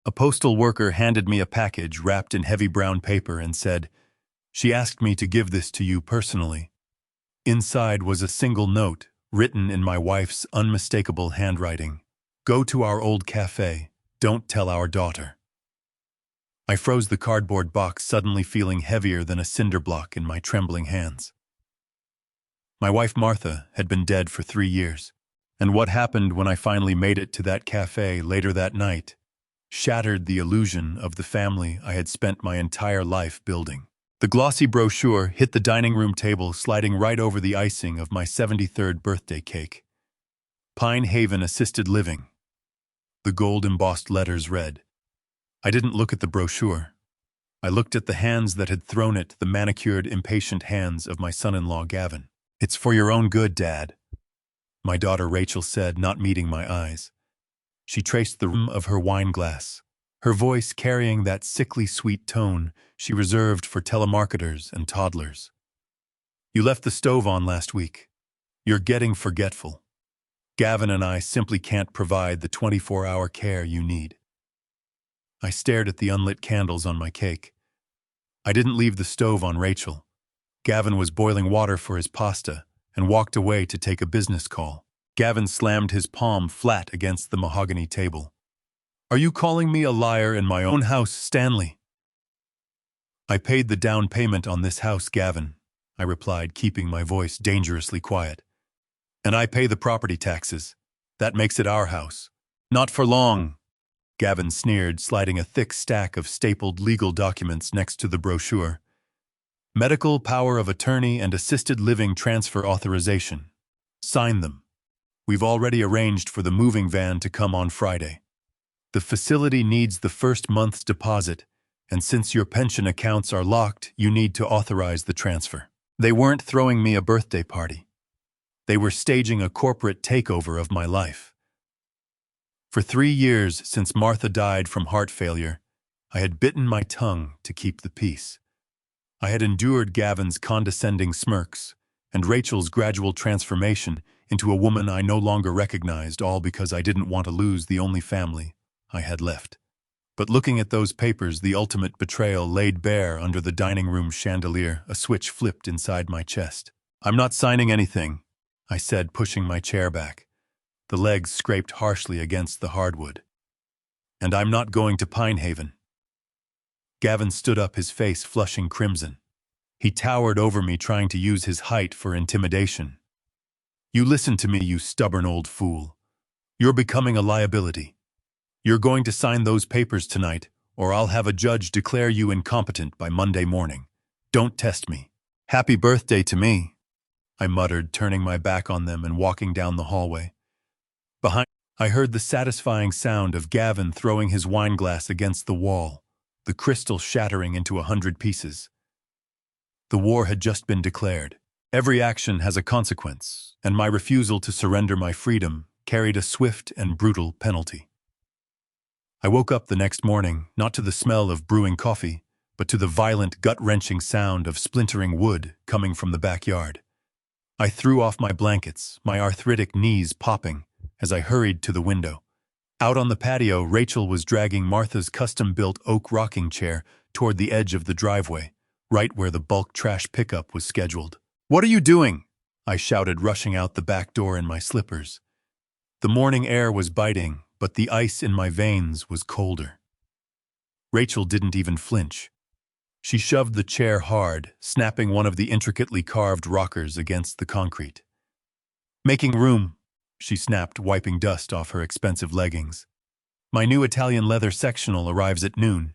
A postal worker handed me a package wrapped in heavy brown paper and said, "She asked me to give this to you personally." Inside was a single note, written in my wife's unmistakable handwriting. "Go to our old café. Don't tell our daughter." I froze the cardboard box, suddenly feeling heavier than a cinder block in my trembling hands. My wife Martha had been dead for 3 years, and what happened when I finally made it to that café later that night shattered the illusion of the family I had spent my entire life building. The glossy brochure hit the dining room table, sliding right over the icing of my 73rd birthday cake. Pine Haven Assisted Living. The gold-embossed letters read. I didn't look at the brochure. I looked at the hands that had thrown it, the manicured, impatient hands of my son-in-law Gavin. "It's for your own good, Dad," my daughter Rachel said, not meeting my eyes. She traced the rim of her wine glass, her voice carrying that sickly sweet tone she reserved for telemarketers and toddlers. "You left the stove on last week. You're getting forgetful. Gavin and I simply can't provide the 24-hour care you need." I stared at the unlit candles on my cake. I didn't leave the stove on Rachel. Gavin was boiling water for his pasta and walked away to take a business call. Gavin slammed his palm flat against the mahogany table. "Are you calling me a liar in my own house, Stanley?" "I paid the down payment on this house, Gavin," I replied, keeping my voice dangerously quiet. "And I pay the property taxes. That makes it our house." "Not for long," Gavin sneered, sliding a thick stack of stapled legal documents next to the brochure. "Medical power of attorney and assisted living transfer authorization. Sign them. We've already arranged for the moving van to come on Friday. The facility needs the first month's deposit, and since your pension accounts are locked, you need to authorize the transfer." They weren't throwing me a birthday party. They were staging a corporate takeover of my life. For 3 years since Martha died from heart failure, I had bitten my tongue to keep the peace. I had endured Gavin's condescending smirks and Rachel's gradual transformation into a woman I no longer recognized, all because I didn't want to lose the only family I had left. But looking at those papers, the ultimate betrayal laid bare under the dining room chandelier, a switch flipped inside my chest. "I'm not signing anything," I said, pushing my chair back. The legs scraped harshly against the hardwood. "And I'm not going to Pine Haven." Gavin stood up, his face flushing crimson. He towered over me, trying to use his height for intimidation. "You listen to me, you stubborn old fool. You're becoming a liability. You're going to sign those papers tonight, or I'll have a judge declare you incompetent by Monday morning. Don't test me." "Happy birthday to me," I muttered, turning my back on them and walking down the hallway. Behind, I heard the satisfying sound of Gavin throwing his wine glass against the wall, the crystal shattering into 100 pieces. The war had just been declared. Every action has a consequence, and my refusal to surrender my freedom carried a swift and brutal penalty. I woke up the next morning, not to the smell of brewing coffee, but to the violent, gut-wrenching sound of splintering wood coming from the backyard. I threw off my blankets, my arthritic knees popping, as I hurried to the window. Out on the patio, Rachel was dragging Martha's custom-built oak rocking chair toward the edge of the driveway, right where the bulk trash pickup was scheduled. "What are you doing?" I shouted, rushing out the back door in my slippers. The morning air was biting, but the ice in my veins was colder. Rachel didn't even flinch. She shoved the chair hard, snapping one of the intricately carved rockers against the concrete. "Making room," she snapped, wiping dust off her expensive leggings. "My new Italian leather sectional arrives at noon.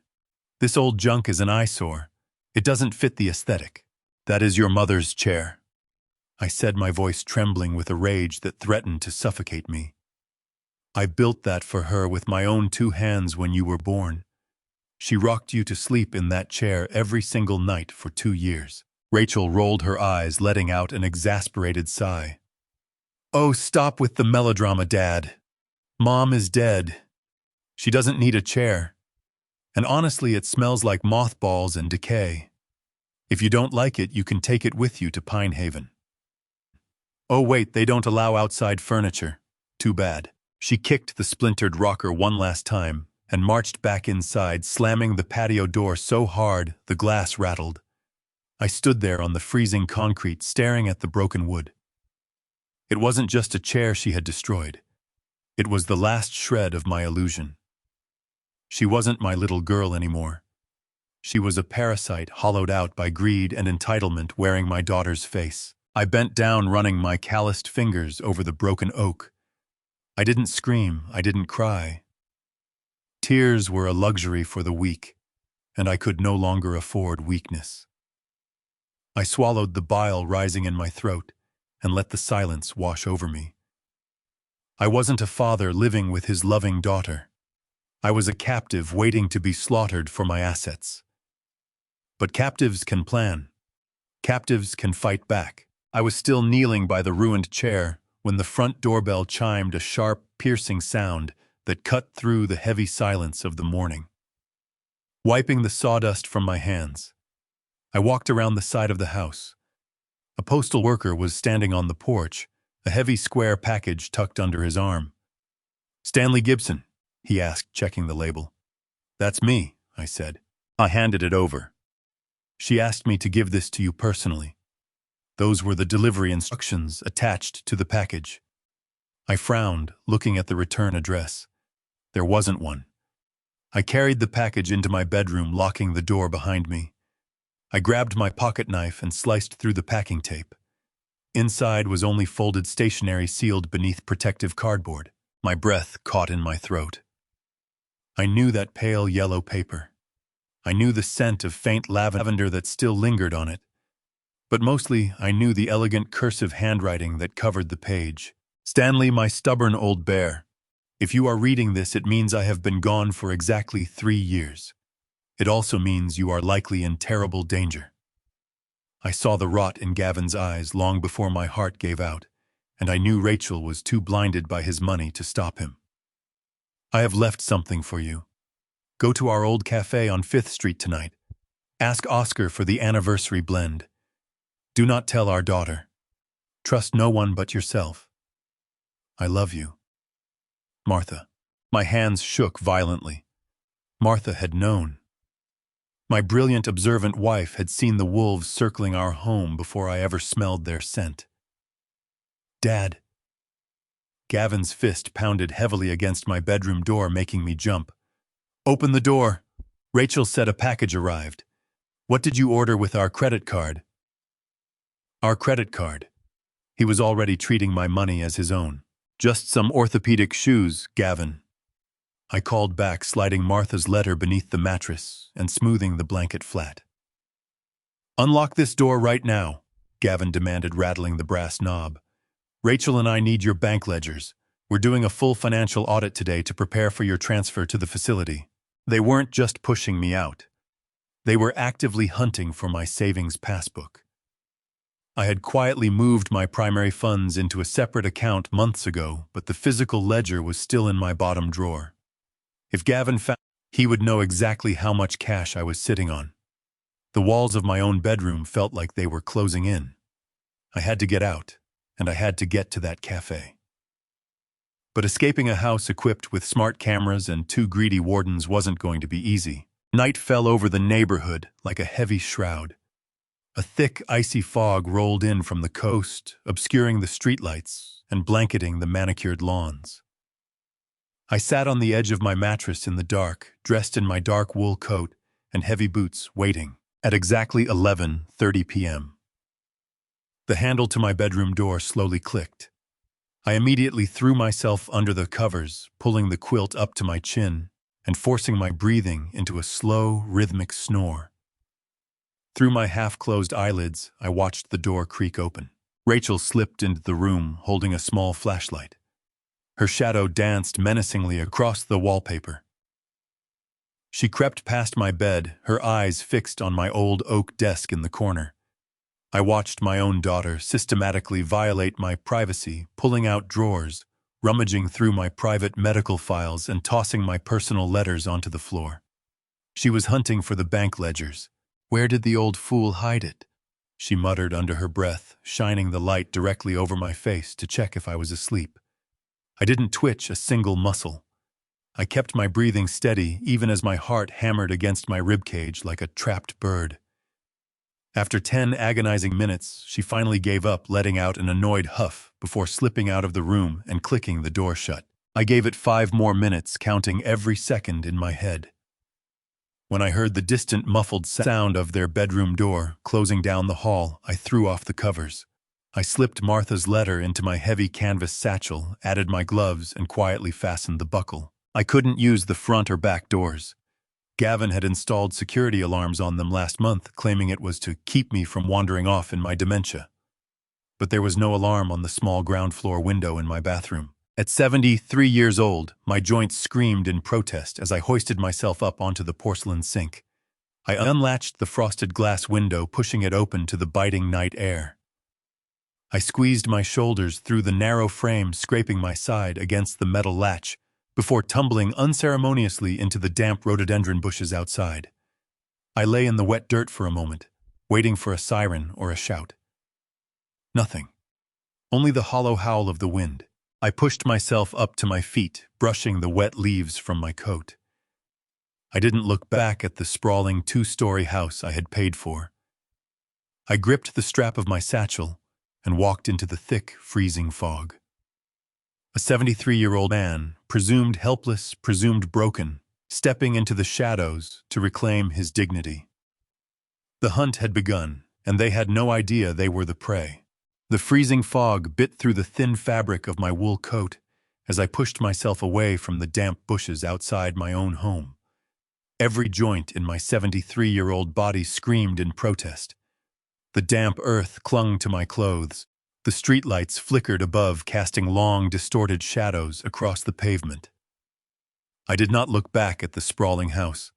This old junk is an eyesore. It doesn't fit the aesthetic." "That is your mother's chair," I said, my voice trembling with a rage that threatened to suffocate me. "I built that for her with my own 2 hands when you were born. She rocked you to sleep in that chair every single night for 2 years. Rachel rolled her eyes, letting out an exasperated sigh. "Oh, stop with the melodrama, Dad. Mom is dead. She doesn't need a chair. And honestly, it smells like mothballs and decay. If you don't like it, you can take it with you to Pine Haven." "Oh wait, they don't allow outside furniture. Too bad." She kicked the splintered rocker one last time, and marched back inside, slamming the patio door so hard the glass rattled. I stood there on the freezing concrete, staring at the broken wood. It wasn't just a chair she had destroyed. It was the last shred of my illusion. She wasn't my little girl anymore. She was a parasite hollowed out by greed and entitlement, wearing my daughter's face. I bent down, running my calloused fingers over the broken oak. I didn't scream, I didn't cry. Tears were a luxury for the weak, and I could no longer afford weakness. I swallowed the bile rising in my throat and let the silence wash over me. I wasn't a father living with his loving daughter. I was a captive waiting to be slaughtered for my assets. But captives can plan. Captives can fight back. I was still kneeling by the ruined chair when the front doorbell chimed, a sharp, piercing sound that cut through the heavy silence of the morning. Wiping the sawdust from my hands, I walked around the side of the house. A postal worker was standing on the porch, a heavy square package tucked under his arm. "Stanley Gibson?" he asked, checking the label. "That's me," I said. I handed it over. "She asked me to give this to you personally." Those were the delivery instructions attached to the package. I frowned, looking at the return address. There wasn't one. I carried the package into my bedroom, locking the door behind me. I grabbed my pocket knife and sliced through the packing tape. Inside was only folded stationery sealed beneath protective cardboard. My breath caught in my throat. I knew that pale yellow paper. I knew the scent of faint lavender that still lingered on it. But mostly, I knew the elegant cursive handwriting that covered the page. "Stanley, my stubborn old bear. If you are reading this, it means I have been gone for exactly 3 years. It also means you are likely in terrible danger." I saw the rot in Gavin's eyes long before my heart gave out, and I knew Rachel was too blinded by his money to stop him. "I have left something for you. Go to our old café on 5th Street tonight. Ask Oscar for the anniversary blend. Do not tell our daughter. Trust no one but yourself. I love you. Martha." My hands shook violently. Martha had known. My brilliant, observant wife had seen the wolves circling our home before I ever smelled their scent. "Dad." Gavin's fist pounded heavily against my bedroom door, making me jump. "Open the door." Rachel said a package arrived. "What did you order with our credit card?" Our credit card. He was already treating my money as his own. "Just some orthopedic shoes, Gavin." I called back, sliding Martha's letter beneath the mattress and smoothing the blanket flat. "Unlock this door right now," Gavin demanded, rattling the brass knob. "Rachel and I need your bank ledgers. We're doing a full financial audit today to prepare for your transfer to the facility." They weren't just pushing me out. They were actively hunting for my savings passbook. I had quietly moved my primary funds into a separate account months ago, but the physical ledger was still in my bottom drawer. If Gavin found, he would know exactly how much cash I was sitting on. The walls of my own bedroom felt like they were closing in. I had to get out, and I had to get to that cafe. But escaping a house equipped with smart cameras and 2 greedy wardens wasn't going to be easy. Night fell over the neighborhood like a heavy shroud. A thick, icy fog rolled in from the coast, obscuring the streetlights and blanketing the manicured lawns. I sat on the edge of my mattress in the dark, dressed in my dark wool coat and heavy boots, waiting. At exactly 11:30 p.m. The handle to my bedroom door slowly clicked. I immediately threw myself under the covers, pulling the quilt up to my chin and forcing my breathing into a slow, rhythmic snore. Through my half-closed eyelids, I watched the door creak open. Rachel slipped into the room, holding a small flashlight. Her shadow danced menacingly across the wallpaper. She crept past my bed, her eyes fixed on my old oak desk in the corner. I watched my own daughter systematically violate my privacy, pulling out drawers, rummaging through my private medical files, and tossing my personal letters onto the floor. She was hunting for the bank ledgers. "Where did the old fool hide it?" she muttered under her breath, shining the light directly over my face to check if I was asleep. I didn't twitch a single muscle. I kept my breathing steady even as my heart hammered against my ribcage like a trapped bird. After 10 agonizing minutes, she finally gave up, letting out an annoyed huff before slipping out of the room and clicking the door shut. I gave it 5 more minutes, counting every second in my head. When I heard the distant muffled sound of their bedroom door closing down the hall, I threw off the covers. I slipped Martha's letter into my heavy canvas satchel, added my gloves, and quietly fastened the buckle. I couldn't use the front or back doors. Gavin had installed security alarms on them last month, claiming it was to keep me from wandering off in my dementia. But there was no alarm on the small ground floor window in my bathroom. At 73 years old, my joints screamed in protest as I hoisted myself up onto the porcelain sink. I unlatched the frosted glass window, pushing it open to the biting night air. I squeezed my shoulders through the narrow frame, scraping my side against the metal latch, before tumbling unceremoniously into the damp rhododendron bushes outside. I lay in the wet dirt for a moment, waiting for a siren or a shout. Nothing. Only the hollow howl of the wind. I pushed myself up to my feet, brushing the wet leaves from my coat. I didn't look back at the sprawling 2-story house I had paid for. I gripped the strap of my satchel and walked into the thick, freezing fog. A 73-year-old man, presumed helpless, presumed broken, stepping into the shadows to reclaim his dignity. The hunt had begun, and they had no idea they were the prey. The freezing fog bit through the thin fabric of my wool coat as I pushed myself away from the damp bushes outside my own home. Every joint in my 73-year-old body screamed in protest. The damp earth clung to my clothes. The streetlights flickered above, casting long, distorted shadows across the pavement. I did not look back at the sprawling house.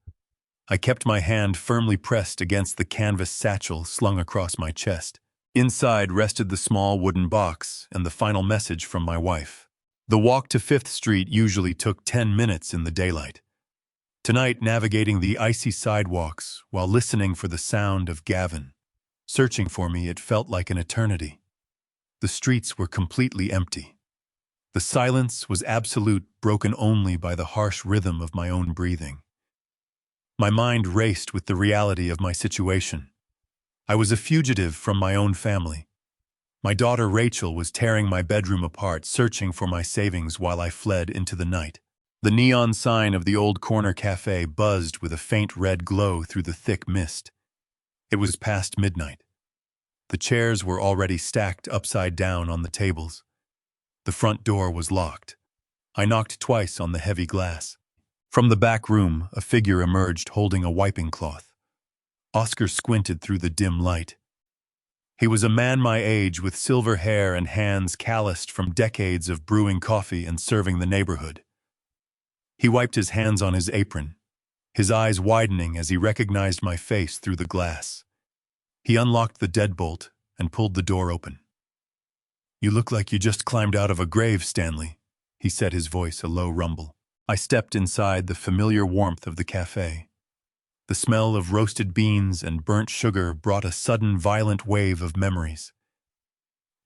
I kept my hand firmly pressed against the canvas satchel slung across my chest. Inside rested the small wooden box and the final message from my wife. The walk to 5th Street usually took 10 minutes in the daylight. Tonight, navigating the icy sidewalks while listening for the sound of Gavin searching for me, it felt like an eternity. The streets were completely empty. The silence was absolute, broken only by the harsh rhythm of my own breathing. My mind raced with the reality of my situation. I was a fugitive from my own family. My daughter Rachel was tearing my bedroom apart, searching for my savings while I fled into the night. The neon sign of the old corner café buzzed with a faint red glow through the thick mist. It was past midnight. The chairs were already stacked upside down on the tables. The front door was locked. I knocked twice on the heavy glass. From the back room, a figure emerged holding a wiping cloth. Oscar squinted through the dim light. He was a man my age with silver hair and hands calloused from decades of brewing coffee and serving the neighborhood. He wiped his hands on his apron, his eyes widening as he recognized my face through the glass. He unlocked the deadbolt and pulled the door open. "You look like you just climbed out of a grave, Stanley," he said, his voice a low rumble. I stepped inside the familiar warmth of the cafe. The smell of roasted beans and burnt sugar brought a sudden, violent wave of memories.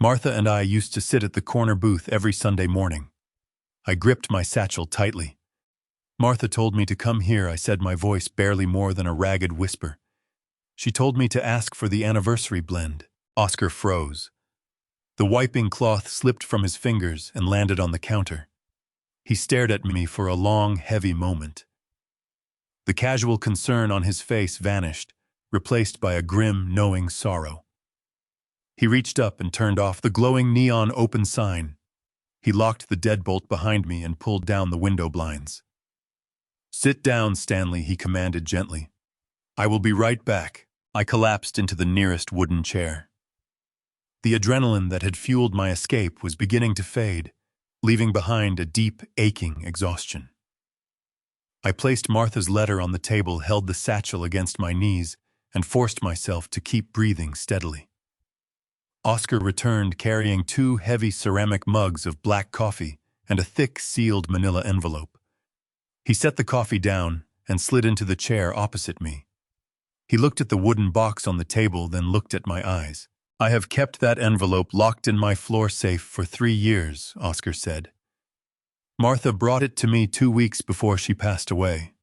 Martha and I used to sit at the corner booth every Sunday morning. I gripped my satchel tightly. "Martha told me to come here," I said, my voice barely more than a ragged whisper. "She told me to ask for the anniversary blend." Oscar froze. The wiping cloth slipped from his fingers and landed on the counter. He stared at me for a long, heavy moment. The casual concern on his face vanished, replaced by a grim, knowing sorrow. He reached up and turned off the glowing neon open sign. He locked the deadbolt behind me and pulled down the window blinds. "Sit down, Stanley," he commanded gently. "I will be right back." I collapsed into the nearest wooden chair. The adrenaline that had fueled my escape was beginning to fade, leaving behind a deep, aching exhaustion. I placed Martha's letter on the table, held the satchel against my knees, and forced myself to keep breathing steadily. Oscar returned carrying 2 heavy ceramic mugs of black coffee and a thick, sealed manila envelope. He set the coffee down and slid into the chair opposite me. He looked at the wooden box on the table, then looked at my eyes. "I have kept that envelope locked in my floor safe for 3 years," Oscar said. Martha brought it to me 2 weeks before she passed away.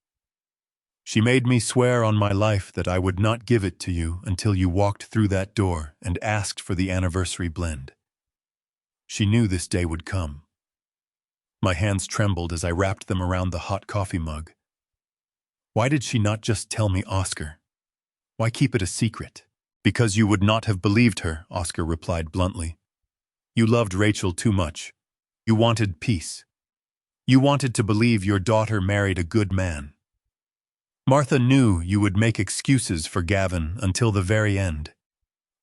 She made me swear on my life that I would not give it to you until you walked through that door and asked for the anniversary blend. She knew this day would come. My hands trembled as I wrapped them around the hot coffee mug. Why did she not just tell me, Oscar? Why keep it a secret? Because you would not have believed her, Oscar replied bluntly. You loved Rachel too much. You wanted peace. You wanted to believe your daughter married a good man. Martha knew you would make excuses for Gavin until the very end.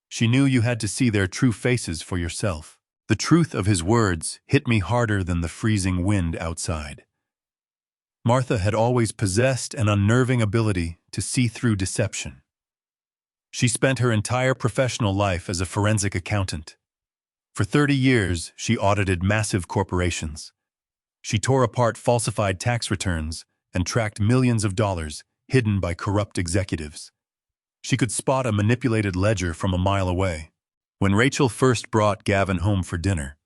She knew you had to see their true faces for yourself. The truth of his words hit me harder than the freezing wind outside. Martha had always possessed an unnerving ability to see through deception. She spent her entire professional life as a forensic accountant. For 30 years, she audited massive corporations. She tore apart falsified tax returns and tracked millions of dollars hidden by corrupt executives. She could spot a manipulated ledger from a mile away. When Rachel first brought Gavin home for dinner,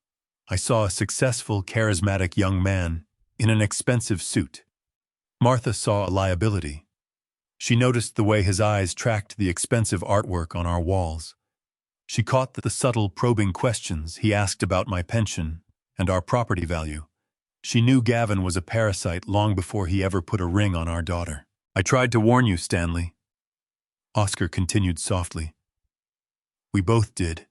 I saw a successful, charismatic young man in an expensive suit. Martha saw a liability. She noticed the way his eyes tracked the expensive artwork on our walls. She caught the subtle, probing questions he asked about my pension and our property value. She knew Gavin was a parasite long before he ever put a ring on our daughter. I tried to warn you, Stanley. Oscar continued softly. We both did.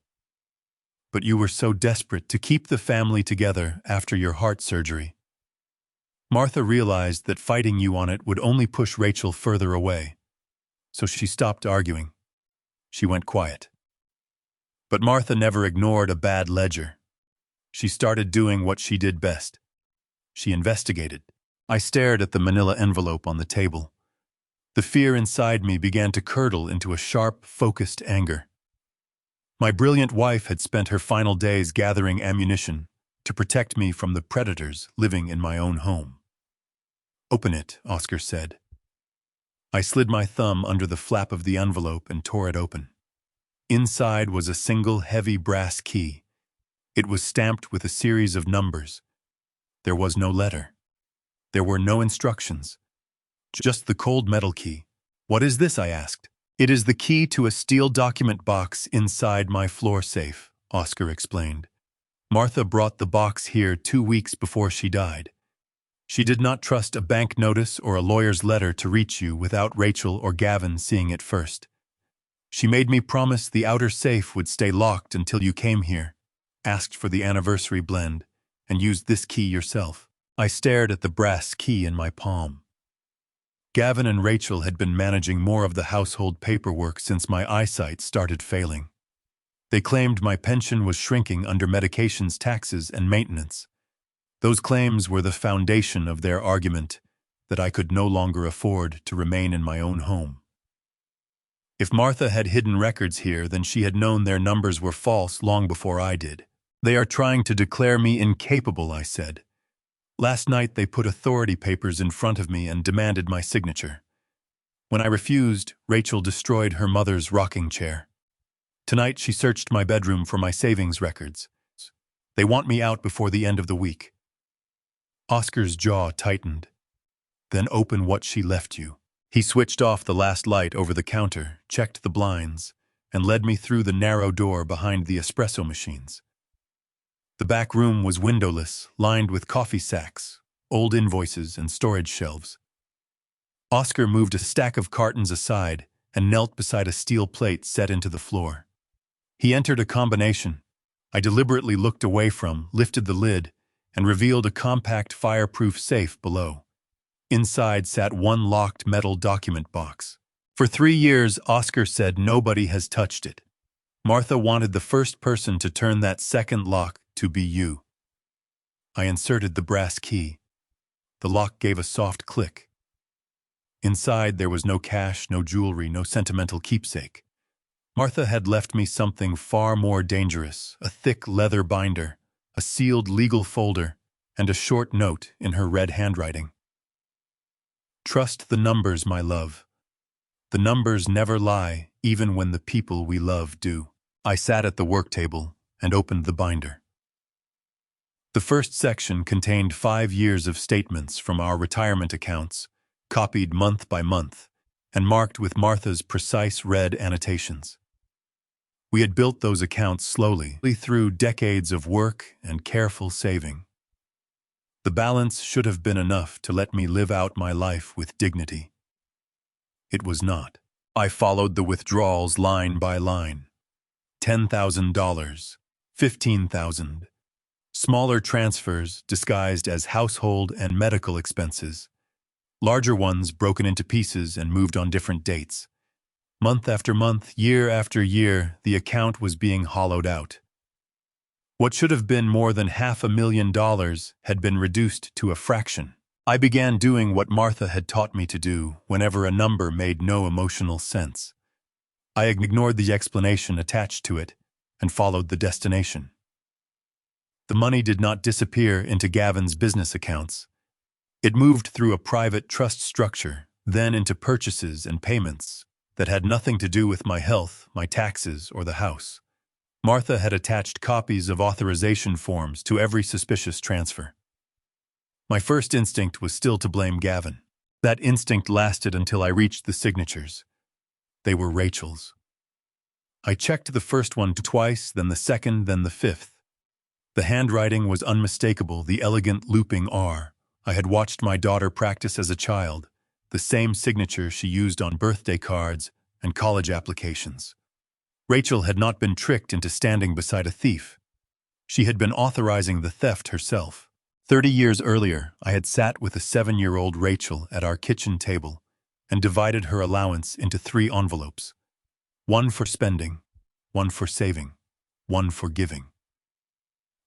But you were so desperate to keep the family together after your heart surgery. Martha realized that fighting you on it would only push Rachel further away. So she stopped arguing. She went quiet. But Martha never ignored a bad ledger. She started doing what she did best. She investigated. I stared at the manila envelope on the table. The fear inside me began to curdle into a sharp, focused anger. My brilliant wife had spent her final days gathering ammunition to protect me from the predators living in my own home. Open it, Oscar said. I slid my thumb under the flap of the envelope and tore it open. Inside was a single heavy brass key. It was stamped with a series of numbers. There was no letter. There were no instructions. Just the cold metal key. What is this? I asked. It is the key to a steel document box inside my floor safe, Oscar explained. Martha brought the box here 2 weeks before she died. She did not trust a bank notice or a lawyer's letter to reach you without Rachel or Gavin seeing it first. She made me promise the outer safe would stay locked until you came here, asked for the anniversary blend, and used this key yourself. I stared at the brass key in my palm. Gavin and Rachel had been managing more of the household paperwork since my eyesight started failing. They claimed my pension was shrinking under medications, taxes, and maintenance. Those claims were the foundation of their argument that I could no longer afford to remain in my own home. If Martha had hidden records here, then she had known their numbers were false long before I did. They are trying to declare me incapable, I said. Last night they put authority papers in front of me and demanded my signature. When I refused, Rachel destroyed her mother's rocking chair. Tonight she searched my bedroom for my savings records. They want me out before the end of the week. Oscar's jaw tightened. Then open what she left you. He switched off the last light over the counter, checked the blinds, and led me through the narrow door behind the espresso machines. The back room was windowless, lined with coffee sacks, old invoices, and storage shelves. Oscar moved a stack of cartons aside and knelt beside a steel plate set into the floor. He entered a combination. I deliberately looked away from, lifted the lid, and revealed a compact fireproof safe below. Inside sat one locked metal document box. For 3 years, Oscar said nobody has touched it. Martha wanted the first person to turn that second lock to be you. I inserted the brass key. The lock gave a soft click. Inside there was no cash, no jewelry, no sentimental keepsake. Martha had left me something far more dangerous, a thick leather binder, a sealed legal folder, and a short note in her red handwriting. Trust the numbers, my love. The numbers never lie, even when the people we love do. I sat at the work table and opened the binder. The first section contained 5 years of statements from our retirement accounts, copied month by month, and marked with Martha's precise red annotations. We had built those accounts slowly through decades of work and careful saving. The balance should have been enough to let me live out my life with dignity. It was not. I followed the withdrawals line by line. $10,000, $15,000. Smaller transfers disguised as household and medical expenses. Larger ones broken into pieces and moved on different dates. Month after month, year after year, the account was being hollowed out. What should have been more than $500,000 had been reduced to a fraction. I began doing what Martha had taught me to do whenever a number made no emotional sense. I ignored the explanation attached to it and followed the destination. The money did not disappear into Gavin's business accounts. It moved through a private trust structure, then into purchases and payments that had nothing to do with my health, my taxes, or the house. Martha had attached copies of authorization forms to every suspicious transfer. My first instinct was still to blame Gavin. That instinct lasted until I reached the signatures. They were Rachel's. I checked the first one twice, then the second, then the fifth. The handwriting was unmistakable, the elegant looping R. I had watched my daughter practice as a child, the same signature she used on birthday cards and college applications. Rachel had not been tricked into standing beside a thief. She had been authorizing the theft herself. 30 years earlier, I had sat with a 7-year-old Rachel at our kitchen table and divided her allowance into 3 envelopes. One for spending, one for saving, one for giving.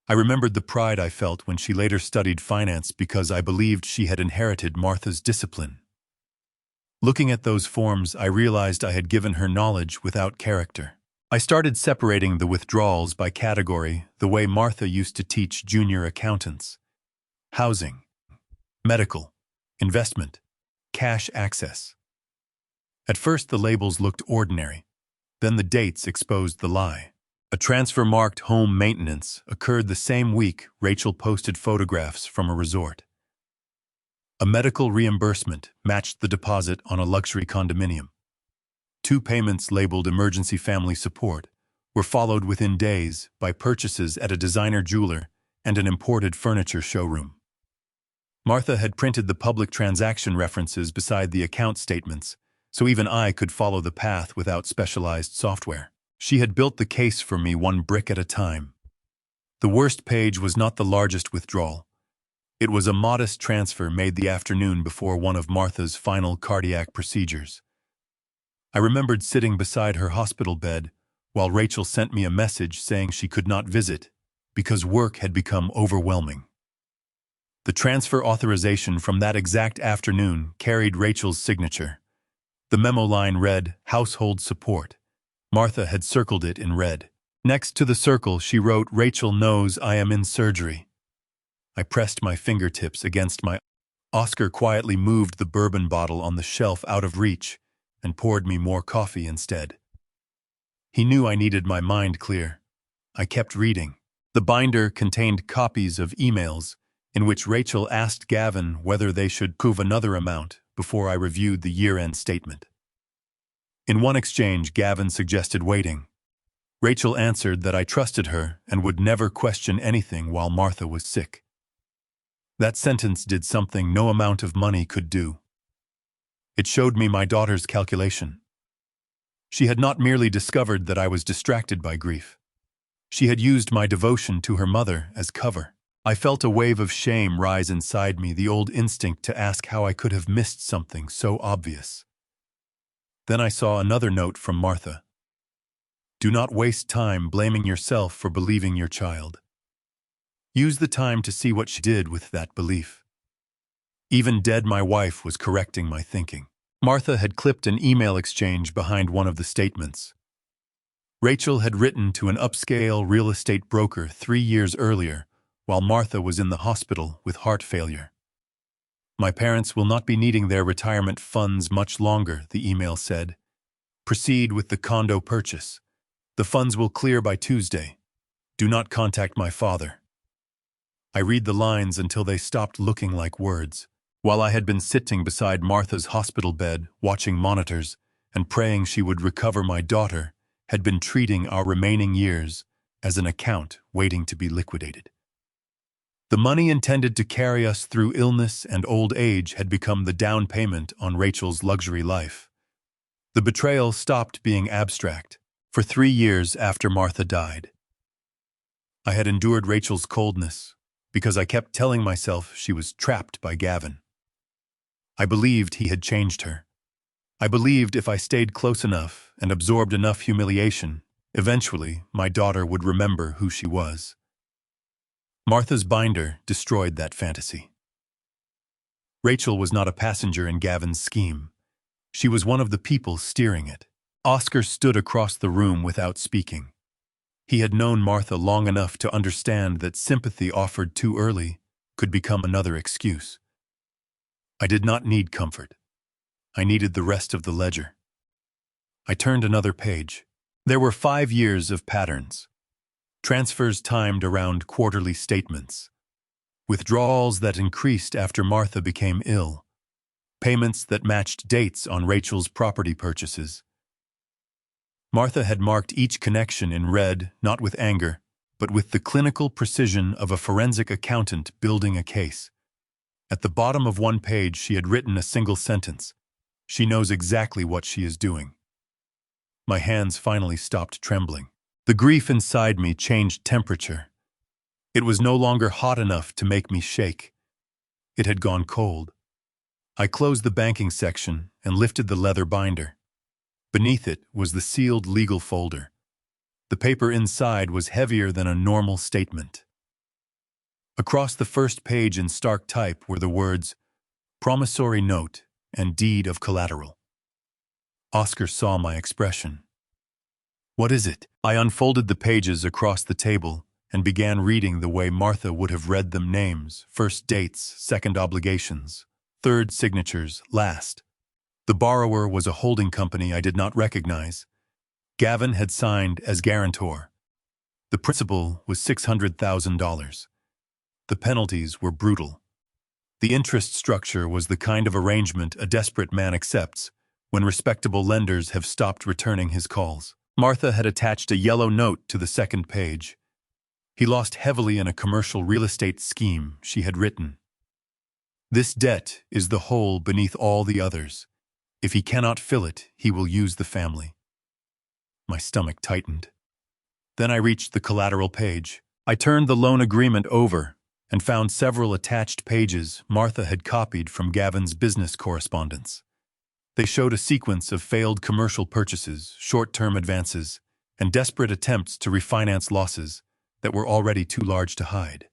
I remembered the pride I felt when she later studied finance because I believed she had inherited Martha's discipline. Looking at those forms, I realized I had given her knowledge without character. I started separating the withdrawals by category the way Martha used to teach junior accountants. Housing, medical, investment, cash access. At first the labels looked ordinary. Then the dates exposed the lie. A transfer marked home maintenance occurred the same week Rachel posted photographs from a resort. A medical reimbursement matched the deposit on a luxury condominium. 2 payments labeled emergency family support were followed within days by purchases at a designer jeweler and an imported furniture showroom. Martha had printed the public transaction references beside the account statements, so even I could follow the path without specialized software. She had built the case for me one brick at a time. The worst page was not the largest withdrawal. It was a modest transfer made the afternoon before one of Martha's final cardiac procedures. I remembered sitting beside her hospital bed while Rachel sent me a message saying she could not visit because work had become overwhelming. The transfer authorization from that exact afternoon carried Rachel's signature. The memo line read, "Household support." Martha had circled it in red. Next to the circle, she wrote, "Rachel knows I am in surgery." I pressed my fingertips against my. Oscar quietly moved the bourbon bottle on the shelf out of reach and poured me more coffee instead. He knew I needed my mind clear. I kept reading. The binder contained copies of emails in which Rachel asked Gavin whether they should prove another amount before I reviewed the year-end statement. In one exchange, Gavin suggested waiting. Rachel answered that I trusted her and would never question anything while Martha was sick. That sentence did something no amount of money could do. It showed me my daughter's calculation. She had not merely discovered that I was distracted by grief. She had used my devotion to her mother as cover. I felt a wave of shame rise inside me, the old instinct to ask how I could have missed something so obvious. Then I saw another note from Martha. Do not waste time blaming yourself for believing your child. Use the time to see what she did with that belief. Even dead, my wife was correcting my thinking. Martha had clipped an email exchange behind one of the statements. Rachel had written to an upscale real estate broker 3 years earlier, while Martha was in the hospital with heart failure. My parents will not be needing their retirement funds much longer, the email said. Proceed with the condo purchase. The funds will clear by Tuesday. Do not contact my father. I read the lines until they stopped looking like words. While I had been sitting beside Martha's hospital bed, watching monitors, and praying she would recover, my daughter had been treating our remaining years as an account waiting to be liquidated. The money intended to carry us through illness and old age had become the down payment on Rachel's luxury life. The betrayal stopped being abstract. For 3 years after Martha died, I had endured Rachel's coldness because I kept telling myself she was trapped by Gavin. I believed he had changed her. I believed if I stayed close enough and absorbed enough humiliation, eventually my daughter would remember who she was. Martha's binder destroyed that fantasy. Rachel was not a passenger in Gavin's scheme. She was one of the people steering it. Oscar stood across the room without speaking. He had known Martha long enough to understand that sympathy offered too early could become another excuse. I did not need comfort. I needed the rest of the ledger. I turned another page. There were 5 years of patterns. Transfers timed around quarterly statements. Withdrawals that increased after Martha became ill. Payments that matched dates on Rachel's property purchases. Martha had marked each connection in red, not with anger, but with the clinical precision of a forensic accountant building a case. At the bottom of one page, she had written a single sentence. She knows exactly what she is doing. My hands finally stopped trembling. The grief inside me changed temperature. It was no longer hot enough to make me shake. It had gone cold. I closed the banking section and lifted the leather binder. Beneath it was the sealed legal folder. The paper inside was heavier than a normal statement. Across the first page in stark type were the words, "Promissory note and deed of collateral." Oscar saw my expression. "What is it?" I unfolded the pages across the table and began reading the way Martha would have read them: names, first dates, second obligations, third signatures, last. The borrower was a holding company I did not recognize. Gavin had signed as guarantor. The principal was $600,000. The penalties were brutal. The interest structure was the kind of arrangement a desperate man accepts when respectable lenders have stopped returning his calls. Martha had attached a yellow note to the second page. He lost heavily in a commercial real estate scheme she had written. This debt is the hole beneath all the others. If he cannot fill it, he will use the family. My stomach tightened. Then I reached the collateral page. I turned the loan agreement over and found several attached pages Martha had copied from Gavin's business correspondence. They showed a sequence of failed commercial purchases, short-term advances, and desperate attempts to refinance losses that were already too large to hide.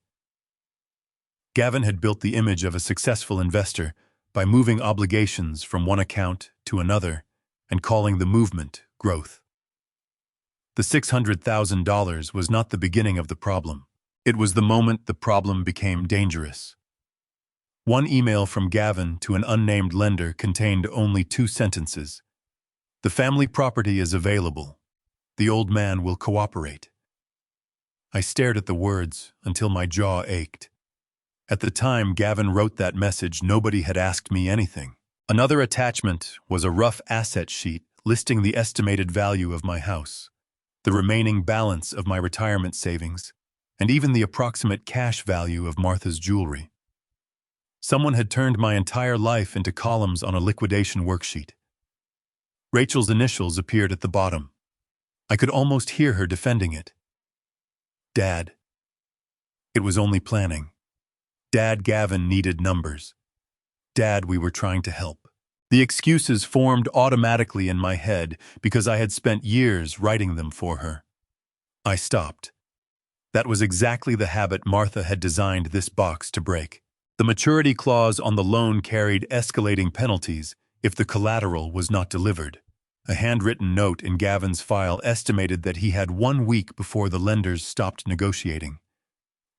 Gavin had built the image of a successful investor by moving obligations from one account to another and calling the movement growth. The $600,000 was not the beginning of the problem. It was the moment the problem became dangerous. One email from Gavin to an unnamed lender contained only 2 sentences. "The family property is available. The old man will cooperate." I stared at the words until my jaw ached. At the time Gavin wrote that message, nobody had asked me anything. Another attachment was a rough asset sheet listing the estimated value of my house, the remaining balance of my retirement savings, and even the approximate cash value of Martha's jewelry. Someone had turned my entire life into columns on a liquidation worksheet. Rachel's initials appeared at the bottom. I could almost hear her defending it. Dad. It was only planning. Dad, Gavin needed numbers. Dad, we were trying to help. The excuses formed automatically in my head because I had spent years writing them for her. I stopped. That was exactly the habit Martha had designed this box to break. The maturity clause on the loan carried escalating penalties if the collateral was not delivered. A handwritten note in Gavin's file estimated that he had 1 week before the lenders stopped negotiating.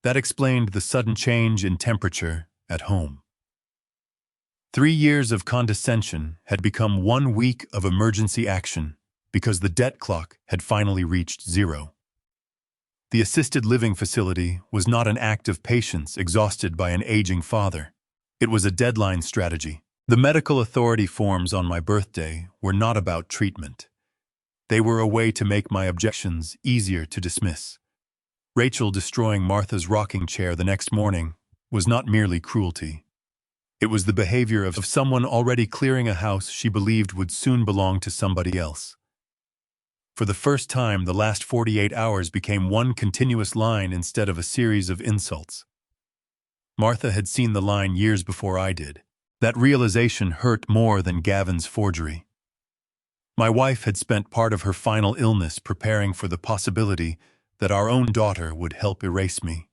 That explained the sudden change in temperature at home. 3 years of condescension had become 1 week of emergency action because the debt clock had finally reached 0. The assisted living facility was not an act of patience exhausted by an aging father. It was a deadline strategy. The medical authority forms on my birthday were not about treatment. They were a way to make my objections easier to dismiss. Rachel destroying Martha's rocking chair the next morning was not merely cruelty. It was the behavior of someone already clearing a house she believed would soon belong to somebody else. For the first time, the last 48 hours became one continuous line instead of a series of insults. Martha had seen the line years before I did. That realization hurt more than Gavin's forgery. My wife had spent part of her final illness preparing for the possibility that our own daughter would help erase me.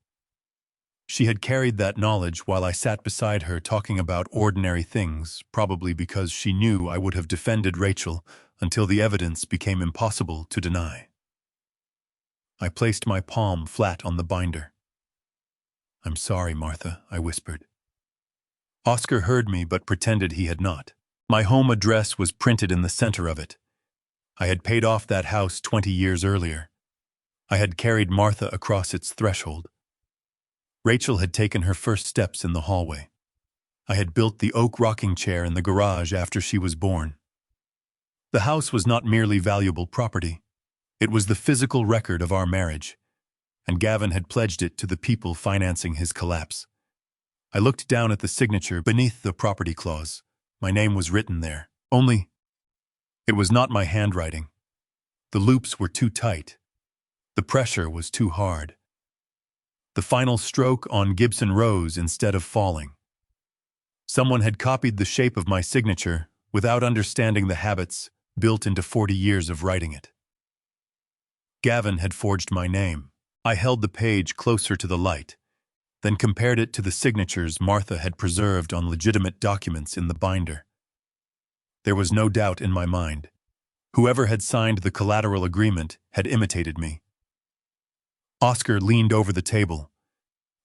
She had carried that knowledge while I sat beside her talking about ordinary things, probably because she knew I would have defended Rachel until the evidence became impossible to deny. I placed my palm flat on the binder. "I'm sorry, Martha," I whispered. Oscar heard me but pretended he had not. My home address was printed in the center of it. I had paid off that house 20 years earlier. I had carried Martha across its threshold. Rachel had taken her first steps in the hallway. I had built the oak rocking chair in the garage after she was born. The house was not merely valuable property. It was the physical record of our marriage, and Gavin had pledged it to the people financing his collapse. I looked down at the signature beneath the property clause. My name was written there. Only, it was not my handwriting. The loops were too tight. The pressure was too hard. The final stroke on Gibson rose instead of falling. Someone had copied the shape of my signature without understanding the habits built into 40 years of writing it. Gavin had forged my name. I held the page closer to the light, then compared it to the signatures Martha had preserved on legitimate documents in the binder. There was no doubt in my mind. Whoever had signed the collateral agreement had imitated me. Oscar leaned over the table.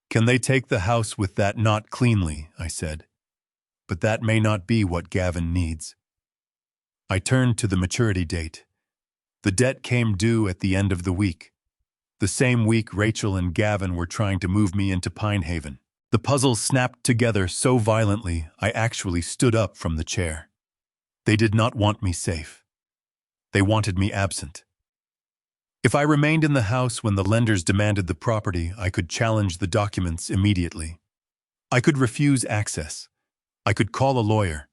"Can they take the house with that not cleanly?" I said. "But that may not be what Gavin needs." I turned to the maturity date. The debt came due at the end of the week. The same week Rachel and Gavin were trying to move me into Pine Haven. The puzzle snapped together so violently I actually stood up from the chair. They did not want me safe. They wanted me absent. If I remained in the house when the lenders demanded the property, I could challenge the documents immediately. I could refuse access. I could call a lawyer.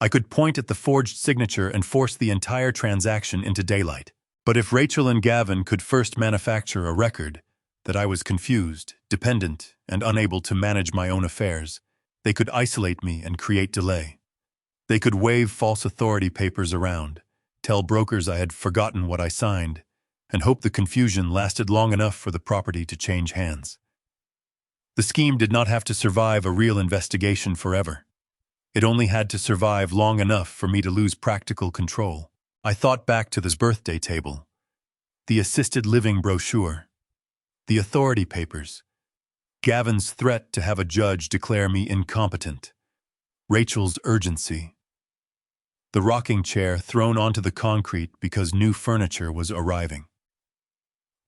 I could point at the forged signature and force the entire transaction into daylight. But if Rachel and Gavin could first manufacture a record that I was confused, dependent, and unable to manage my own affairs, they could isolate me and create delay. They could wave false authority papers around, tell brokers I had forgotten what I signed, and hope the confusion lasted long enough for the property to change hands. The scheme did not have to survive a real investigation forever. It only had to survive long enough for me to lose practical control. I thought back to this birthday table, the assisted living brochure, the authority papers, Gavin's threat to have a judge declare me incompetent, Rachel's urgency, the rocking chair thrown onto the concrete because new furniture was arriving.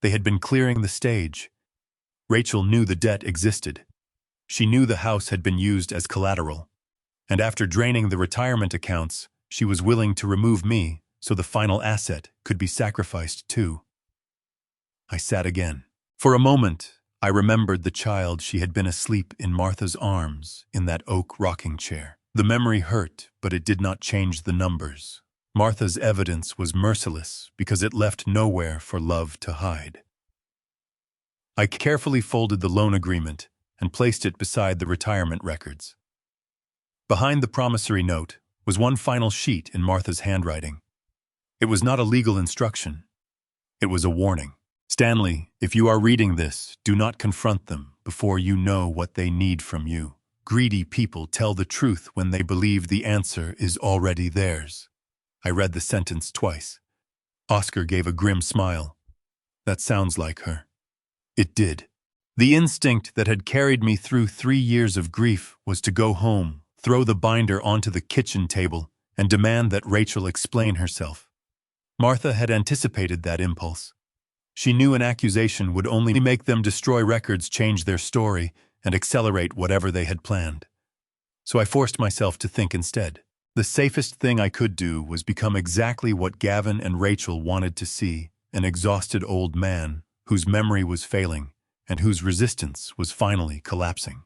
They had been clearing the stage. Rachel knew the debt existed. She knew the house had been used as collateral. And after draining the retirement accounts, she was willing to remove me so the final asset could be sacrificed too. I sat again. For a moment, I remembered the child she had been asleep in Martha's arms in that oak rocking chair. The memory hurt, but it did not change the numbers. Martha's evidence was merciless because it left nowhere for love to hide. I carefully folded the loan agreement and placed it beside the retirement records. Behind the promissory note was one final sheet in Martha's handwriting. It was not a legal instruction. It was a warning. "Stanley, if you are reading this, do not confront them before you know what they need from you. Greedy people tell the truth when they believe the answer is already theirs." I read the sentence twice. Oscar gave a grim smile. "That sounds like her." It did. The instinct that had carried me through 3 years of grief was to go home, throw the binder onto the kitchen table, and demand that Rachel explain herself. Martha had anticipated that impulse. She knew an accusation would only make them destroy records, change their story, and accelerate whatever they had planned. So I forced myself to think instead. The safest thing I could do was become exactly what Gavin and Rachel wanted to see, an exhausted old man whose memory was failing and whose resistance was finally collapsing.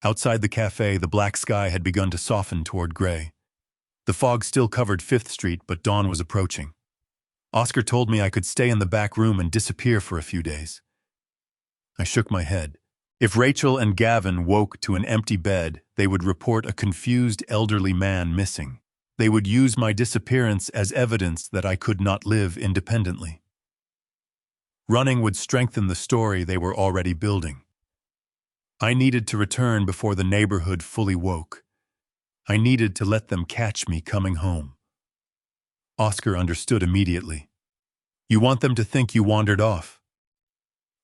Outside the café, the black sky had begun to soften toward gray. The fog still covered 5th Street, but dawn was approaching. Oscar told me I could stay in the back room and disappear for a few days. I shook my head. If Rachel and Gavin woke to an empty bed, they would report a confused elderly man missing. They would use my disappearance as evidence that I could not live independently. Running would strengthen the story they were already building. I needed to return before the neighborhood fully woke. I needed to let them catch me coming home. Oscar understood immediately. You want them to think you wandered off?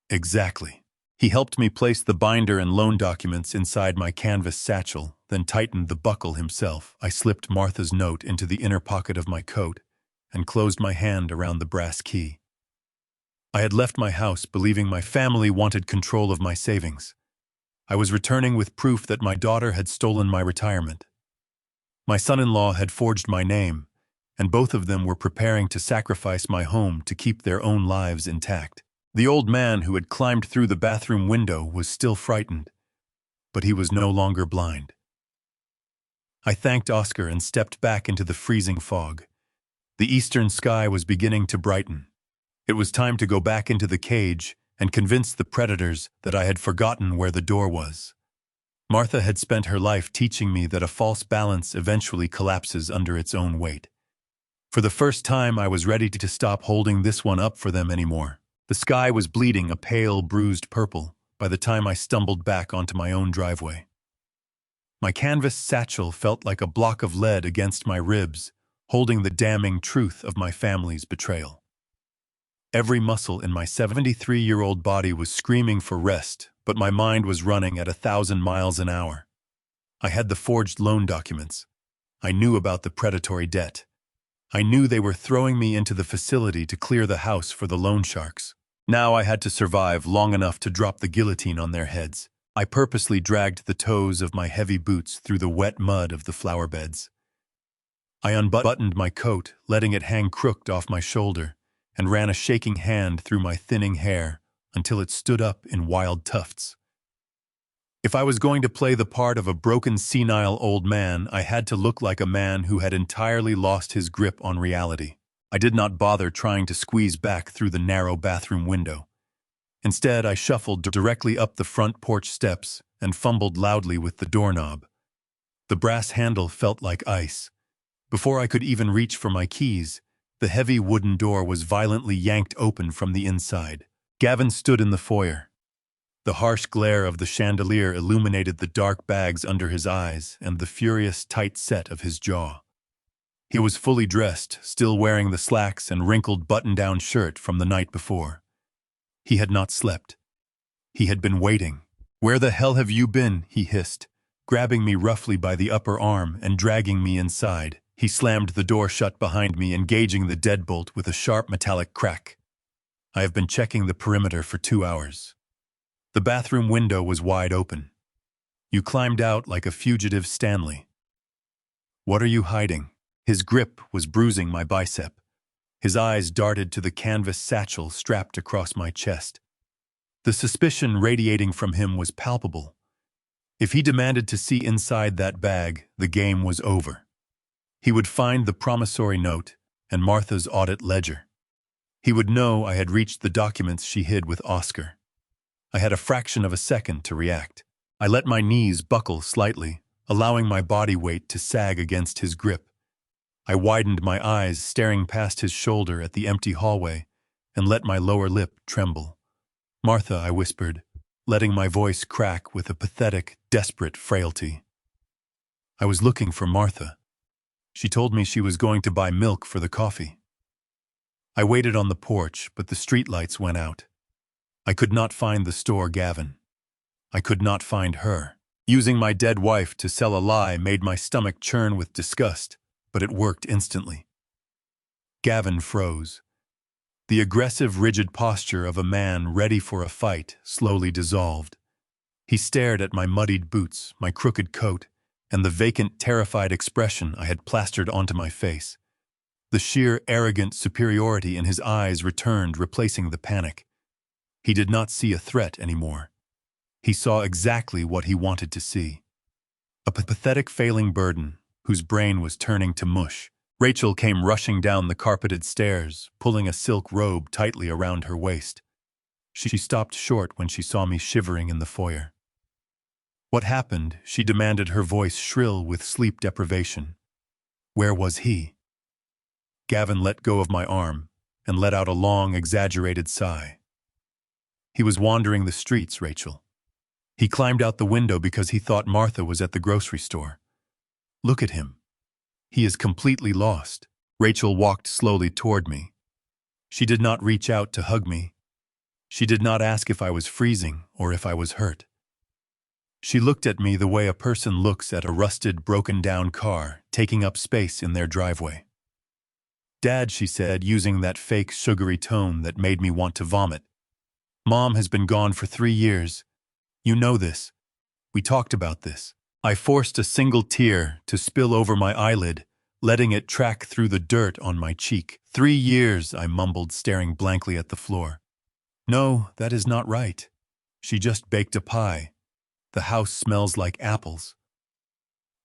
Exactly. He helped me place the binder and loan documents inside my canvas satchel, then tightened the buckle himself. I slipped Martha's note into the inner pocket of my coat and closed my hand around the brass key. I had left my house believing my family wanted control of my savings. I was returning with proof that my daughter had stolen my retirement. My son-in-law had forged my name, and both of them were preparing to sacrifice my home to keep their own lives intact. The old man who had climbed through the bathroom window was still frightened, but he was no longer blind. I thanked Oscar and stepped back into the freezing fog. The eastern sky was beginning to brighten. It was time to go back into the cage and convince the predators that I had forgotten where the door was. Martha had spent her life teaching me that a false balance eventually collapses under its own weight. For the first time, I was ready to stop holding this one up for them anymore. The sky was bleeding a pale, bruised purple by the time I stumbled back onto my own driveway. My canvas satchel felt like a block of lead against my ribs, holding the damning truth of my family's betrayal. Every muscle in my 73-year-old body was screaming for rest, but my mind was running at 1,000 miles an hour. I had the forged loan documents. I knew about the predatory debt. I knew they were throwing me into the facility to clear the house for the loan sharks. Now I had to survive long enough to drop the guillotine on their heads. I purposely dragged the toes of my heavy boots through the wet mud of the flower beds. I unbuttoned my coat, letting it hang crooked off my shoulder, and ran a shaking hand through my thinning hair until it stood up in wild tufts. If I was going to play the part of a broken, senile old man, I had to look like a man who had entirely lost his grip on reality. I did not bother trying to squeeze back through the narrow bathroom window. Instead, I shuffled directly up the front porch steps and fumbled loudly with the doorknob. The brass handle felt like ice. Before I could even reach for my keys, the heavy wooden door was violently yanked open from the inside. Gavin stood in the foyer. The harsh glare of the chandelier illuminated the dark bags under his eyes and the furious tight set of his jaw. He was fully dressed, still wearing the slacks and wrinkled button-down shirt from the night before. He had not slept. He had been waiting. "Where the hell have you been?" he hissed, grabbing me roughly by the upper arm and dragging me inside. He slammed the door shut behind me, engaging the deadbolt with a sharp metallic crack. "I have been checking the perimeter for 2 hours. The bathroom window was wide open. You climbed out like a fugitive Stanley. What are you hiding?" His grip was bruising my bicep. His eyes darted to the canvas satchel strapped across my chest. The suspicion radiating from him was palpable. If he demanded to see inside that bag, the game was over. He would find the promissory note and Martha's audit ledger. He would know I had reached the documents she hid with Oscar. I had a fraction of a second to react. I let my knees buckle slightly, allowing my body weight to sag against his grip. I widened my eyes, staring past his shoulder at the empty hallway, and let my lower lip tremble. "Martha," I whispered, letting my voice crack with a pathetic, desperate frailty. I was looking for Martha. She told me she was going to buy milk for the coffee. I waited on the porch, but the streetlights went out. I could not find the store Gavin. I could not find her. Using my dead wife to sell a lie made my stomach churn with disgust, but it worked instantly. Gavin froze. The aggressive, rigid posture of a man ready for a fight slowly dissolved. He stared at my muddied boots, my crooked coat, and the vacant, terrified expression I had plastered onto my face. The sheer, arrogant superiority in his eyes returned, replacing the panic. He did not see a threat anymore. He saw exactly what he wanted to see. A pathetic failing burden, whose brain was turning to mush. Rachel came rushing down the carpeted stairs, pulling a silk robe tightly around her waist. She stopped short when she saw me shivering in the foyer. "What happened?" she demanded, her voice shrill with sleep deprivation. "Where was he?" Gavin let go of my arm and let out a long, exaggerated sigh. "He was wandering the streets, Rachel. He climbed out the window because he thought Martha was at the grocery store. Look at him. He is completely lost." Rachel walked slowly toward me. She did not reach out to hug me. She did not ask if I was freezing or if I was hurt. She looked at me the way a person looks at a rusted, broken-down car taking up space in their driveway. "Dad," she said, using that fake, sugary tone that made me want to vomit. "Mom has been gone for 3 years. You know this. We talked about this." I forced a single tear to spill over my eyelid, letting it track through the dirt on my cheek. 3 years, I mumbled, staring blankly at the floor. "No, that is not right. She just baked a pie. The house smells like apples."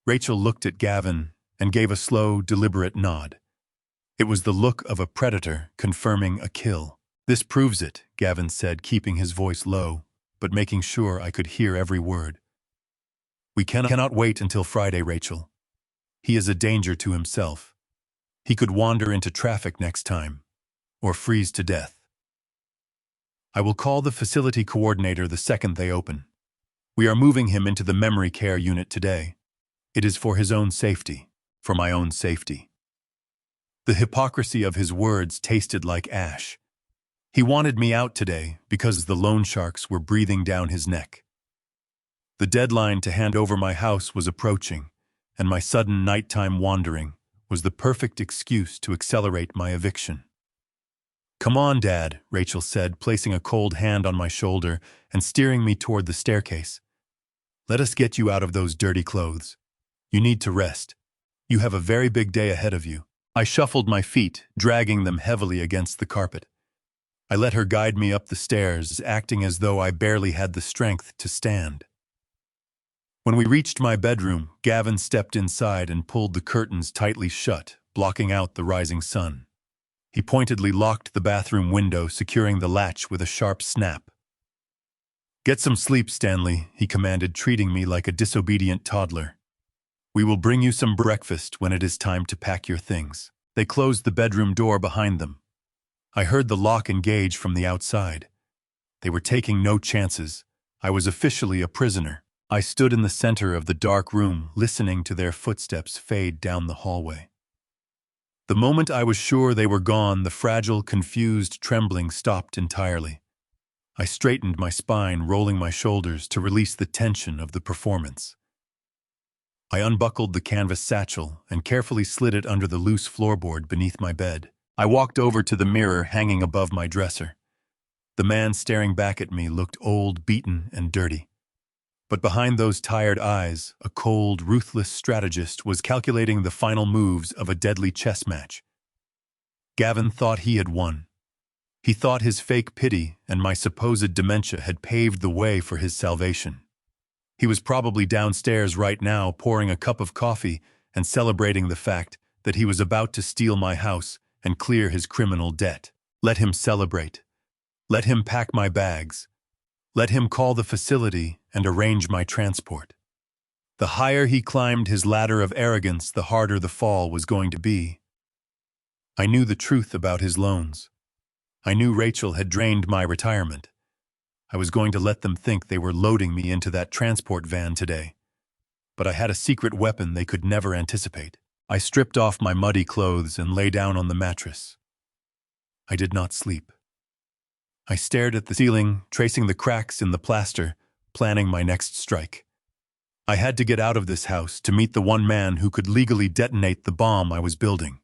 Rachel looked at Gavin and gave a slow, deliberate nod. It was the look of a predator confirming a kill. "This proves it," Gavin said, keeping his voice low, but making sure I could hear every word. "We cannot wait until Friday, Rachel. He is a danger to himself. He could wander into traffic next time, or freeze to death. I will call the facility coordinator the second they open. We are moving him into the memory care unit today. It is for his own safety, for my own safety." The hypocrisy of his words tasted like ash. He wanted me out today because the loan sharks were breathing down his neck. The deadline to hand over my house was approaching, and my sudden nighttime wandering was the perfect excuse to accelerate my eviction. "Come on, Dad," Rachel said, placing a cold hand on my shoulder and steering me toward the staircase. "Let us get you out of those dirty clothes. You need to rest. You have a very big day ahead of you." I shuffled my feet, dragging them heavily against the carpet. I let her guide me up the stairs, acting as though I barely had the strength to stand. When we reached my bedroom, Gavin stepped inside and pulled the curtains tightly shut, blocking out the rising sun. He pointedly locked the bathroom window, securing the latch with a sharp snap. "Get some sleep, Stanley," he commanded, treating me like a disobedient toddler. "We will bring you some breakfast when it is time to pack your things." They closed the bedroom door behind them. I heard the lock engage from the outside. They were taking no chances. I was officially a prisoner. I stood in the center of the dark room, listening to their footsteps fade down the hallway. The moment I was sure they were gone, the fragile, confused trembling stopped entirely. I straightened my spine, rolling my shoulders to release the tension of the performance. I unbuckled the canvas satchel and carefully slid it under the loose floorboard beneath my bed. I walked over to the mirror hanging above my dresser. The man staring back at me looked old, beaten, and dirty. But behind those tired eyes, a cold, ruthless strategist was calculating the final moves of a deadly chess match. Gavin thought he had won. He thought his fake pity and my supposed dementia had paved the way for his salvation. He was probably downstairs right now, pouring a cup of coffee and celebrating the fact that he was about to steal my house and clear his criminal debt. Let him celebrate. Let him pack my bags. Let him call the facility and arrange my transport. The higher he climbed his ladder of arrogance, the harder the fall was going to be. I knew the truth about his loans. I knew Rachel had drained my retirement. I was going to let them think they were loading me into that transport van today. But I had a secret weapon they could never anticipate. I stripped off my muddy clothes and lay down on the mattress. I did not sleep. I stared at the ceiling, tracing the cracks in the plaster, planning my next strike. I had to get out of this house to meet the one man who could legally detonate the bomb I was building.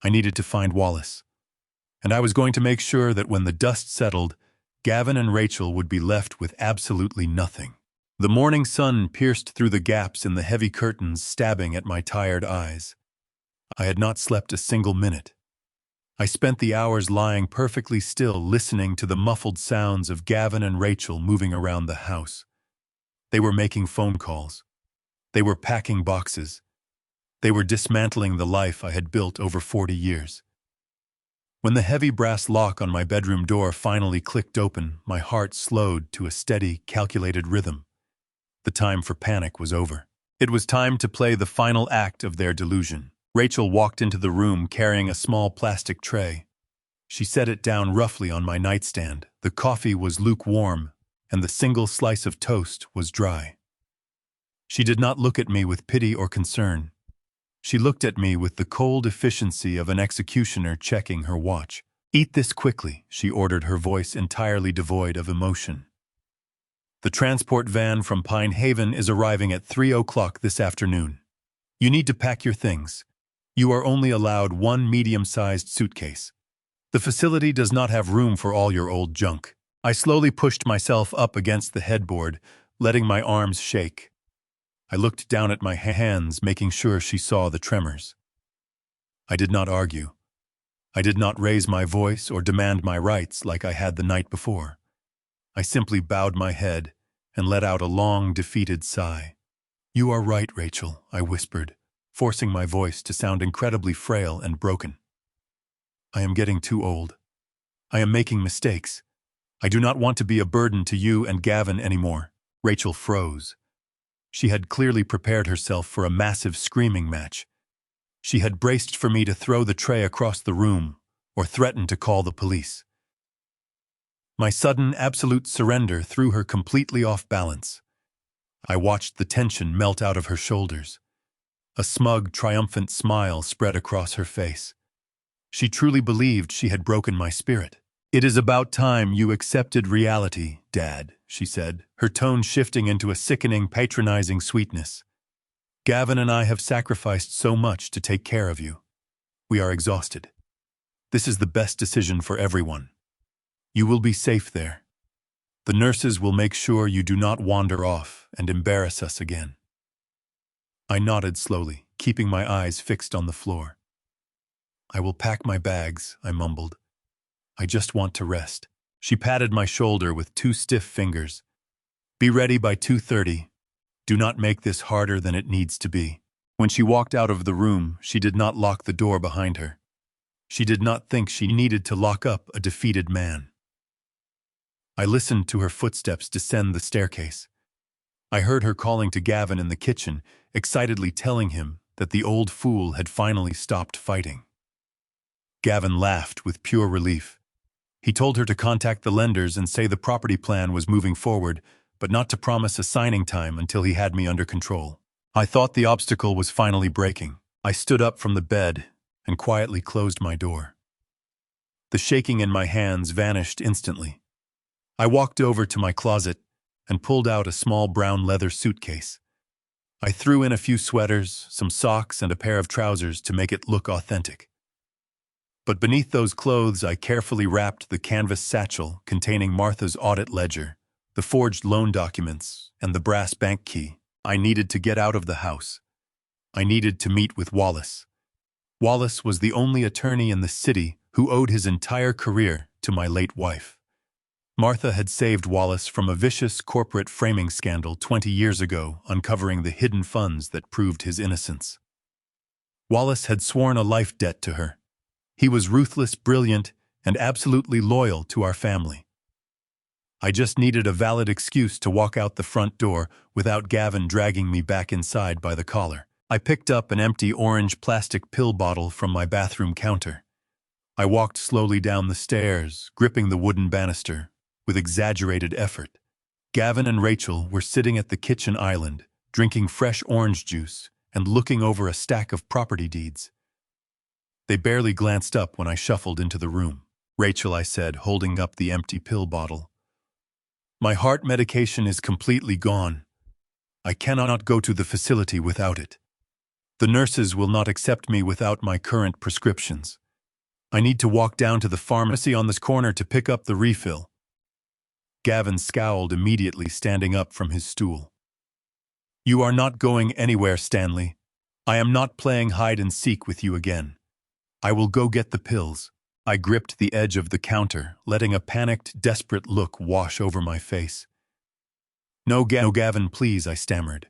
I needed to find Wallace. and I was going to make sure that when the dust settled, Gavin and Rachel would be left with absolutely nothing. The morning sun pierced through the gaps in the heavy curtains, stabbing at my tired eyes. I had not slept a single minute. I spent the hours lying perfectly still, listening to the muffled sounds of Gavin and Rachel moving around the house. They were making phone calls. They were packing boxes. They were dismantling the life I had built over 40 years. When the heavy brass lock on my bedroom door finally clicked open, my heart slowed to a steady, calculated rhythm. The time for panic was over. It was time to play the final act of their delusion. Rachel walked into the room carrying a small plastic tray. She set it down roughly on my nightstand. The coffee was lukewarm, and the single slice of toast was dry. She did not look at me with pity or concern. She looked at me with the cold efficiency of an executioner checking her watch. "Eat this quickly," she ordered, her voice entirely devoid of emotion. "The transport van from Pine Haven is arriving at 3 o'clock this afternoon. You need to pack your things. You are only allowed one medium-sized suitcase. The facility does not have room for all your old junk." I slowly pushed myself up against the headboard, letting my arms shake. I looked down at my hands, making sure she saw the tremors. I did not argue. I did not raise my voice or demand my rights like I had the night before. I simply bowed my head and let out a long, defeated sigh. "You are right, Rachel," I whispered, forcing my voice to sound incredibly frail and broken. "I am getting too old. I am making mistakes. I do not want to be a burden to you and Gavin anymore." Rachel froze. She had clearly prepared herself for a massive screaming match. She had braced for me to throw the tray across the room or threaten to call the police. My sudden, absolute surrender threw her completely off balance. I watched the tension melt out of her shoulders. A smug, triumphant smile spread across her face. She truly believed she had broken my spirit. "It is about time you accepted reality, Dad," she said, her tone shifting into a sickening, patronizing sweetness. "Gavin and I have sacrificed so much to take care of you. We are exhausted. This is the best decision for everyone. You will be safe there. The nurses will make sure you do not wander off and embarrass us again." I nodded slowly, keeping my eyes fixed on the floor. "I will pack my bags," I mumbled. "I just want to rest." She patted my shoulder with two stiff fingers. "Be ready by 2:30. Do not make this harder than it needs to be." When she walked out of the room, she did not lock the door behind her. She did not think she needed to lock up a defeated man. I listened to her footsteps descend the staircase. I heard her calling to Gavin in the kitchen, excitedly telling him that the old fool had finally stopped fighting. Gavin laughed with pure relief. He told her to contact the lenders and say the property plan was moving forward, but not to promise a signing time until he had me under control. I thought the obstacle was finally breaking. I stood up from the bed and quietly closed my door. The shaking in my hands vanished instantly. I walked over to my closet and pulled out a small brown leather suitcase. I threw in a few sweaters, some socks, and a pair of trousers to make it look authentic. But beneath those clothes, I carefully wrapped the canvas satchel containing Martha's audit ledger, the forged loan documents, and the brass bank key. I needed to get out of the house. I needed to meet with Wallace. Wallace was the only attorney in the city who owed his entire career to my late wife. Martha had saved Wallace from a vicious corporate framing scandal 20 years ago, uncovering the hidden funds that proved his innocence. Wallace had sworn a life debt to her. He was ruthless, brilliant, and absolutely loyal to our family. I just needed a valid excuse to walk out the front door without Gavin dragging me back inside by the collar. I picked up an empty orange plastic pill bottle from my bathroom counter. I walked slowly down the stairs, gripping the wooden banister, with exaggerated effort. Gavin and Rachel were sitting at the kitchen island, drinking fresh orange juice and looking over a stack of property deeds. They barely glanced up when I shuffled into the room. "Rachel," I said, holding up the empty pill bottle. "My heart medication is completely gone. I cannot go to the facility without it. The nurses will not accept me without my current prescriptions. I need to walk down to the pharmacy on this corner to pick up the refill. Gavin scowled immediately, standing up from his stool. You are not going anywhere, Stanley. I am not playing hide and seek with you again. I will go get the pills. I gripped the edge of the counter, letting a panicked, desperate look wash over my face. No, Gavin, please, I stammered.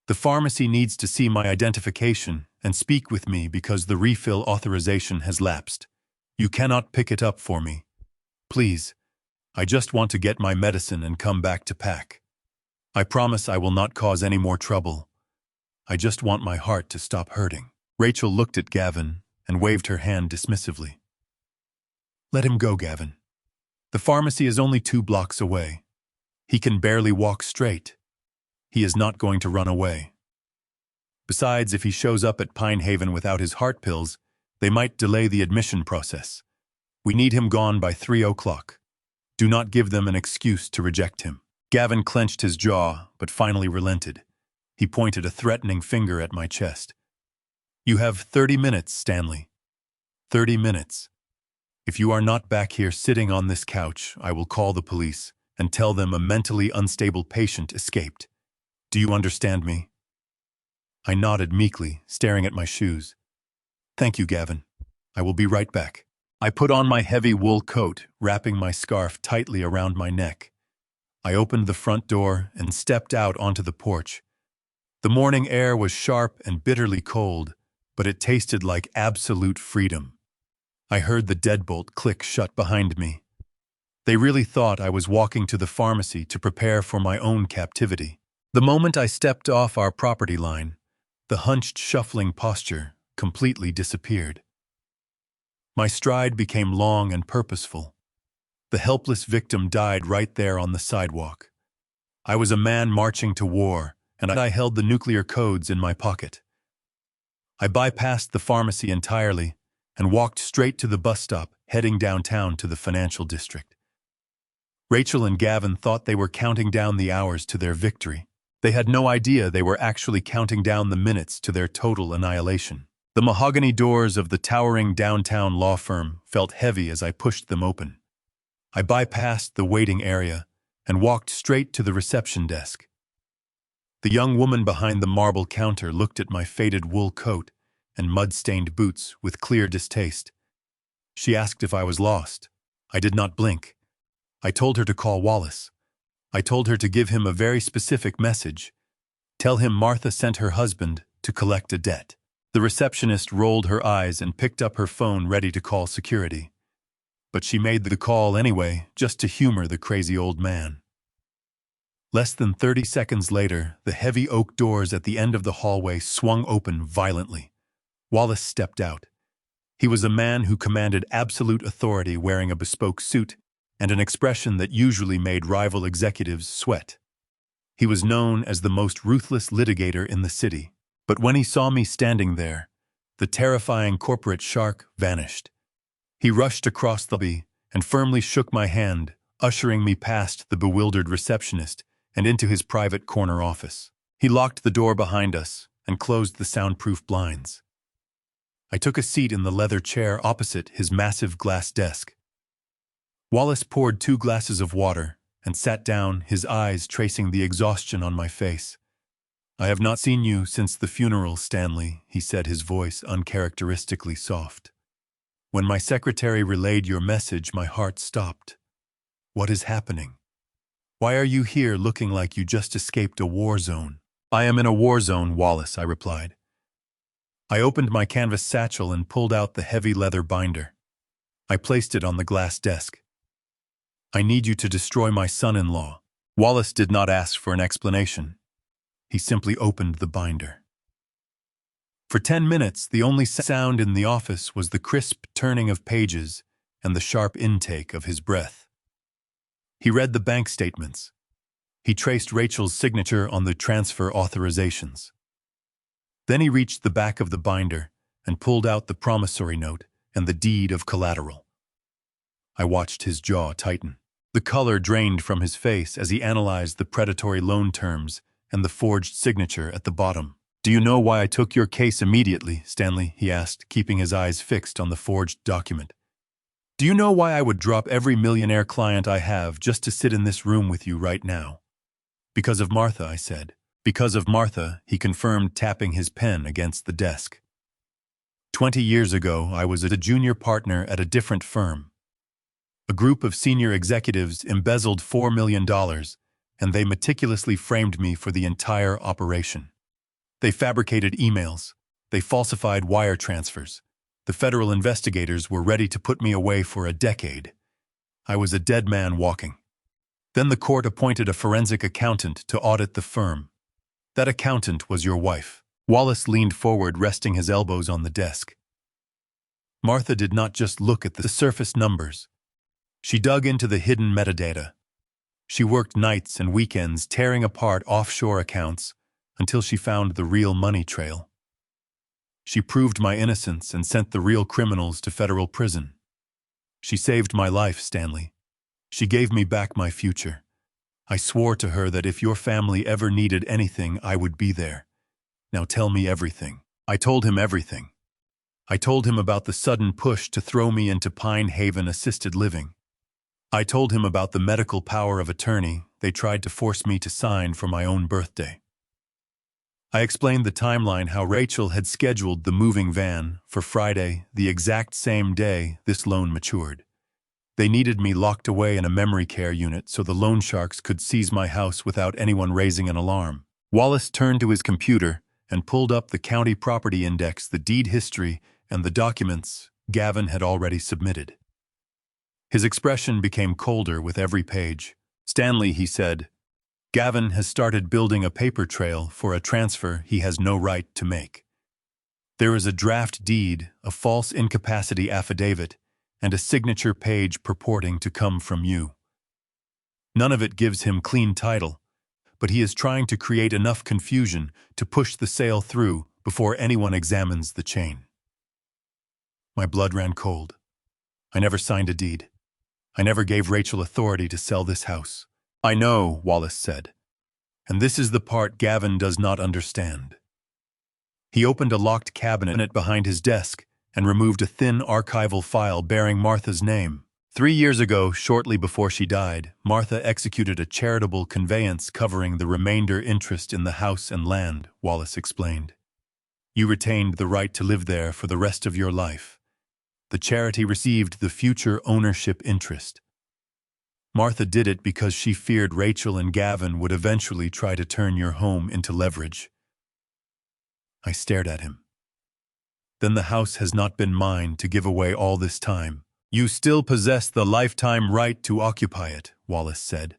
The pharmacy needs to see my identification and speak with me because the refill authorization has lapsed. You cannot pick it up for me. Please, I just want to get my medicine and come back to pack. I promise I will not cause any more trouble. I just want my heart to stop hurting. Rachel looked at Gavin and waved her hand dismissively. Let him go, Gavin. The pharmacy is only 2 blocks away. He can barely walk straight. He is not going to run away. Besides, if he shows up at Pine Haven without his heart pills, they might delay the admission process. We need him gone by 3 o'clock. Do not give them an excuse to reject him. Gavin clenched his jaw, but finally relented. He pointed a threatening finger at my chest. You have 30 minutes, Stanley. 30 minutes. If you are not back here sitting on this couch, I will call the police and tell them a mentally unstable patient escaped. Do you understand me? I nodded meekly, staring at my shoes. Thank you, Gavin. I will be right back. I put on my heavy wool coat, wrapping my scarf tightly around my neck. I opened the front door and stepped out onto the porch. The morning air was sharp and bitterly cold, but it tasted like absolute freedom. I heard the deadbolt click shut behind me. They really thought I was walking to the pharmacy to prepare for my own captivity. The moment I stepped off our property line, the hunched, shuffling posture completely disappeared. My stride became long and purposeful. The helpless victim died right there on the sidewalk. I was a man marching to war, and I held the nuclear codes in my pocket. I bypassed the pharmacy entirely and walked straight to the bus stop, heading downtown to the financial district. Rachel and Gavin thought they were counting down the hours to their victory. They had no idea they were actually counting down the minutes to their total annihilation. The mahogany doors of the towering downtown law firm felt heavy as I pushed them open. I bypassed the waiting area and walked straight to the reception desk. The young woman behind the marble counter looked at my faded wool coat and mud-stained boots with clear distaste. She asked if I was lost. I did not blink. I told her to call Wallace. I told her to give him a very specific message. Tell him Martha sent her husband to collect a debt. The receptionist rolled her eyes and picked up her phone ready to call security. But she made the call anyway, just to humor the crazy old man. Less than 30 seconds later, the heavy oak doors at the end of the hallway swung open violently. Wallace stepped out. He was a man who commanded absolute authority, wearing a bespoke suit and an expression that usually made rival executives sweat. He was known as the most ruthless litigator in the city, but when he saw me standing there, the terrifying corporate shark vanished. He rushed across the lobby and firmly shook my hand, ushering me past the bewildered receptionist and into his private corner office. He locked the door behind us and closed the soundproof blinds. I took a seat in the leather chair opposite his massive glass desk. Wallace poured 2 glasses of water and sat down, his eyes tracing the exhaustion on my face. I have not seen you since the funeral, Stanley, he said, his voice uncharacteristically soft. When my secretary relayed your message, my heart stopped. What is happening? Why are you here looking like you just escaped a war zone? I am in a war zone, Wallace, I replied. I opened my canvas satchel and pulled out the heavy leather binder. I placed it on the glass desk. I need you to destroy my son-in-law. Wallace did not ask for an explanation. He simply opened the binder. For 10 minutes, the only sound in the office was the crisp turning of pages and the sharp intake of his breath. He read the bank statements. He traced Rachel's signature on the transfer authorizations. Then he reached the back of the binder and pulled out the promissory note and the deed of collateral. I watched his jaw tighten. The color drained from his face as he analyzed the predatory loan terms and the forged signature at the bottom. Do you know why I took your case immediately, Stanley? He asked, keeping his eyes fixed on the forged document. Do you know why I would drop every millionaire client I have just to sit in this room with you right now? Because of Martha, I said. Because of Martha, he confirmed, tapping his pen against the desk. 20 years ago, I was a junior partner at a different firm. A group of senior executives embezzled $4 million, and they meticulously framed me for the entire operation. They fabricated emails. They falsified wire transfers. The federal investigators were ready to put me away for a decade. I was a dead man walking. Then the court appointed a forensic accountant to audit the firm. That accountant was your wife. Wallace leaned forward, resting his elbows on the desk. Martha did not just look at the surface numbers. She dug into the hidden metadata. She worked nights and weekends tearing apart offshore accounts until she found the real money trail. She proved my innocence and sent the real criminals to federal prison. She saved my life, Stanley. She gave me back my future. I swore to her that if your family ever needed anything, I would be there. Now tell me everything. I told him everything. I told him about the sudden push to throw me into Pine Haven assisted living. I told him about the medical power of attorney they tried to force me to sign for my own birthday. I explained the timeline, how Rachel had scheduled the moving van for Friday, the exact same day this loan matured. They needed me locked away in a memory care unit so the loan sharks could seize my house without anyone raising an alarm. Wallace turned to his computer and pulled up the county property index, the deed history, and the documents Gavin had already submitted. His expression became colder with every page. Stanley, he said, Gavin has started building a paper trail for a transfer he has no right to make. There is a draft deed, a false incapacity affidavit, and a signature page purporting to come from you. None of it gives him clean title, but he is trying to create enough confusion to push the sale through before anyone examines the chain. My blood ran cold. I never signed a deed. I never gave Rachel authority to sell this house. I know, Wallace said. And this is the part Gavin does not understand. He opened a locked cabinet behind his desk and removed a thin archival file bearing Martha's name. 3 years ago, shortly before she died, Martha executed a charitable conveyance covering the remainder interest in the house and land, Wallace explained. You retained the right to live there for the rest of your life. The charity received the future ownership interest. Martha did it because she feared Rachel and Gavin would eventually try to turn your home into leverage. I stared at him. Then the house has not been mine to give away all this time. You still possess the lifetime right to occupy it, Wallace said.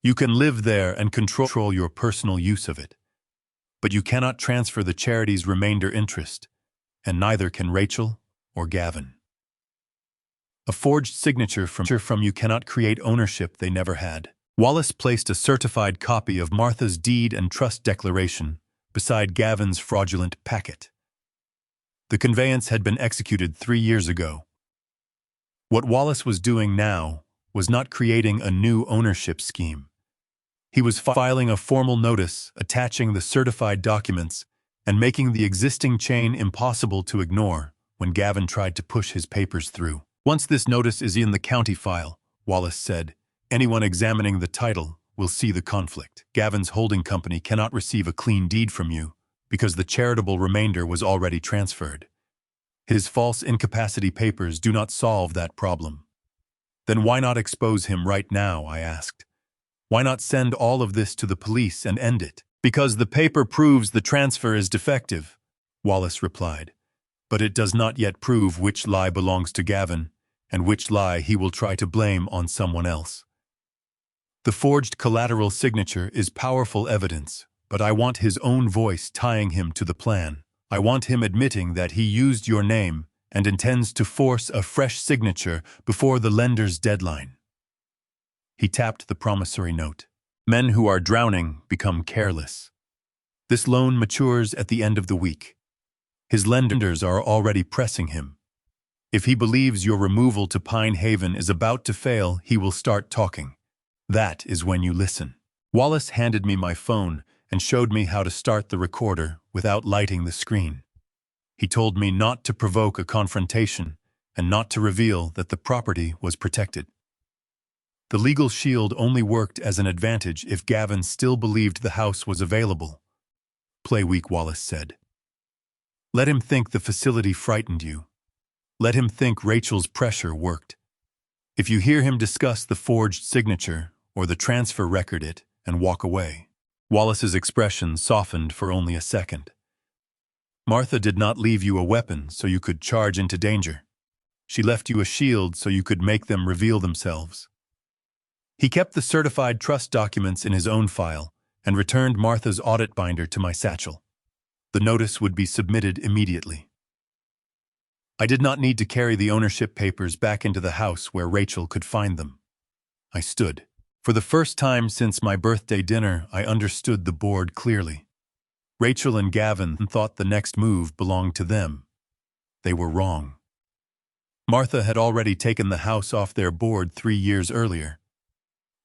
You can live there and control your personal use of it. But you cannot transfer the charity's remainder interest, and neither can Rachel or Gavin. A forged signature from you cannot create ownership they never had. Wallace placed a certified copy of Martha's deed and trust declaration beside Gavin's fraudulent packet. The conveyance had been executed 3 years ago. What Wallace was doing now was not creating a new ownership scheme. He was filing a formal notice, attaching the certified documents, and making the existing chain impossible to ignore when Gavin tried to push his papers through. Once this notice is in the county file, Wallace said, anyone examining the title will see the conflict. Gavin's holding company cannot receive a clean deed from you because the charitable remainder was already transferred. His false incapacity papers do not solve that problem. Then why not expose him right now, I asked. Why not send all of this to the police and end it? Because the paper proves the transfer is defective, Wallace replied. But it does not yet prove which lie belongs to Gavin and which lie he will try to blame on someone else. The forged collateral signature is powerful evidence, but I want his own voice tying him to the plan. I want him admitting that he used your name and intends to force a fresh signature before the lender's deadline. He tapped the promissory note. Men who are drowning become careless. This loan matures at the end of the week. His lenders are already pressing him. If he believes your removal to Pine Haven is about to fail, he will start talking. That is when you listen. Wallace handed me my phone and showed me how to start the recorder without lighting the screen. He told me not to provoke a confrontation and not to reveal that the property was protected. The legal shield only worked as an advantage if Gavin still believed the house was available. "Play weak," Wallace said. "Let him think the facility frightened you. Let him think Rachel's pressure worked. If you hear him discuss the forged signature or the transfer record and walk away." Wallace's expression softened for only a second. "Martha did not leave you a weapon so you could charge into danger. She left you a shield so you could make them reveal themselves." He kept the certified trust documents in his own file and returned Martha's audit binder to my satchel. The notice would be submitted immediately. I did not need to carry the ownership papers back into the house where Rachel could find them. I stood. For the first time since my birthday dinner, I understood the board clearly. Rachel and Gavin thought the next move belonged to them. They were wrong. Martha had already taken the house off their board 3 years earlier.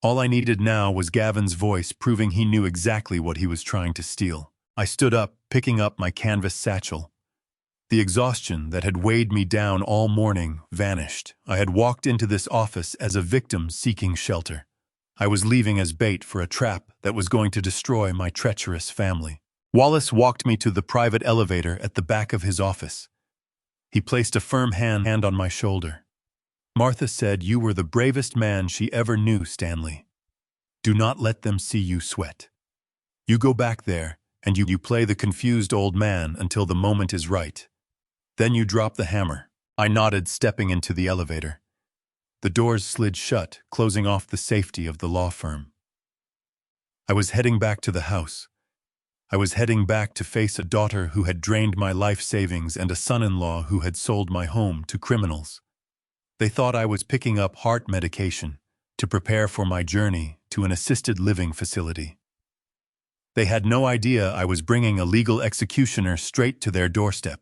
All I needed now was Gavin's voice proving he knew exactly what he was trying to steal. I stood up, picking up my canvas satchel. The exhaustion that had weighed me down all morning vanished. I had walked into this office as a victim seeking shelter. I was leaving as bait for a trap that was going to destroy my treacherous family. Wallace walked me to the private elevator at the back of his office. He placed a firm hand on my shoulder. "Martha said you were the bravest man she ever knew, Stanley. Do not let them see you sweat. You go back there, and you play the confused old man until the moment is right. Then you drop the hammer." I nodded, stepping into the elevator. The doors slid shut, closing off the safety of the law firm. I was heading back to the house. I was heading back to face a daughter who had drained my life savings and a son-in-law who had sold my home to criminals. They thought I was picking up heart medication to prepare for my journey to an assisted living facility. They had no idea I was bringing a legal executioner straight to their doorstep.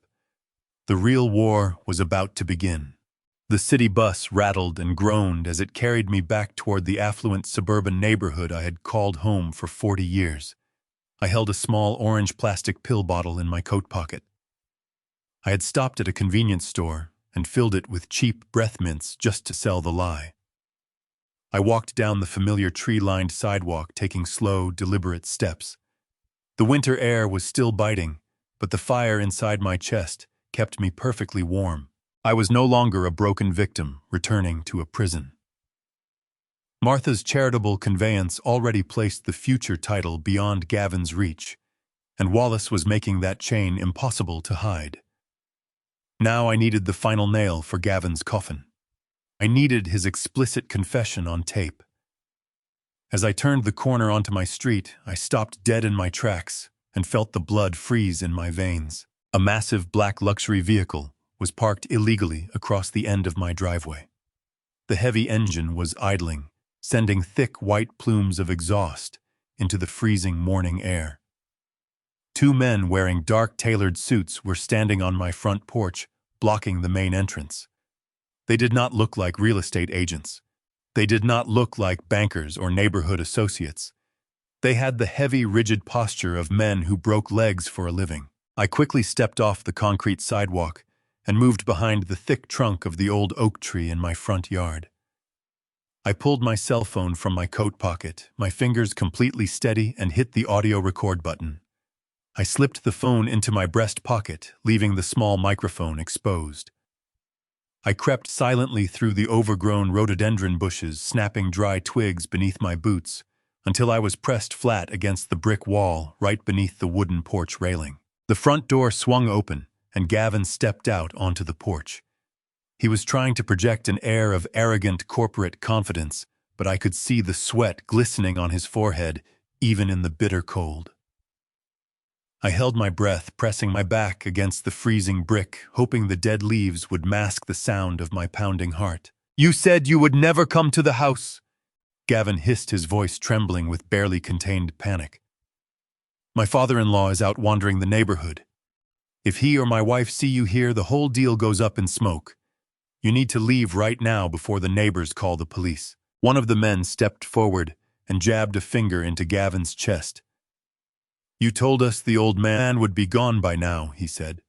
The real war was about to begin. The city bus rattled and groaned as it carried me back toward the affluent suburban neighborhood I had called home for 40 years. I held a small orange plastic pill bottle in my coat pocket. I had stopped at a convenience store and filled it with cheap breath mints just to sell the lie. I walked down the familiar tree-lined sidewalk, taking slow, deliberate steps. The winter air was still biting, but the fire inside my chest kept me perfectly warm. I was no longer a broken victim returning to a prison. Martha's charitable conveyance already placed the future title beyond Gavin's reach, and Wallace was making that chain impossible to hide. Now I needed the final nail for Gavin's coffin. I needed his explicit confession on tape. As I turned the corner onto my street, I stopped dead in my tracks and felt the blood freeze in my veins. A massive black luxury vehicle was parked illegally across the end of my driveway. The heavy engine was idling, sending thick white plumes of exhaust into the freezing morning air. 2 men wearing dark tailored suits were standing on my front porch, blocking the main entrance. They did not look like real estate agents. They did not look like bankers or neighborhood associates. They had the heavy, rigid posture of men who broke legs for a living. I quickly stepped off the concrete sidewalk and moved behind the thick trunk of the old oak tree in my front yard. I pulled my cell phone from my coat pocket, my fingers completely steady, and hit the audio record button. I slipped the phone into my breast pocket, leaving the small microphone exposed. I crept silently through the overgrown rhododendron bushes, snapping dry twigs beneath my boots, until I was pressed flat against the brick wall right beneath the wooden porch railing. The front door swung open, and Gavin stepped out onto the porch. He was trying to project an air of arrogant corporate confidence, but I could see the sweat glistening on his forehead, even in the bitter cold. I held my breath, pressing my back against the freezing brick, hoping the dead leaves would mask the sound of my pounding heart. "You said you would never come to the house," Gavin hissed, his voice trembling with barely contained panic. "My father-in-law is out wandering the neighborhood. If he or my wife see you here, the whole deal goes up in smoke. You need to leave right now before the neighbors call the police." One of the men stepped forward and jabbed a finger into Gavin's chest. You told us the old man would be gone by now, he said.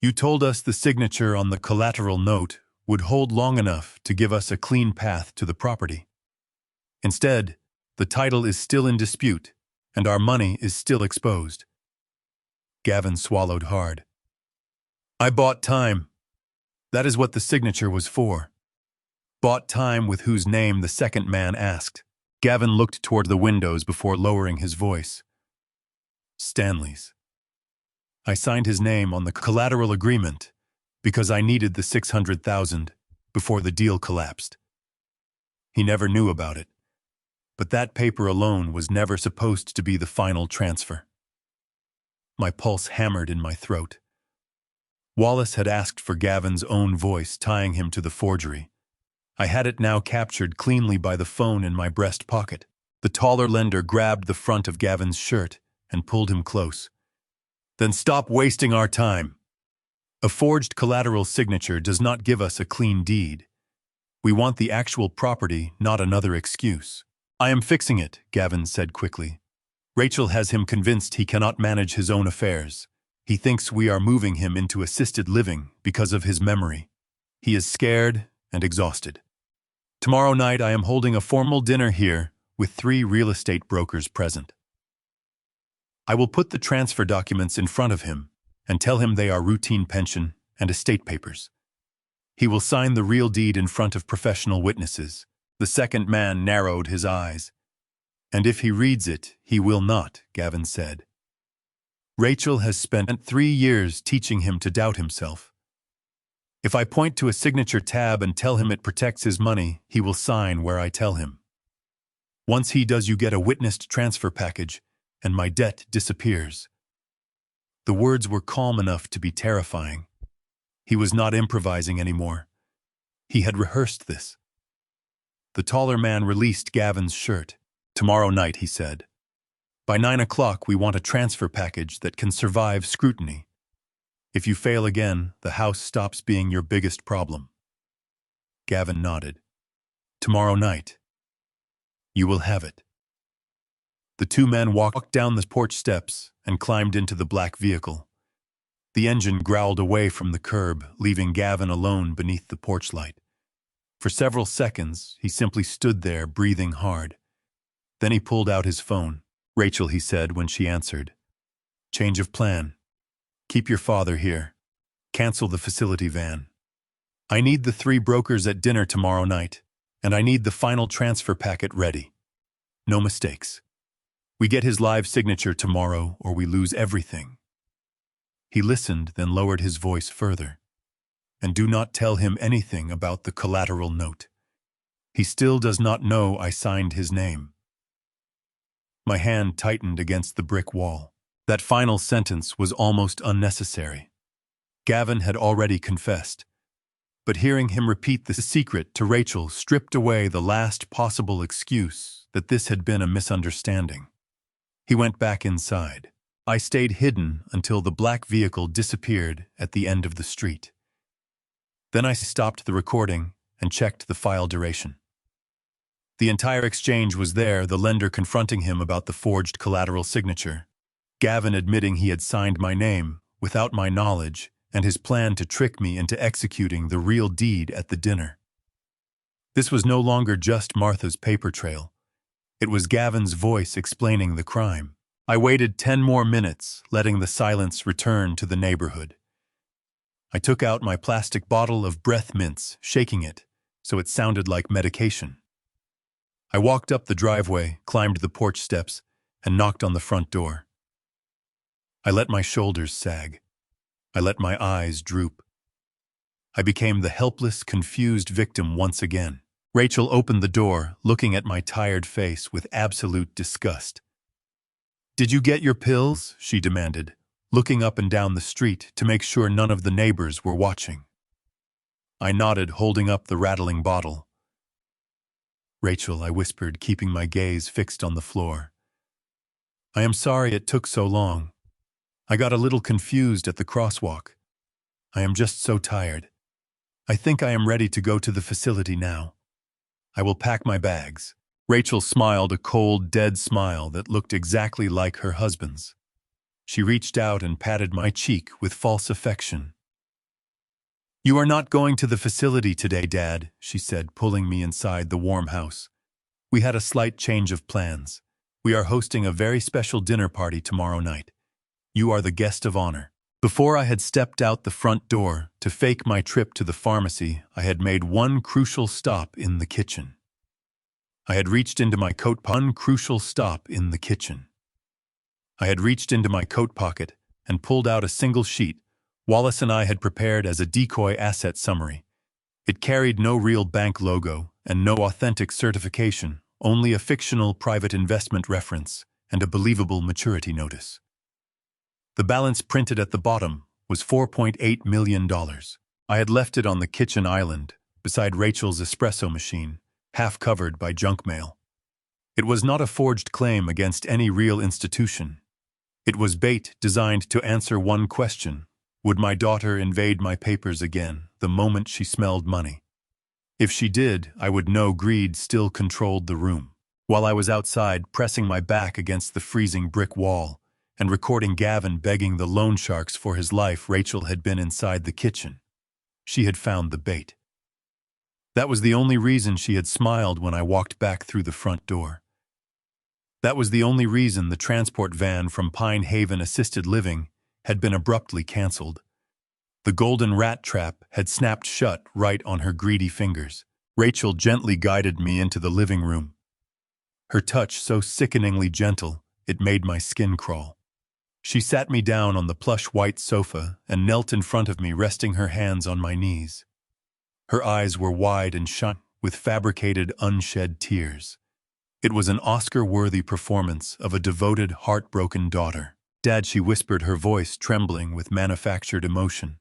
You told us the signature on the collateral note would hold long enough to give us a clean path to the property. Instead, the title is still in dispute, and our money is still exposed. Gavin swallowed hard. I bought time. That is what the signature was for. Bought time with whose name the second man asked. Gavin looked toward the windows before lowering his voice. Stanley's. I signed his name on the collateral agreement because I needed the $600,000 before the deal collapsed. He never knew about it, but that paper alone was never supposed to be the final transfer. My pulse hammered in my throat. Wallace had asked for Gavin's own voice tying him to the forgery. I had it now captured cleanly by the phone in my breast pocket. The taller lender grabbed the front of Gavin's shirt and pulled him close. Then stop wasting our time. A forged collateral signature does not give us a clean deed. We want the actual property, not another excuse. I am fixing it, Gavin said quickly. Rachel has him convinced he cannot manage his own affairs. He thinks we are moving him into assisted living because of his memory. He is scared and exhausted. Tomorrow night I am holding a formal dinner here with 3 real estate brokers present. I will put the transfer documents in front of him and tell him they are routine pension and estate papers. He will sign the real deed in front of professional witnesses. The second man narrowed his eyes. And if he reads it, he will not, Gavin said. Rachel has spent 3 years teaching him to doubt himself. If I point to a signature tab and tell him it protects his money, he will sign where I tell him. Once he does, you get a witnessed transfer package, and my debt disappears. The words were calm enough to be terrifying. He was not improvising anymore. He had rehearsed this. The taller man released Gavin's shirt. Tomorrow night, he said. By 9 o'clock, we want a transfer package that can survive scrutiny. If you fail again, the house stops being your biggest problem. Gavin nodded. Tomorrow night. You will have it. The 2 men walked down the porch steps and climbed into the black vehicle. The engine growled away from the curb, leaving Gavin alone beneath the porch light. For several seconds, he simply stood there, breathing hard. Then he pulled out his phone. Rachel, he said when she answered. Change of plan. Keep your father here. Cancel the facility van. I need the 3 brokers at dinner tomorrow night, and I need the final transfer packet ready. No mistakes. We get his live signature tomorrow or we lose everything. He listened, then lowered his voice further. And do not tell him anything about the collateral note. He still does not know I signed his name. My hand tightened against the brick wall. That final sentence was almost unnecessary. Gavin had already confessed. But hearing him repeat the secret to Rachel stripped away the last possible excuse that this had been a misunderstanding. He went back inside. I stayed hidden until the black vehicle disappeared at the end of the street. Then I stopped the recording and checked the file duration. The entire exchange was there, the lender confronting him about the forged collateral signature, Gavin admitting he had signed my name without my knowledge, and his plan to trick me into executing the real deed at the dinner. This was no longer just Martha's paper trail. It was Gavin's voice explaining the crime. I waited 10 more minutes, letting the silence return to the neighborhood. I took out my plastic bottle of breath mints, shaking it so it sounded like medication. I walked up the driveway, climbed the porch steps, and knocked on the front door. I let my shoulders sag. I let my eyes droop. I became the helpless, confused victim once again. Rachel opened the door, looking at my tired face with absolute disgust. "Did you get your pills?" she demanded, looking up and down the street to make sure none of the neighbors were watching. I nodded, holding up the rattling bottle. "Rachel," I whispered, keeping my gaze fixed on the floor. "I am sorry it took so long. I got a little confused at the crosswalk. I am just so tired. I think I am ready to go to the facility now. I will pack my bags." Rachel smiled a cold, dead smile that looked exactly like her husband's. She reached out and patted my cheek with false affection. "You are not going to the facility today, Dad," she said, pulling me inside the warm house. "We had a slight change of plans. We are hosting a very special dinner party tomorrow night. You are the guest of honor." Before I had stepped out the front door to fake my trip to the pharmacy, I had made one crucial stop in the kitchen. I had reached into my coat pocket and pulled out a single sheet Wallace and I had prepared as a decoy asset summary. It carried no real bank logo and no authentic certification, only a fictional private investment reference and a believable maturity notice. The balance printed at the bottom was $4.8 million. I had left it on the kitchen island, beside Rachel's espresso machine, half covered by junk mail. It was not a forged claim against any real institution. It was bait designed to answer one question: would my daughter invade my papers again the moment she smelled money? If she did, I would know greed still controlled the room. While I was outside, pressing my back against the freezing brick wall and recording Gavin begging the loan sharks for his life, Rachel had been inside the kitchen. She had found the bait. That was the only reason she had smiled when I walked back through the front door. That was the only reason the transport van from Pine Haven Assisted Living had been abruptly canceled. The golden rat trap had snapped shut right on her greedy fingers. Rachel gently guided me into the living room. Her touch so sickeningly gentle, it made my skin crawl. She sat me down on the plush white sofa and knelt in front of me, resting her hands on my knees. Her eyes were wide and shining with fabricated, unshed tears. It was an Oscar-worthy performance of a devoted, heartbroken daughter. "Dad," she whispered, her voice trembling with manufactured emotion.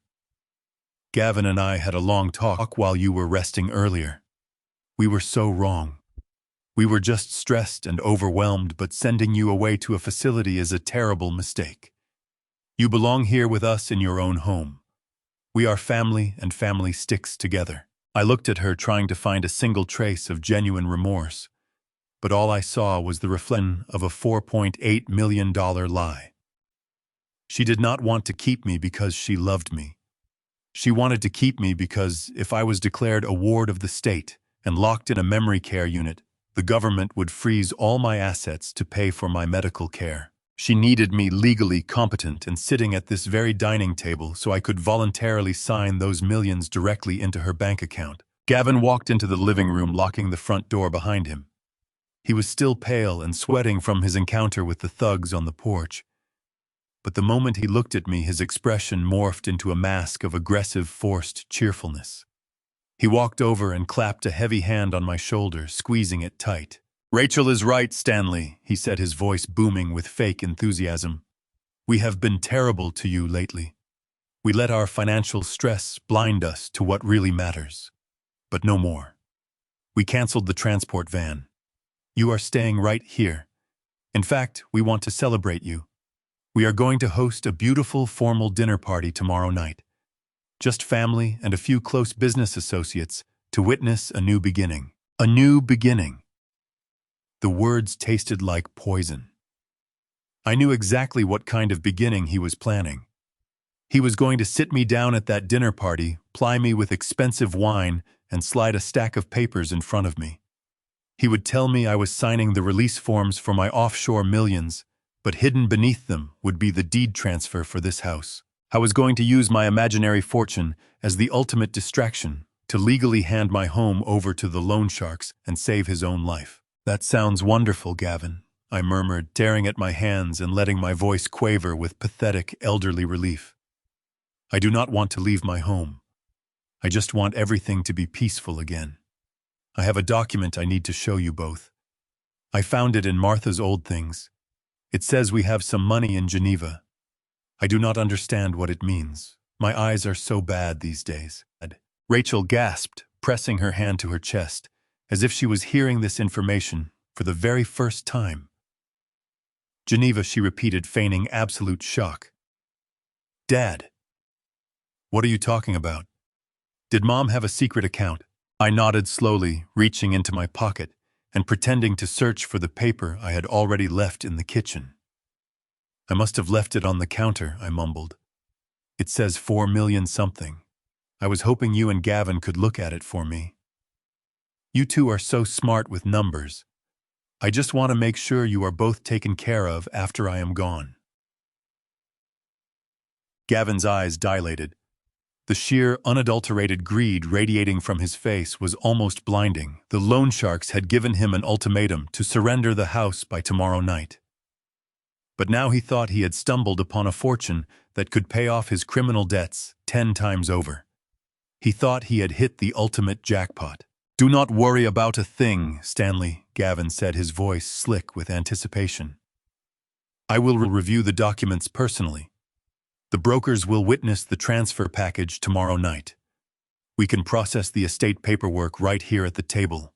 "Gavin and I had a long talk while you were resting earlier. We were so wrong. We were just stressed and overwhelmed, but sending you away to a facility is a terrible mistake. You belong here with us in your own home. We are family, and family sticks together." I looked at her, trying to find a single trace of genuine remorse, but all I saw was the reflection of a $4.8 million lie. She did not want to keep me because she loved me. She wanted to keep me because if I was declared a ward of the state and locked in a memory care unit, the government would freeze all my assets to pay for my medical care. She needed me legally competent and sitting at this very dining table so I could voluntarily sign those millions directly into her bank account. Gavin walked into the living room, locking the front door behind him. He was still pale and sweating from his encounter with the thugs on the porch. But the moment he looked at me, his expression morphed into a mask of aggressive, forced cheerfulness. He walked over and clapped a heavy hand on my shoulder, squeezing it tight. "Rachel is right, Stanley," he said, his voice booming with fake enthusiasm. "We have been terrible to you lately. We let our financial stress blind us to what really matters. But no more. We canceled the transport van. You are staying right here. In fact, we want to celebrate you. We are going to host a beautiful formal dinner party tomorrow night. Just family and a few close business associates to witness a new beginning. A new beginning." The words tasted like poison. I knew exactly what kind of beginning he was planning. He was going to sit me down at that dinner party, ply me with expensive wine, and slide a stack of papers in front of me. He would tell me I was signing the release forms for my offshore millions, but hidden beneath them would be the deed transfer for this house. I was going to use my imaginary fortune as the ultimate distraction to legally hand my home over to the loan sharks and save his own life. "That sounds wonderful, Gavin," I murmured, staring at my hands and letting my voice quaver with pathetic, elderly relief. "I do not want to leave my home. I just want everything to be peaceful again. I have a document I need to show you both. I found it in Martha's old things. It says we have some money in Geneva. I do not understand what it means. My eyes are so bad these days." Rachel gasped, pressing her hand to her chest, as if she was hearing this information for the very first time. "Geneva," she repeated, feigning absolute shock. "Dad, what are you talking about? Did Mom have a secret account?" I nodded slowly, reaching into my pocket and pretending to search for the paper I had already left in the kitchen. I must have left it on the counter, I mumbled. It says 4 million something. I was hoping you and Gavin could look at it for me. You two are so smart with numbers. I just want to make sure you are both taken care of after I am gone. Gavin's eyes dilated. The sheer, unadulterated greed radiating from his face was almost blinding. The loan sharks had given him an ultimatum to surrender the house by tomorrow night. But now he thought he had stumbled upon a fortune that could pay off his criminal debts 10 times over. He thought he had hit the ultimate jackpot. Do not worry about a thing, Stanley, Gavin said, his voice slick with anticipation. I will review the documents personally. The brokers will witness the transfer package tomorrow night. We can process the estate paperwork right here at the table.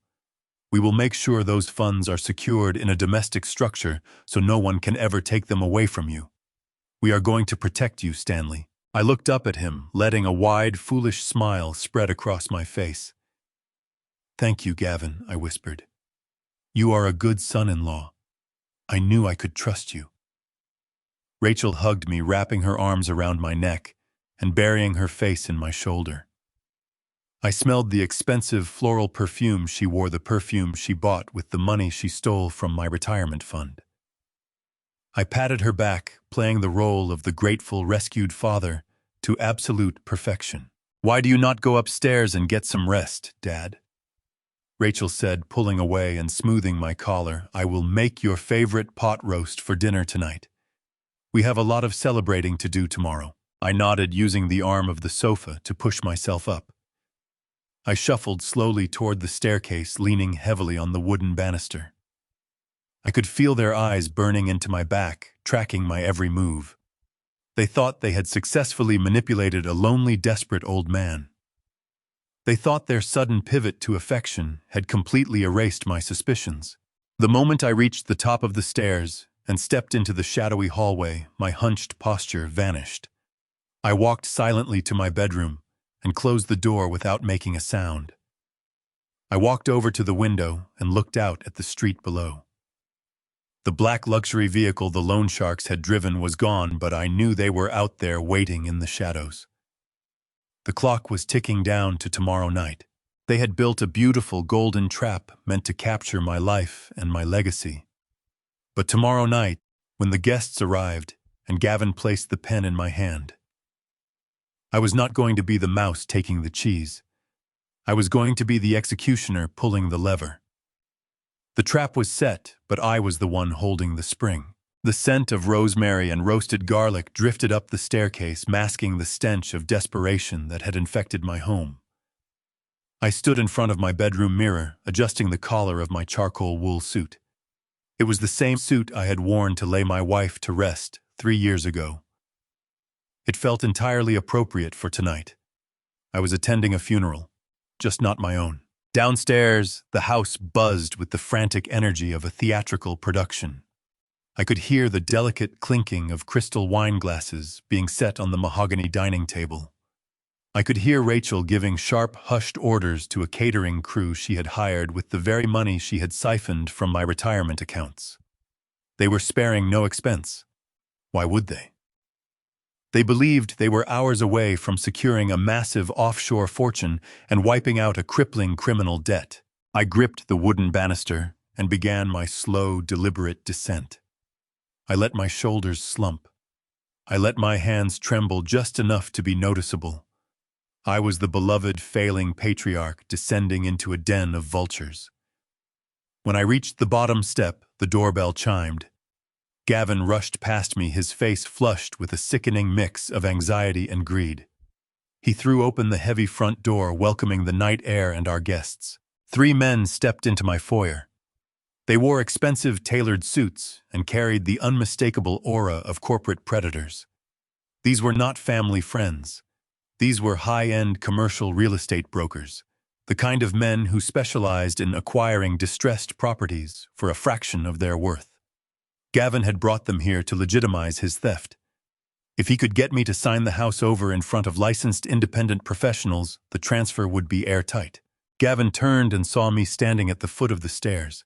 We will make sure those funds are secured in a domestic structure so no one can ever take them away from you. We are going to protect you, Stanley. I looked up at him, letting a wide, foolish smile spread across my face. Thank you, Gavin, I whispered. You are a good son-in-law. I knew I could trust you. Rachel hugged me, wrapping her arms around my neck and burying her face in my shoulder. I smelled the expensive floral perfume she wore, the perfume she bought with the money she stole from my retirement fund. I patted her back, playing the role of the grateful, rescued father to absolute perfection. Why do you not go upstairs and get some rest, Dad? Rachel said, pulling away and smoothing my collar. I will make your favorite pot roast for dinner tonight. We have a lot of celebrating to do tomorrow. I nodded, using the arm of the sofa to push myself up. I shuffled slowly toward the staircase, leaning heavily on the wooden banister. I could feel their eyes burning into my back, tracking my every move. They thought they had successfully manipulated a lonely, desperate old man. They thought their sudden pivot to affection had completely erased my suspicions. The moment I reached the top of the stairs and stepped into the shadowy hallway, my hunched posture vanished. I walked silently to my bedroom and closed the door without making a sound. I walked over to the window and looked out at the street below. The black luxury vehicle the loan sharks had driven was gone, but I knew they were out there waiting in the shadows. The clock was ticking down to tomorrow night. They had built a beautiful golden trap meant to capture my life and my legacy. But tomorrow night, when the guests arrived and Gavin placed the pen in my hand, I was not going to be the mouse taking the cheese. I was going to be the executioner pulling the lever. The trap was set, but I was the one holding the spring. The scent of rosemary and roasted garlic drifted up the staircase, masking the stench of desperation that had infected my home. I stood in front of my bedroom mirror, adjusting the collar of my charcoal wool suit. It was the same suit I had worn to lay my wife to rest 3 years ago. It felt entirely appropriate for tonight. I was attending a funeral, just not my own. Downstairs, the house buzzed with the frantic energy of a theatrical production. I could hear the delicate clinking of crystal wine glasses being set on the mahogany dining table. I could hear Rachel giving sharp, hushed orders to a catering crew she had hired with the very money she had siphoned from my retirement accounts. They were sparing no expense. Why would they? They believed they were hours away from securing a massive offshore fortune and wiping out a crippling criminal debt. I gripped the wooden banister and began my slow, deliberate descent. I let my shoulders slump. I let my hands tremble just enough to be noticeable. I was the beloved, failing patriarch descending into a den of vultures. When I reached the bottom step, the doorbell chimed. Gavin rushed past me, his face flushed with a sickening mix of anxiety and greed. He threw open the heavy front door, welcoming the night air and our guests. 3 men stepped into my foyer. They wore expensive tailored suits and carried the unmistakable aura of corporate predators. These were not family friends. These were high-end commercial real estate brokers, the kind of men who specialized in acquiring distressed properties for a fraction of their worth. Gavin had brought them here to legitimize his theft. If he could get me to sign the house over in front of licensed independent professionals, the transfer would be airtight. Gavin turned and saw me standing at the foot of the stairs.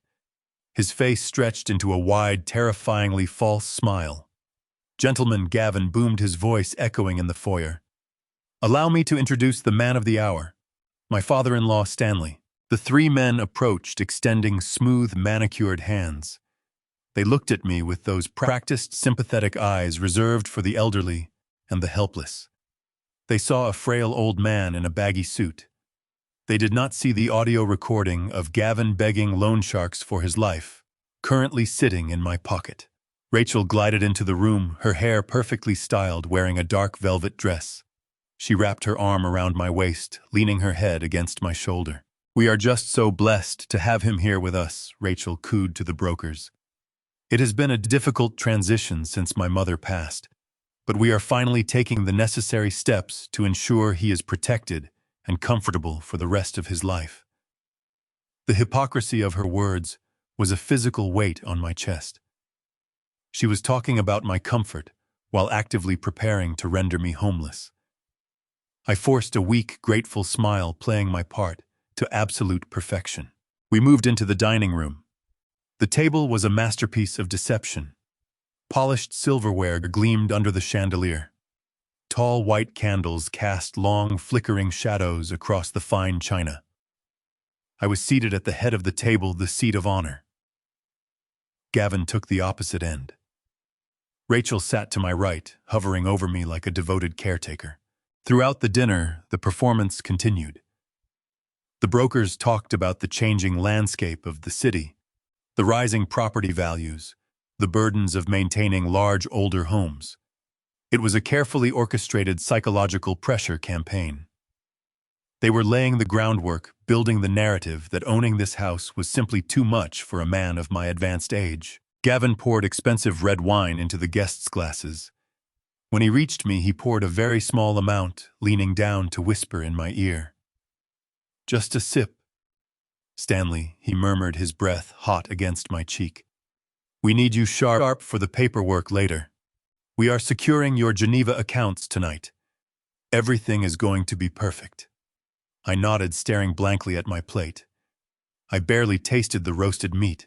His face stretched into a wide, terrifyingly false smile. Gentleman, Gavin boomed, his voice echoing in the foyer. Allow me to introduce the man of the hour, my father-in-law, Stanley. The three men approached, extending smooth, manicured hands. They looked at me with those practiced, sympathetic eyes reserved for the elderly and the helpless. They saw a frail old man in a baggy suit. They did not see the audio recording of Gavin begging loan sharks for his life, currently sitting in my pocket. Rachel glided into the room, her hair perfectly styled, wearing a dark velvet dress. She wrapped her arm around my waist, leaning her head against my shoulder. We are just so blessed to have him here with us, Rachel cooed to the brokers. It has been a difficult transition since my mother passed, but we are finally taking the necessary steps to ensure he is protected and comfortable for the rest of his life. The hypocrisy of her words was a physical weight on my chest. She was talking about my comfort while actively preparing to render me homeless. I forced a weak, grateful smile, playing my part to absolute perfection. We moved into the dining room. The table was a masterpiece of deception. Polished silverware gleamed under the chandelier. Tall white candles cast long, flickering shadows across the fine china. I was seated at the head of the table, the seat of honor. Gavin took the opposite end. Rachel sat to my right, hovering over me like a devoted caretaker. Throughout the dinner, the performance continued. The brokers talked about the changing landscape of the city, the rising property values, the burdens of maintaining large, older homes. It was a carefully orchestrated psychological pressure campaign. They were laying the groundwork, building the narrative that owning this house was simply too much for a man of my advanced age. Gavin poured expensive red wine into the guests' glasses. When he reached me, he poured a very small amount, leaning down to whisper in my ear. Just a sip. Stanley, he murmured, his breath hot against my cheek. We need you sharp for the paperwork later. We are securing your Geneva accounts tonight. Everything is going to be perfect. I nodded, staring blankly at my plate. I barely tasted the roasted meat.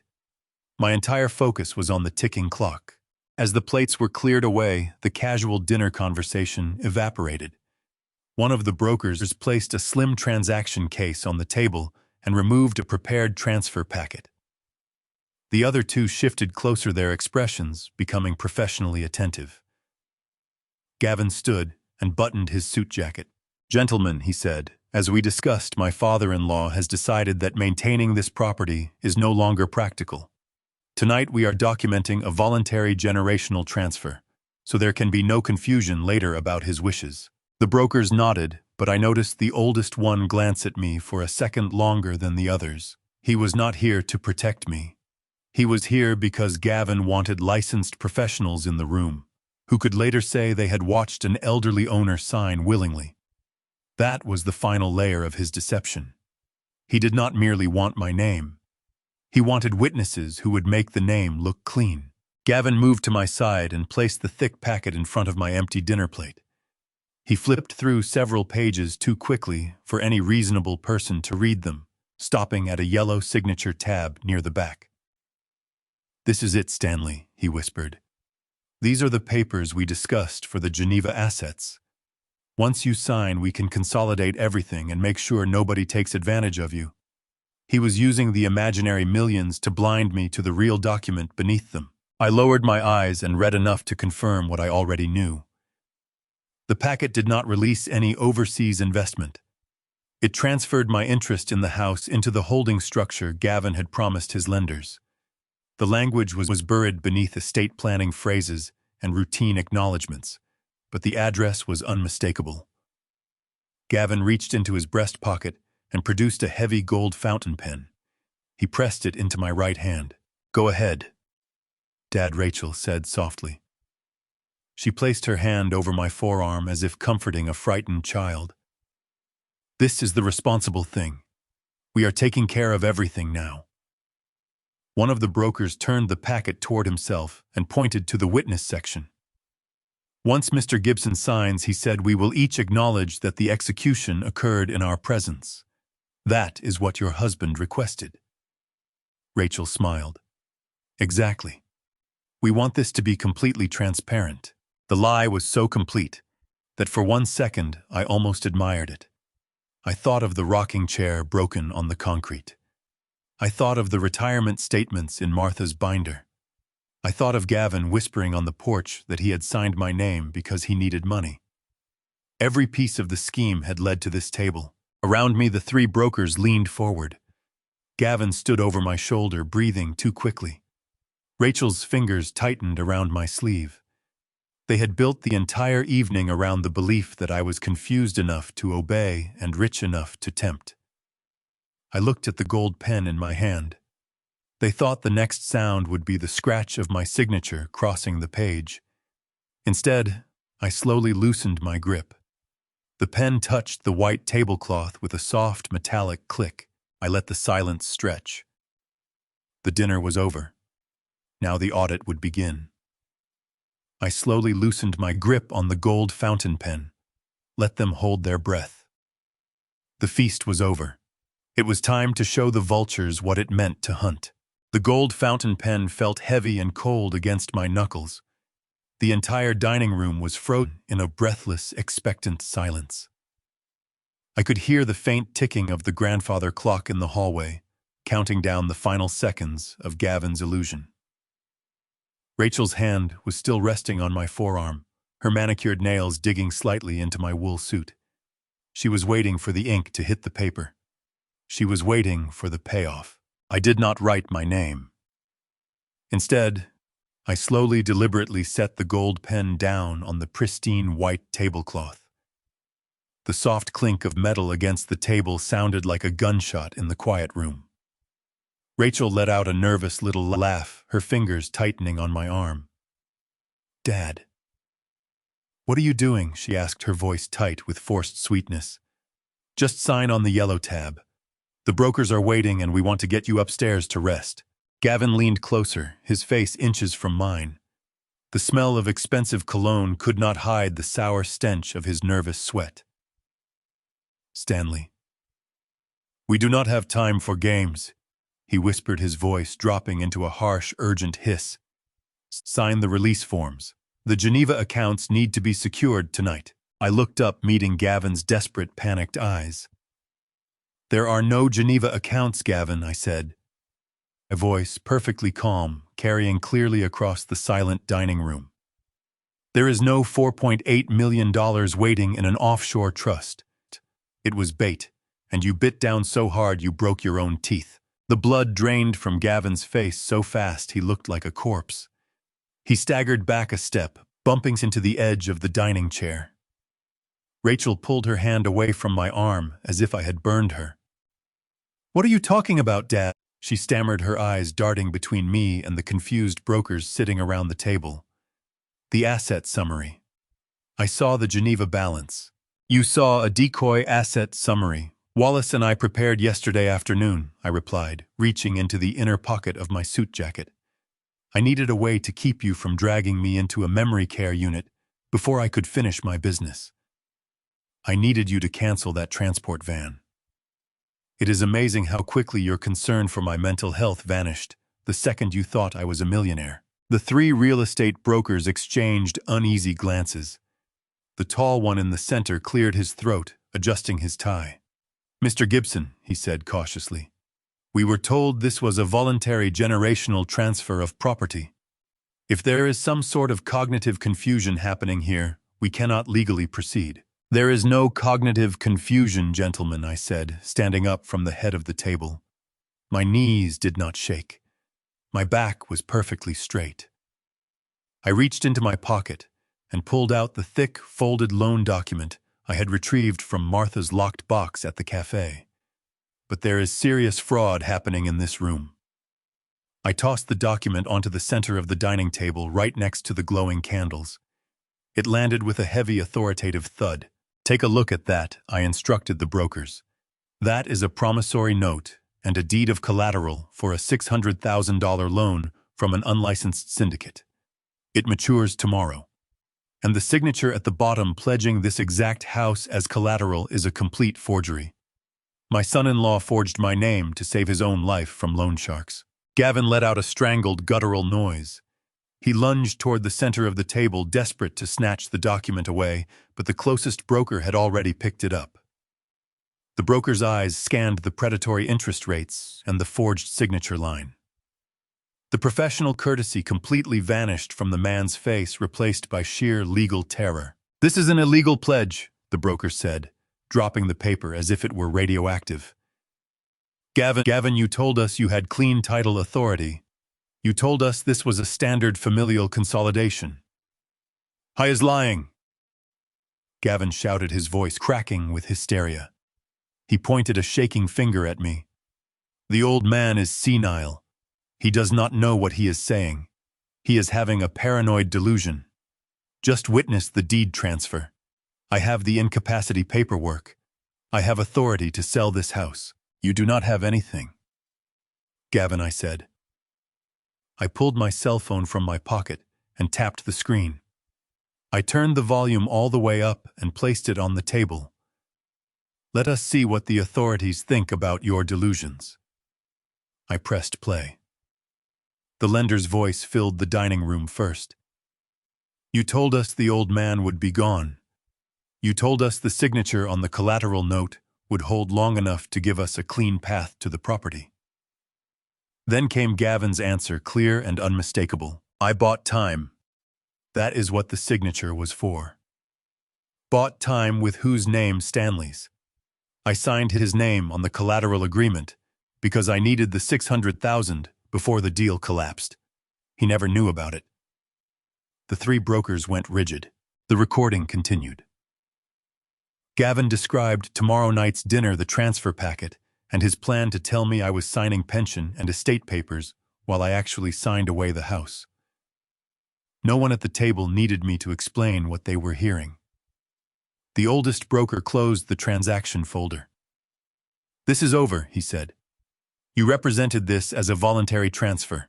My entire focus was on the ticking clock. As the plates were cleared away, the casual dinner conversation evaporated. One of the brokers placed a slim transaction case on the table and removed a prepared transfer packet. The other two shifted closer, their expressions becoming professionally attentive. Gavin stood and buttoned his suit jacket. Gentlemen, he said, as we discussed, my father-in-law has decided that maintaining this property is no longer practical. Tonight we are documenting a voluntary generational transfer, so there can be no confusion later about his wishes. The brokers nodded, but I noticed the oldest one glance at me for a second longer than the others. He was not here to protect me. He was here because Gavin wanted licensed professionals in the room, who could later say they had watched an elderly owner sign willingly. That was the final layer of his deception. He did not merely want my name. He wanted witnesses who would make the name look clean. Gavin moved to my side and placed the thick packet in front of my empty dinner plate. He flipped through several pages too quickly for any reasonable person to read them, stopping at a yellow signature tab near the back. This is it, Stanley, he whispered. These are the papers we discussed for the Geneva assets. Once you sign, we can consolidate everything and make sure nobody takes advantage of you. He was using the imaginary millions to blind me to the real document beneath them. I lowered my eyes and read enough to confirm what I already knew. The packet did not release any overseas investment. It transferred my interest in the house into the holding structure Gavin had promised his lenders. The language was buried beneath estate planning phrases and routine acknowledgments, but the address was unmistakable. Gavin reached into his breast pocket and produced a heavy gold fountain pen. He pressed it into my right hand. Go ahead, Dad, Rachel said softly. She placed her hand over my forearm as if comforting a frightened child. This is the responsible thing. We are taking care of everything now. One of the brokers turned the packet toward himself and pointed to the witness section. Once Mr. Gibson signs, he said, we will each acknowledge that the execution occurred in our presence. That is what your husband requested. Rachel smiled. Exactly. We want this to be completely transparent. The lie was so complete that for 1 second I almost admired it. I thought of the rocking chair broken on the concrete. I thought of the retirement statements in Martha's binder. I thought of Gavin whispering on the porch that he had signed my name because he needed money. Every piece of the scheme had led to this table. Around me, the three brokers leaned forward. Gavin stood over my shoulder, breathing too quickly. Rachel's fingers tightened around my sleeve. They had built the entire evening around the belief that I was confused enough to obey and rich enough to tempt. I looked at the gold pen in my hand. They thought the next sound would be the scratch of my signature crossing the page. Instead, I slowly loosened my grip. The pen touched the white tablecloth with a soft metallic click. I let the silence stretch. The dinner was over. Now the audit would begin. I slowly loosened my grip on the gold fountain pen. Let them hold their breath. The feast was over. It was time to show the vultures what it meant to hunt. The gold fountain pen felt heavy and cold against my knuckles. The entire dining room was frozen in a breathless, expectant silence. I could hear the faint ticking of the grandfather clock in the hallway, counting down the final seconds of Gavin's illusion. Rachel's hand was still resting on my forearm, her manicured nails digging slightly into my wool suit. She was waiting for the ink to hit the paper. She was waiting for the payoff. I did not write my name. Instead, I slowly, deliberately set the gold pen down on the pristine white tablecloth. The soft clink of metal against the table sounded like a gunshot in the quiet room. Rachel let out a nervous little laugh, her fingers tightening on my arm. "Dad." "What are you doing?" she asked, her voice tight with forced sweetness. "Just sign on the yellow tab. The brokers are waiting and we want to get you upstairs to rest." Gavin leaned closer, his face inches from mine. The smell of expensive cologne could not hide the sour stench of his nervous sweat. "Stanley." "We do not have time for games," he whispered, his voice dropping into a harsh, urgent hiss. "Sign the release forms. The Geneva accounts need to be secured tonight." I looked up, meeting Gavin's desperate, panicked eyes. "There are no Geneva accounts, Gavin," I said. My voice, perfectly calm, carrying clearly across the silent dining room. "There is no $4.8 million waiting in an offshore trust. It was bait, and you bit down so hard you broke your own teeth." The blood drained from Gavin's face so fast he looked like a corpse. He staggered back a step, bumping into the edge of the dining chair. Rachel pulled her hand away from my arm as if I had burned her. "What are you talking about, Dad?" she stammered, her eyes darting between me and the confused brokers sitting around the table. "The asset summary." I saw the Geneva balance. "You saw a decoy asset summary. Wallace and I prepared yesterday afternoon," I replied, reaching into the inner pocket of my suit jacket. "I needed a way to keep you from dragging me into a memory care unit before I could finish my business. I needed you to cancel that transport van. It is amazing how quickly your concern for my mental health vanished the second you thought I was a millionaire." The three real estate brokers exchanged uneasy glances. The tall one in the center cleared his throat, adjusting his tie. "Mr. Gibson," he said cautiously, "we were told this was a voluntary generational transfer of property. If there is some sort of cognitive confusion happening here, we cannot legally proceed." "There is no cognitive confusion, gentlemen," I said, standing up from the head of the table. My knees did not shake. My back was perfectly straight. I reached into my pocket and pulled out the thick, folded loan document I had retrieved from Martha's locked box at the café. "But there is serious fraud happening in this room." I tossed the document onto the center of the dining table right next to the glowing candles. It landed with a heavy, authoritative thud. "Take a look at that," I instructed the brokers. "That is a promissory note and a deed of collateral for a $600,000 loan from an unlicensed syndicate. It matures tomorrow. And the signature at the bottom pledging this exact house as collateral is a complete forgery. My son-in-law forged my name to save his own life from loan sharks." Gavin let out a strangled, guttural noise. He lunged toward the center of the table, desperate to snatch the document away, but the closest broker had already picked it up. The broker's eyes scanned the predatory interest rates and the forged signature line. The professional courtesy completely vanished from the man's face, replaced by sheer legal terror. "This is an illegal pledge," the broker said, dropping the paper as if it were radioactive. Gavin, you told us you had clean title authority. You told us this was a standard familial consolidation. "He is lying," Gavin shouted, his voice cracking with hysteria. He pointed a shaking finger at me. "The old man is senile. He does not know what he is saying. He is having a paranoid delusion. Just witness the deed transfer. I have the incapacity paperwork. I have authority to sell this house. You do not have anything." "Gavin," I said. I pulled my cell phone from my pocket and tapped the screen. I turned the volume all the way up and placed it on the table. "Let us see what the authorities think about your delusions." I pressed play. The lender's voice filled the dining room first. "You told us the old man would be gone. You told us the signature on the collateral note would hold long enough to give us a clean path to the property." Then came Gavin's answer, clear and unmistakable. "I bought time. That is what the signature was for." "Bought time with whose name? Stanley's. I signed his name on the collateral agreement because I needed the $600,000 before the deal collapsed. He never knew about it." The three brokers went rigid. The recording continued. Gavin described tomorrow night's dinner, the transfer packet, and his plan to tell me I was signing pension and estate papers while I actually signed away the house. No one at the table needed me to explain what they were hearing. The oldest broker closed the transaction folder. "This is over," he said. "You represented this as a voluntary transfer.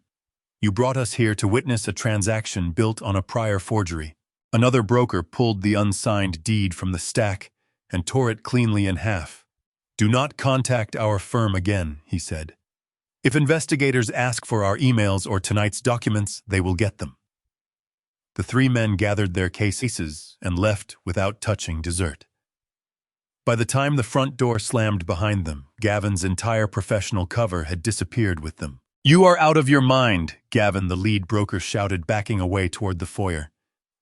You brought us here to witness a transaction built on a prior forgery." Another broker pulled the unsigned deed from the stack and tore it cleanly in half. "Do not contact our firm again," he said. "If investigators ask for our emails or tonight's documents, they will get them." The three men gathered their cases and left without touching dessert. By the time the front door slammed behind them, Gavin's entire professional cover had disappeared with them. "You are out of your mind," Gavin, the lead broker, shouted, backing away toward the foyer.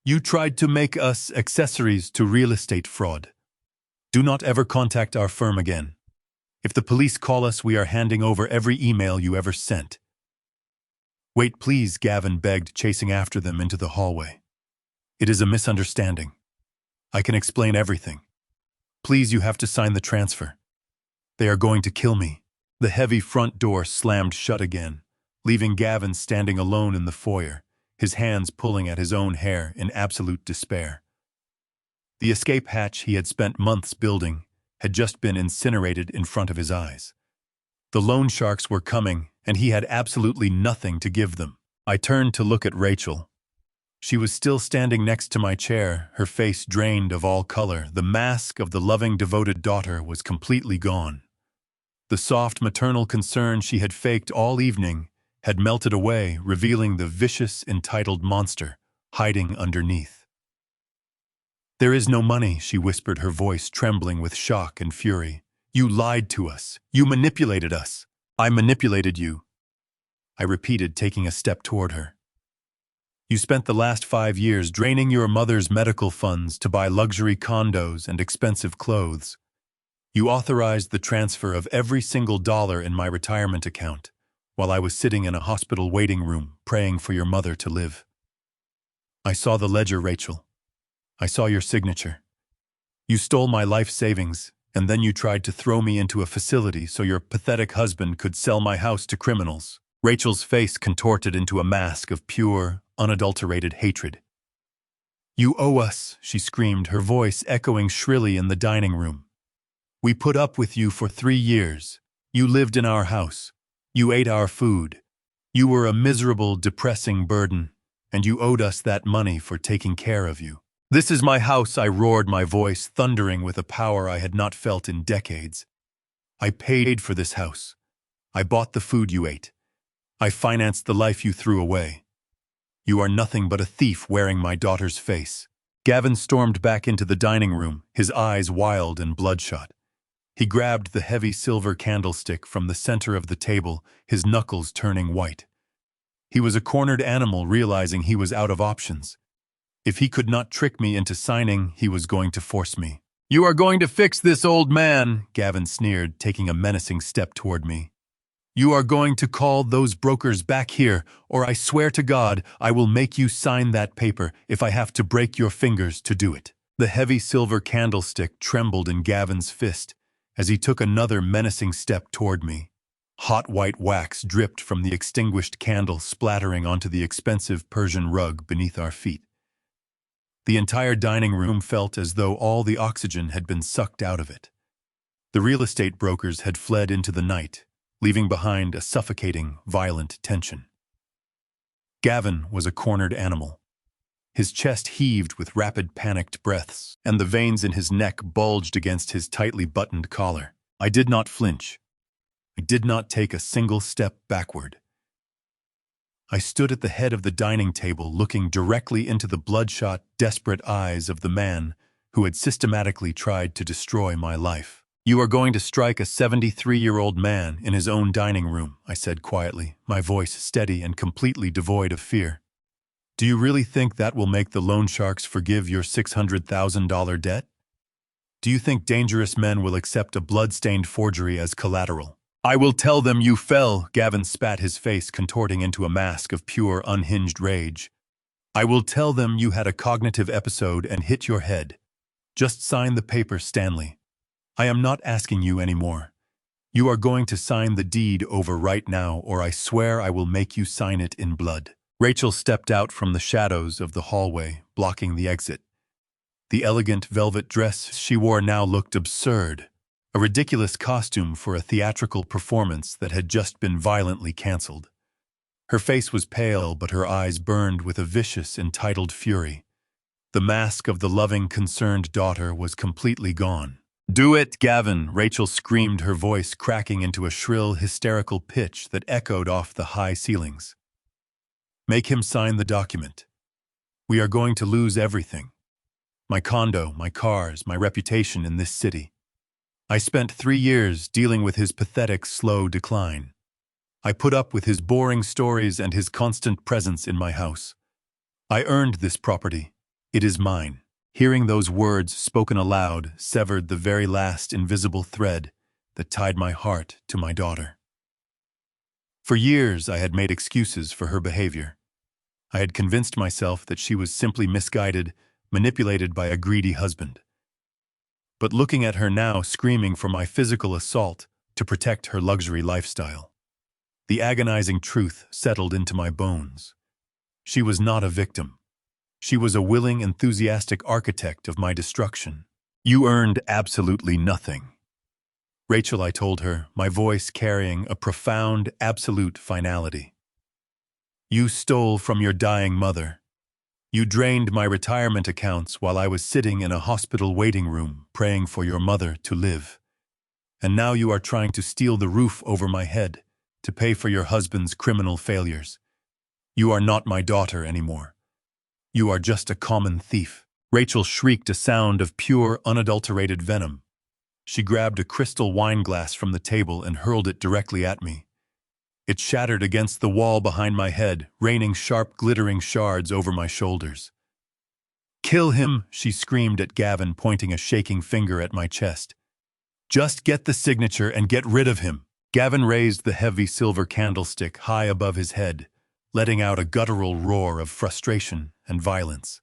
"You tried to make us accessories to real estate fraud. Do not ever contact our firm again. If the police call us, we are handing over every email you ever sent." "Wait, please," Gavin begged, chasing after them into the hallway. "It is a misunderstanding. I can explain everything. Please, you have to sign the transfer. They are going to kill me." The heavy front door slammed shut again, leaving Gavin standing alone in the foyer, his hands pulling at his own hair in absolute despair. The escape hatch he had spent months building had just been incinerated in front of his eyes. The loan sharks were coming, and he had absolutely nothing to give them. I turned to look at Rachel. She was still standing next to my chair, her face drained of all color. The mask of the loving, devoted daughter was completely gone. The soft maternal concern she had faked all evening had melted away, revealing the vicious, entitled monster hiding underneath. "There is no money," she whispered, her voice trembling with shock and fury. "You lied to us. You manipulated us." "I manipulated you," I repeated, taking a step toward her. "You spent the last 5 years draining your mother's medical funds to buy luxury condos and expensive clothes. You authorized the transfer of every single dollar in my retirement account while I was sitting in a hospital waiting room praying for your mother to live. I saw the ledger, Rachel. I saw your signature. You stole my life savings, and then you tried to throw me into a facility so your pathetic husband could sell my house to criminals." Rachel's face contorted into a mask of pure, unadulterated hatred. "You owe us," she screamed, her voice echoing shrilly in the dining room. "We put up with you for 3 years. You lived in our house. You ate our food. You were a miserable, depressing burden, and you owed us that money for taking care of you." "This is my house," I roared, my voice thundering with a power I had not felt in decades. "I paid for this house. I bought the food you ate. I financed the life you threw away. You are nothing but a thief wearing my daughter's face. Gavin stormed back into the dining room, his eyes wild and bloodshot. He grabbed the heavy silver candlestick from the center of the table, his knuckles turning white. He was a cornered animal, realizing he was out of options. If he could not trick me into signing, he was going to force me. "You are going to fix this, old man," Gavin sneered, taking a menacing step toward me. "You are going to call those brokers back here, or I swear to God, I will make you sign that paper if I have to break your fingers to do it." The heavy silver candlestick trembled in Gavin's fist as he took another menacing step toward me. Hot white wax dripped from the extinguished candle, splattering onto the expensive Persian rug beneath our feet. The entire dining room felt as though all the oxygen had been sucked out of it. The real estate brokers had fled into the night, leaving behind a suffocating, violent tension. Gavin was a cornered animal. His chest heaved with rapid, panicked breaths, and the veins in his neck bulged against his tightly buttoned collar. I did not flinch. I did not take a single step backward. I stood at the head of the dining table, looking directly into the bloodshot, desperate eyes of the man who had systematically tried to destroy my life. "You are going to strike a 73-year-old man in his own dining room," I said quietly, my voice steady and completely devoid of fear. "Do you really think that will make the loan sharks forgive your $600,000 debt? Do you think dangerous men will accept a blood-stained forgery as collateral?" "I will tell them you fell," Gavin spat, his face contorting into a mask of pure, unhinged rage. "I will tell them you had a cognitive episode and hit your head. Just sign the paper, Stanley. I am not asking you anymore. You are going to sign the deed over right now, or I swear I will make you sign it in blood." Rachel stepped out from the shadows of the hallway, blocking the exit. The elegant velvet dress she wore now looked absurd, a ridiculous costume for a theatrical performance that had just been violently canceled. Her face was pale, but her eyes burned with a vicious, entitled fury. The mask of the loving, concerned daughter was completely gone. "Do it, Gavin!" Rachel screamed, her voice cracking into a shrill, hysterical pitch that echoed off the high ceilings. "Make him sign the document. We are going to lose everything. My condo, my cars, my reputation in this city. I spent 3 years dealing with his pathetic, slow decline. I put up with his boring stories and his constant presence in my house. I earned this property. It is mine." Hearing those words spoken aloud severed the very last invisible thread that tied my heart to my daughter. For years, I had made excuses for her behavior. I had convinced myself that she was simply misguided, manipulated by a greedy husband. But looking at her now, screaming for my physical assault to protect her luxury lifestyle, the agonizing truth settled into my bones. She was not a victim. She was a willing, enthusiastic architect of my destruction. "You earned absolutely nothing." "Rachel," I told her, my voice carrying a profound, absolute finality. "You stole from your dying mother. You drained my retirement accounts while I was sitting in a hospital waiting room praying for your mother to live. And now you are trying to steal the roof over my head to pay for your husband's criminal failures. You are not my daughter anymore. You are just a common thief." Rachel shrieked, a sound of pure, unadulterated venom. She grabbed a crystal wine glass from the table and hurled it directly at me. It shattered against the wall behind my head, raining sharp, glittering shards over my shoulders. "Kill him!" she screamed at Gavin, pointing a shaking finger at my chest. "Just get the signature and get rid of him." Gavin raised the heavy silver candlestick high above his head, letting out a guttural roar of frustration and violence.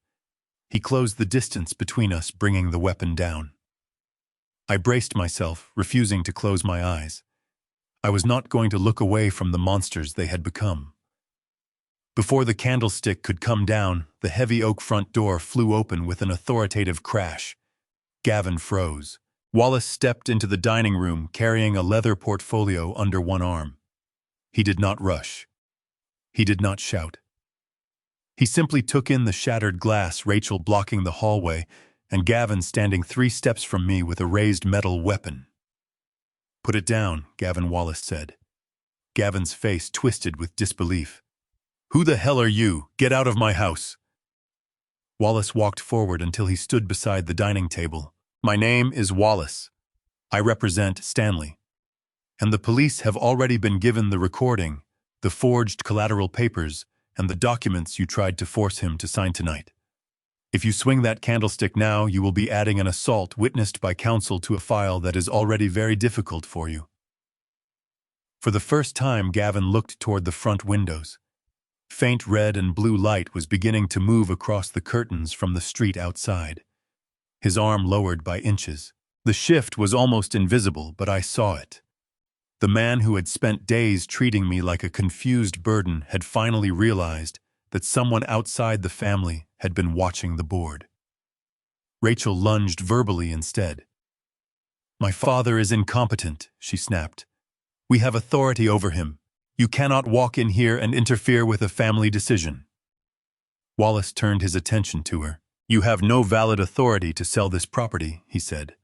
He closed the distance between us, bringing the weapon down. I braced myself, refusing to close my eyes. I was not going to look away from the monsters they had become. Before the candlestick could come down, the heavy oak front door flew open with an authoritative crash. Gavin froze. Wallace stepped into the dining room, carrying a leather portfolio under one arm. He did not rush. He did not shout. He simply took in the shattered glass, Rachel blocking the hallway, and Gavin standing 3 steps from me with a raised metal weapon. "Put it down," Gavin Wallace said. Gavin's face twisted with disbelief. Who the hell are you? Get out of my house. Wallace walked forward until he stood beside the dining table. My name is Wallace. I represent Stanley. And the police have already been given the recording, the forged collateral papers, and the documents you tried to force him to sign tonight. If you swing that candlestick now, you will be adding an assault witnessed by counsel to a file that is already very difficult for you. For the first time, Gavin looked toward the front windows. Faint red and blue light was beginning to move across the curtains from the street outside. His arm lowered by inches. The shift was almost invisible, but I saw it. The man who had spent days treating me like a confused burden had finally realized that someone outside the family had been watching the board. Rachel lunged verbally instead. My father is incompetent, she snapped. We have authority over him. You cannot walk in here and interfere with a family decision. Wallace turned his attention to her. You have no valid authority to sell this property, he said.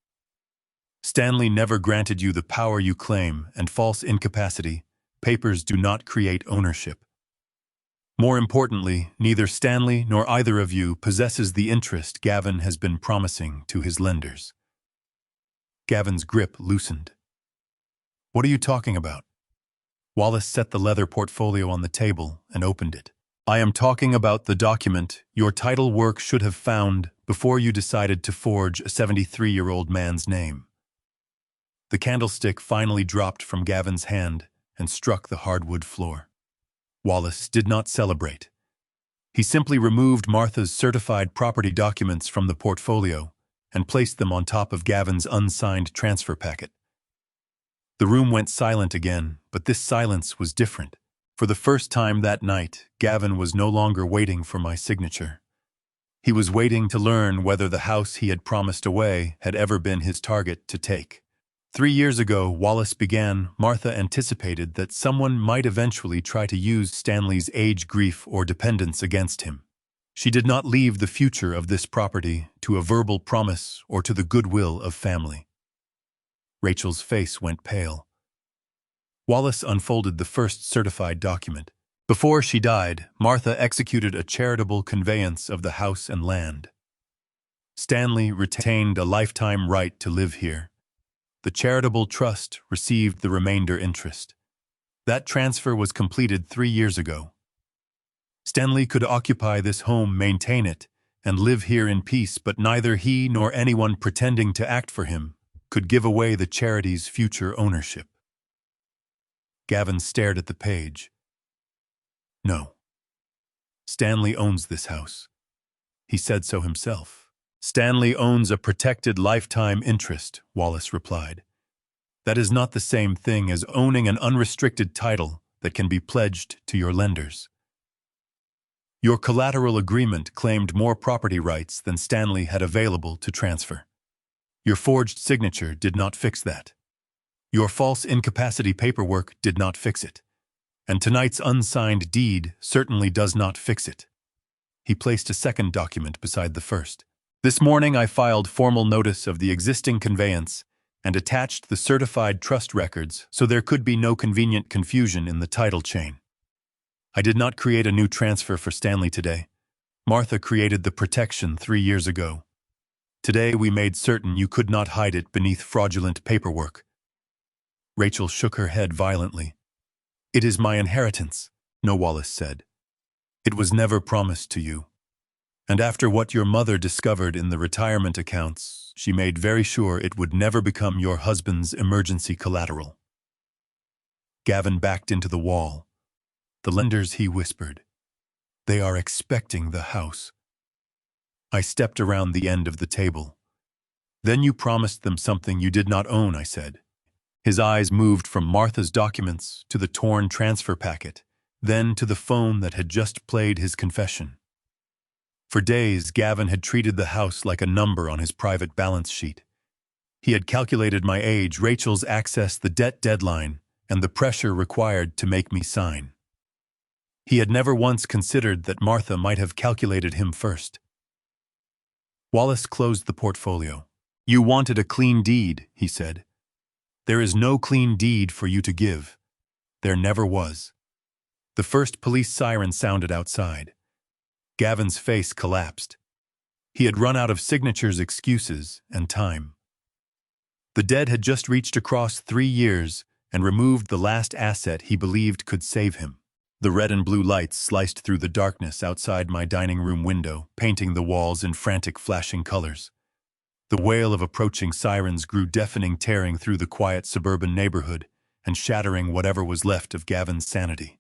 Stanley never granted you the power you claim, and false incapacity. Papers do not create ownership. More importantly, neither Stanley nor either of you possesses the interest Gavin has been promising to his lenders. Gavin's grip loosened. What are you talking about? Wallace set the leather portfolio on the table and opened it. I am talking about the document your title work should have found before you decided to forge a 73-year-old man's name. The candlestick finally dropped from Gavin's hand and struck the hardwood floor. Wallace did not celebrate. He simply removed Martha's certified property documents from the portfolio and placed them on top of Gavin's unsigned transfer packet. The room went silent again, but this silence was different. For the first time that night, Gavin was no longer waiting for my signature. He was waiting to learn whether the house he had promised away had ever been his target to take. 3 years ago, Wallace began, Martha anticipated that someone might eventually try to use Stanley's age, grief, or dependence against him. She did not leave the future of this property to a verbal promise or to the goodwill of family. Rachel's face went pale. Wallace unfolded the first certified document. Before she died, Martha executed a charitable conveyance of the house and land. Stanley retained a lifetime right to live here. The charitable trust received the remainder interest. That transfer was completed 3 years ago. Stanley could occupy this home, maintain it, and live here in peace, but neither he nor anyone pretending to act for him could give away the charity's future ownership. Gavin stared at the page. No. Stanley owns this house. He said so himself. Stanley owns a protected lifetime interest, Wallace replied. That is not the same thing as owning an unrestricted title that can be pledged to your lenders. Your collateral agreement claimed more property rights than Stanley had available to transfer. Your forged signature did not fix that. Your false incapacity paperwork did not fix it. And tonight's unsigned deed certainly does not fix it. He placed a second document beside the first. This morning I filed formal notice of the existing conveyance and attached the certified trust records so there could be no convenient confusion in the title chain. I did not create a new transfer for Stanley today. Martha created the protection 3 years ago. Today we made certain you could not hide it beneath fraudulent paperwork. Rachel shook her head violently. It is my inheritance, no, Wallace said. It was never promised to you. And after what your mother discovered in the retirement accounts, she made very sure it would never become your husband's emergency collateral. Gavin backed into the wall. The lenders, he whispered. They are expecting the house. I stepped around the end of the table. Then you promised them something you did not own, I said. His eyes moved from Martha's documents to the torn transfer packet, then to the phone that had just played his confession. For days, Gavin had treated the house like a number on his private balance sheet. He had calculated my age, Rachel's access, the debt deadline, and the pressure required to make me sign. He had never once considered that Martha might have calculated him first. Wallace closed the portfolio. You wanted a clean deed, he said. There is no clean deed for you to give. There never was. The first police siren sounded outside. Gavin's face collapsed. He had run out of signatures, excuses, and time. The dead had just reached across 3 years and removed the last asset he believed could save him. The red and blue lights sliced through the darkness outside my dining room window, painting the walls in frantic flashing colors. The wail of approaching sirens grew deafening, tearing through the quiet suburban neighborhood and shattering whatever was left of Gavin's sanity.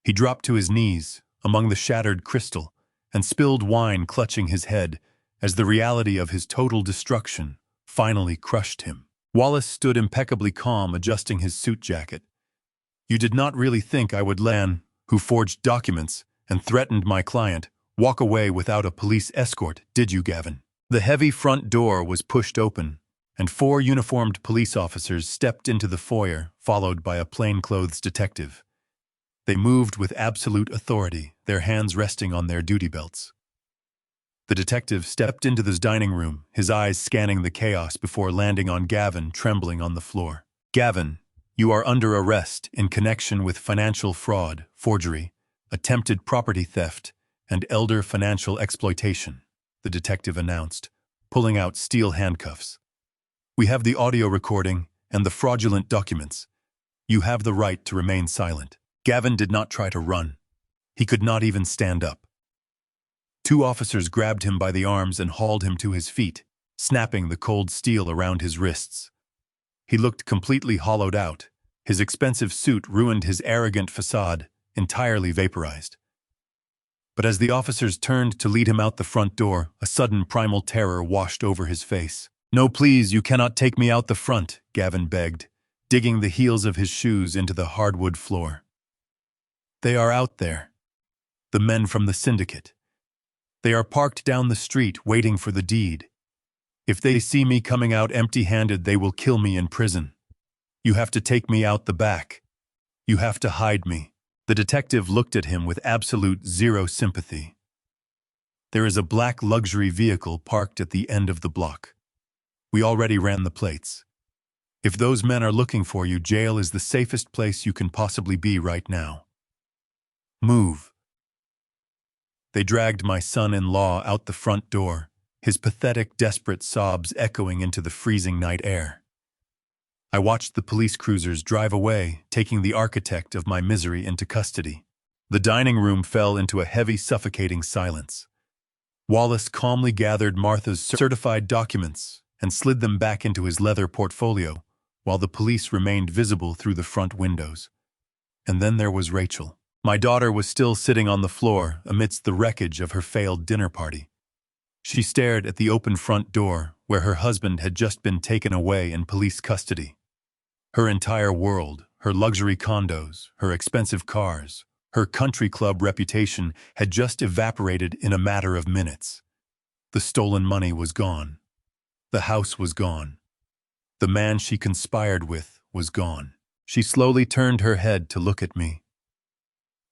He dropped to his knees among the shattered crystal and spilled wine, clutching his head as the reality of his total destruction finally crushed him. Wallace stood impeccably calm, adjusting his suit jacket. "You did not really think I would let Lan, who forged documents and threatened my client, walk away without a police escort, did you, Gavin?" The heavy front door was pushed open, and 4 uniformed police officers stepped into the foyer, followed by a plainclothes detective. They moved with absolute authority, their hands resting on their duty belts. The detective stepped into the dining room, his eyes scanning the chaos before landing on Gavin, trembling on the floor. "Gavin, you are under arrest in connection with financial fraud, forgery, attempted property theft, and elder financial exploitation," the detective announced, pulling out steel handcuffs. "We have the audio recording and the fraudulent documents. You have the right to remain silent." Gavin did not try to run. He could not even stand up. 2 officers grabbed him by the arms and hauled him to his feet, snapping the cold steel around his wrists. He looked completely hollowed out. His expensive suit ruined his arrogant facade, entirely vaporized. But as the officers turned to lead him out the front door, a sudden primal terror washed over his face. "No, please, you cannot take me out the front," Gavin begged, digging the heels of his shoes into the hardwood floor. "They are out there. The men from the syndicate. They are parked down the street waiting for the deed. If they see me coming out empty-handed, they will kill me in prison. You have to take me out the back. You have to hide me." The detective looked at him with absolute zero sympathy. "There is a black luxury vehicle parked at the end of the block. We already ran the plates. If those men are looking for you, jail is the safest place you can possibly be right now. Move." They dragged my son-in-law out the front door, his pathetic, desperate sobs echoing into the freezing night air. I watched the police cruisers drive away, taking the architect of my misery into custody. The dining room fell into a heavy, suffocating silence. Wallace calmly gathered Martha's certified documents and slid them back into his leather portfolio, while the police remained visible through the front windows. And then there was Rachel. My daughter was still sitting on the floor amidst the wreckage of her failed dinner party. She stared at the open front door where her husband had just been taken away in police custody. Her entire world, her luxury condos, her expensive cars, her country club reputation had just evaporated in a matter of minutes. The stolen money was gone. The house was gone. The man she conspired with was gone. She slowly turned her head to look at me.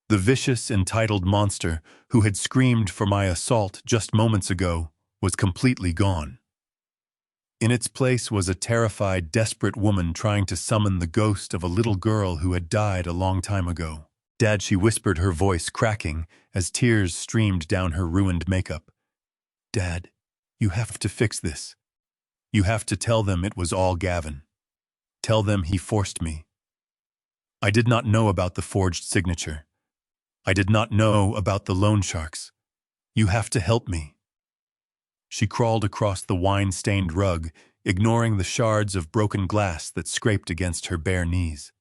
The vicious, entitled monster who had screamed for my assault just moments ago was completely gone. In its place was a terrified, desperate woman trying to summon the ghost of a little girl who had died a long time ago. "Dad," she whispered, her voice cracking as tears streamed down her ruined makeup. "Dad, you have to fix this. You have to tell them it was all Gavin. Tell them he forced me. I did not know about the forged signature. I did not know about the loan sharks. You have to help me." She crawled across the wine-stained rug, ignoring the shards of broken glass that scraped against her bare knees.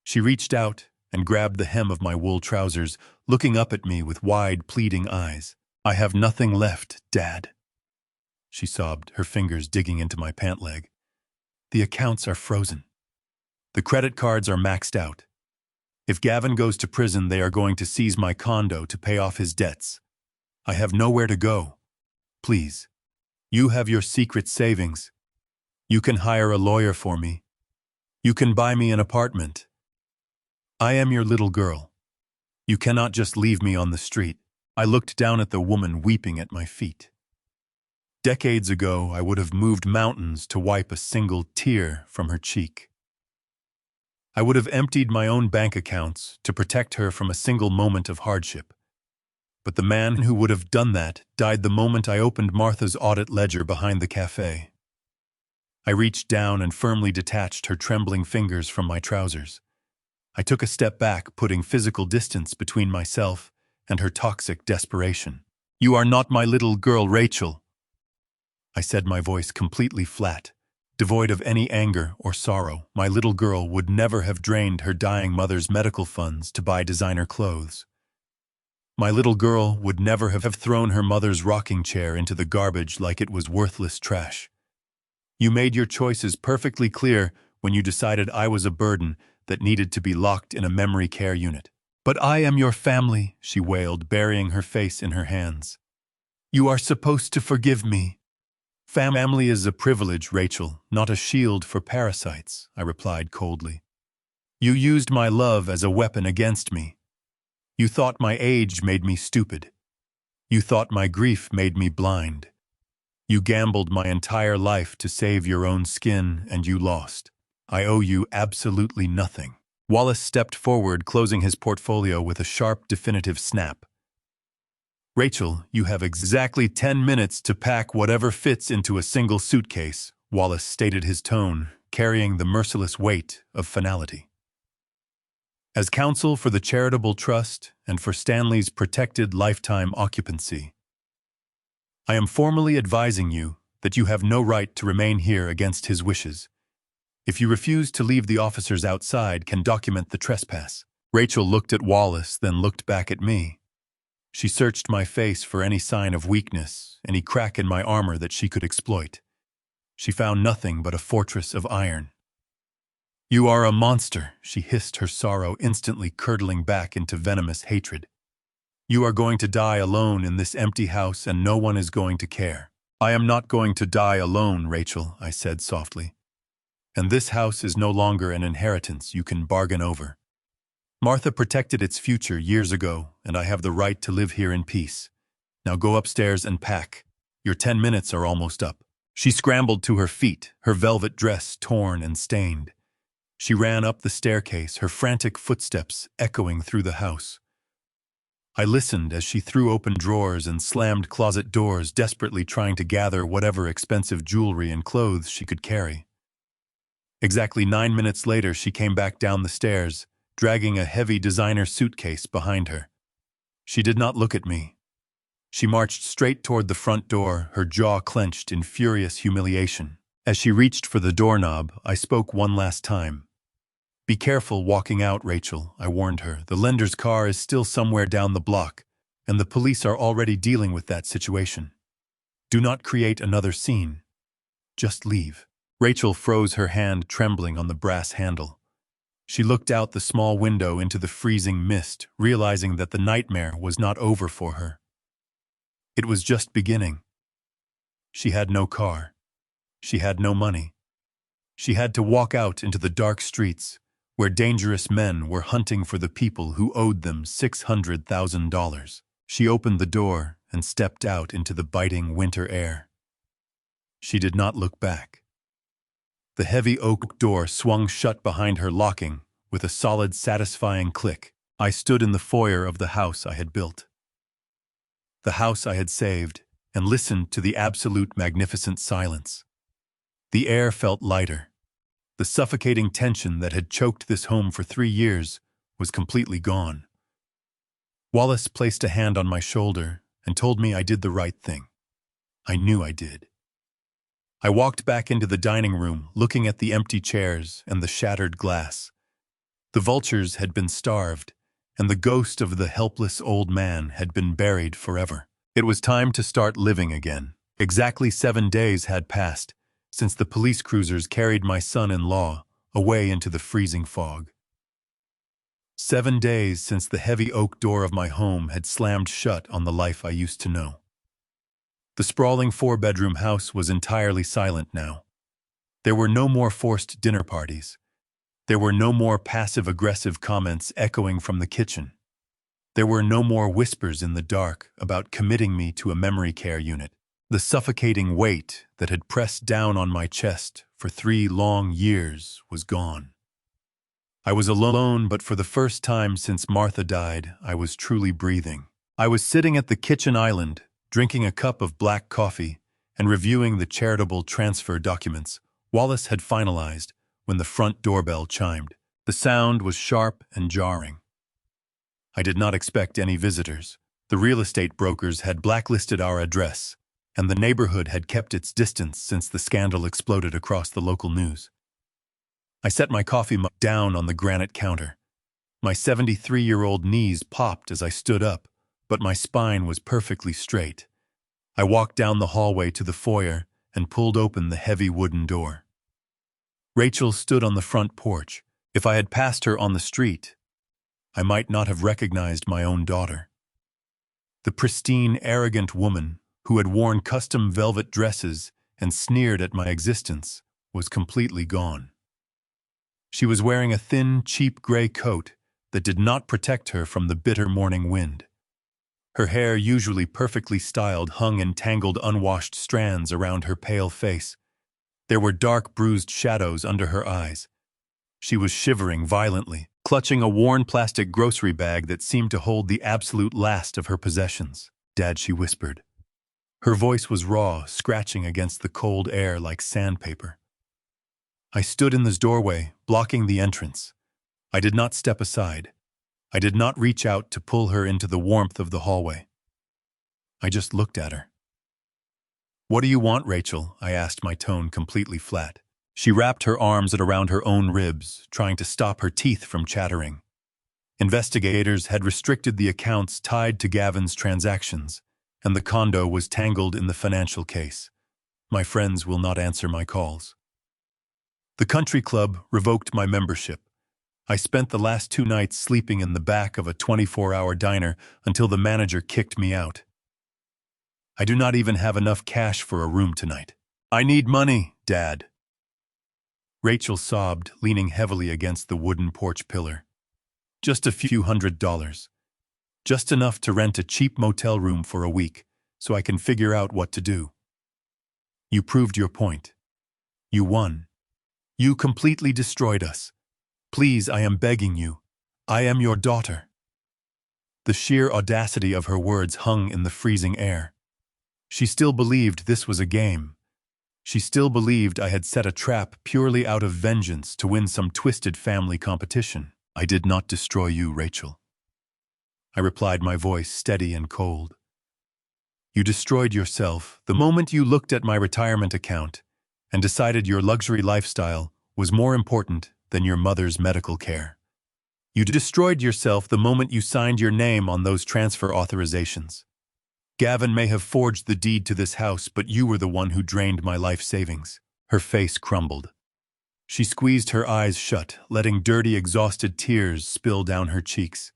She reached out and grabbed the hem of my wool trousers, looking up at me with wide, pleading eyes. "I have nothing left, Dad," she sobbed, her fingers digging into my pant leg. "The accounts are frozen. The credit cards are maxed out. If Gavin goes to prison, they are going to seize my condo to pay off his debts. I have nowhere to go. Please, you have your secret savings. You can hire a lawyer for me. You can buy me an apartment. I am your little girl. You cannot just leave me on the street." I looked down at the woman weeping at my feet. Decades ago, I would have moved mountains to wipe a single tear from her cheek. I would have emptied my own bank accounts to protect her from a single moment of hardship. But the man who would have done that died the moment I opened Martha's audit ledger behind the café. I reached down and firmly detached her trembling fingers from my trousers. I took a step back, putting physical distance between myself and her toxic desperation. "You are not my little girl, Rachel," I said, my voice completely flat, devoid of any anger or sorrow. My little girl would never have drained her dying mother's medical funds to buy designer clothes. My little girl would never have thrown her mother's rocking chair into the garbage like it was worthless trash. You made your choices perfectly clear when you decided I was a burden that needed to be locked in a memory care unit. "But I am your family," she wailed, burying her face in her hands. "You are supposed to forgive me." "Family is a privilege, Rachel, not a shield for parasites," I replied coldly. "You used my love as a weapon against me. You thought my age made me stupid. You thought my grief made me blind. You gambled my entire life to save your own skin, and you lost. I owe you absolutely nothing." Wallace stepped forward, closing his portfolio with a sharp, definitive snap. "Rachel, you have exactly 10 minutes to pack whatever fits into a single suitcase," Wallace stated, his tone carrying the merciless weight of finality. "As counsel for the charitable trust and for Stanley's protected lifetime occupancy, I am formally advising you that you have no right to remain here against his wishes. If you refuse to leave, the officers outside can document the trespass." Rachel looked at Wallace, then looked back at me. She searched my face for any sign of weakness, any crack in my armor that she could exploit. She found nothing but a fortress of iron. "You are a monster," she hissed, her sorrow instantly curdling back into venomous hatred. "You are going to die alone in this empty house, and no one is going to care." "I am not going to die alone, Rachel," I said softly. "And this house is no longer an inheritance you can bargain over. Martha protected its future years ago, and I have the right to live here in peace. Now go upstairs and pack. Your 10 minutes are almost up." She scrambled to her feet, her velvet dress torn and stained. She ran up the staircase, her frantic footsteps echoing through the house. I listened as she threw open drawers and slammed closet doors, desperately trying to gather whatever expensive jewelry and clothes she could carry. Exactly 9 minutes later, she came back down the stairs, dragging a heavy designer suitcase behind her. She did not look at me. She marched straight toward the front door, her jaw clenched in furious humiliation. As she reached for the doorknob, I spoke one last time. "Be careful walking out, Rachel," I warned her. "The lender's car is still somewhere down the block, and the police are already dealing with that situation. Do not create another scene. Just leave." Rachel froze, her hand trembling on the brass handle. She looked out the small window into the freezing mist, realizing that the nightmare was not over for her. It was just beginning. She had no car. She had no money. She had to walk out into the dark streets, where dangerous men were hunting for the people who owed them $600,000. She opened the door and stepped out into the biting winter air. She did not look back. The heavy oak door swung shut behind her, locking with a solid, satisfying click. I stood in the foyer of the house I had built, the house I had saved, and listened to the absolute magnificent silence. The air felt lighter. The suffocating tension that had choked this home for 3 years was completely gone. Wallace placed a hand on my shoulder and told me I did the right thing. I knew I did. I walked back into the dining room, looking at the empty chairs and the shattered glass. The vultures had been starved, and the ghost of the helpless old man had been buried forever. It was time to start living again. Exactly 7 days had passed since the police cruisers carried my son-in-law away into the freezing fog. 7 days since the heavy oak door of my home had slammed shut on the life I used to know. The sprawling 4-bedroom house was entirely silent now. There were no more forced dinner parties. There were no more passive-aggressive comments echoing from the kitchen. There were no more whispers in the dark about committing me to a memory care unit. The suffocating weight that had pressed down on my chest for 3 long years was gone. I was alone, but for the first time since Martha died, I was truly breathing. I was sitting at the kitchen island, drinking a cup of black coffee and reviewing the charitable transfer documents Wallace had finalized when the front doorbell chimed. The sound was sharp and jarring. I did not expect any visitors. The real estate brokers had blacklisted our address, and the neighborhood had kept its distance since the scandal exploded across the local news. I set my coffee mug down on the granite counter. My 73-year-old knees popped as I stood up, but my spine was perfectly straight. I walked down the hallway to the foyer and pulled open the heavy wooden door. Rachel stood on the front porch. If I had passed her on the street, I might not have recognized my own daughter. The pristine, arrogant woman who had worn custom velvet dresses and sneered at my existence was completely gone. She was wearing a thin, cheap gray coat that did not protect her from the bitter morning wind. Her hair, usually perfectly styled, hung in tangled, unwashed strands around her pale face. There were dark, bruised shadows under her eyes. She was shivering violently, clutching a worn plastic grocery bag that seemed to hold the absolute last of her possessions. "Dad," she whispered. Her voice was raw, scratching against the cold air like sandpaper. I stood in the doorway, blocking the entrance. I did not step aside. I did not reach out to pull her into the warmth of the hallway. I just looked at her. "What do you want, Rachel?" I asked, my tone completely flat. She wrapped her arms around her own ribs, trying to stop her teeth from chattering. Investigators had restricted the accounts tied to Gavin's transactions, and the condo was tangled in the financial case. My friends will not answer my calls. The country club revoked my membership. I spent the last 2 nights sleeping in the back of a 24-hour diner until the manager kicked me out. I do not even have enough cash for a room tonight. "I need money, Dad." Rachel sobbed, leaning heavily against the wooden porch pillar. "Just a few $100. Just enough to rent a cheap motel room for a week, so I can figure out what to do." "You proved your point. You won. You completely destroyed us. Please, I am begging you. I am your daughter." The sheer audacity of her words hung in the freezing air. She still believed this was a game. She still believed I had set a trap purely out of vengeance to win some twisted family competition. "I did not destroy you, Rachel," I replied, my voice steady and cold. "You destroyed yourself the moment you looked at my retirement account and decided your luxury lifestyle was more important than your mother's medical care. You destroyed yourself the moment you signed your name on those transfer authorizations. Gavin may have forged the deed to this house, but you were the one who drained my life savings." Her face crumbled. She squeezed her eyes shut, letting dirty, exhausted tears spill down her cheeks.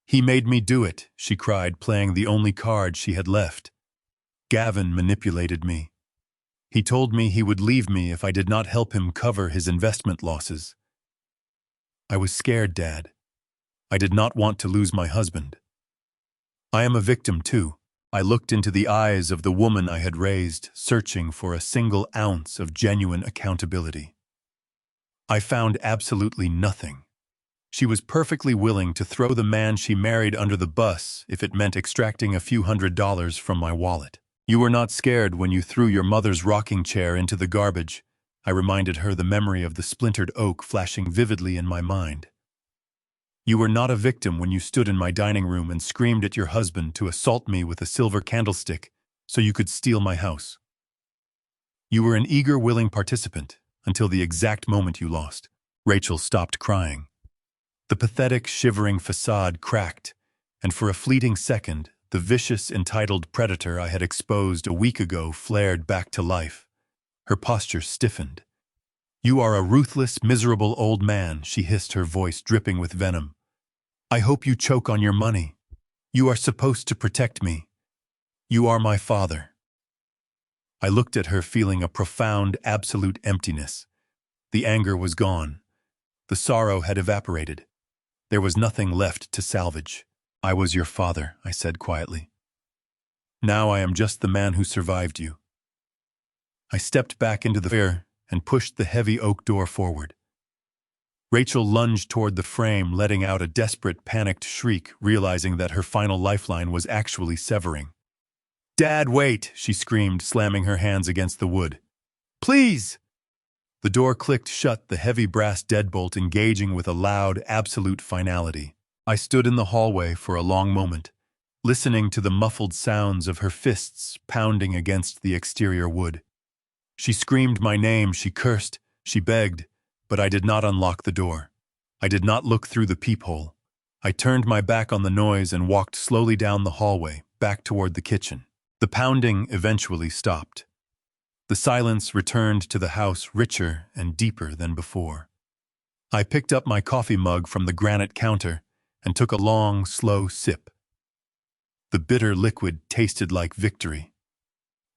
"He made me do it," she cried, playing the only card she had left. "Gavin manipulated me. He told me he would leave me if I did not help him cover his investment losses. I was scared, Dad. I did not want to lose my husband. I am a victim, too." I looked into the eyes of the woman I had raised, searching for a single ounce of genuine accountability. I found absolutely nothing. She was perfectly willing to throw the man she married under the bus if it meant extracting a few $100s from my wallet. "You were not scared when you threw your mother's rocking chair into the garbage," I reminded her, the memory of the splintered oak flashing vividly in my mind. "You were not a victim when you stood in my dining room and screamed at your husband to assault me with a silver candlestick so you could steal my house. You were an eager, willing participant until the exact moment you lost." Rachel stopped crying. The pathetic, shivering facade cracked, and for a fleeting second, the vicious, entitled predator I had exposed a week ago flared back to life. Her posture stiffened. "You are a ruthless, miserable old man," she hissed, her voice dripping with venom. "I hope you choke on your money. You are supposed to protect me. You are my father." I looked at her, feeling a profound, absolute emptiness. The anger was gone. The sorrow had evaporated. There was nothing left to salvage. "I was your father," I said quietly. "Now I am just the man who survived you." I stepped back into the foyer and pushed the heavy oak door forward. Rachel lunged toward the frame, letting out a desperate, panicked shriek, realizing that her final lifeline was actually severing. "Dad, wait!" she screamed, slamming her hands against the wood. "Please!" The door clicked shut, the heavy brass deadbolt engaging with a loud, absolute finality. I stood in the hallway for a long moment, listening to the muffled sounds of her fists pounding against the exterior wood. She screamed my name, she cursed, she begged, but I did not unlock the door. I did not look through the peephole. I turned my back on the noise and walked slowly down the hallway, back toward the kitchen. The pounding eventually stopped. The silence returned to the house richer and deeper than before. I picked up my coffee mug from the granite counter and took a long, slow sip. The bitter liquid tasted like victory.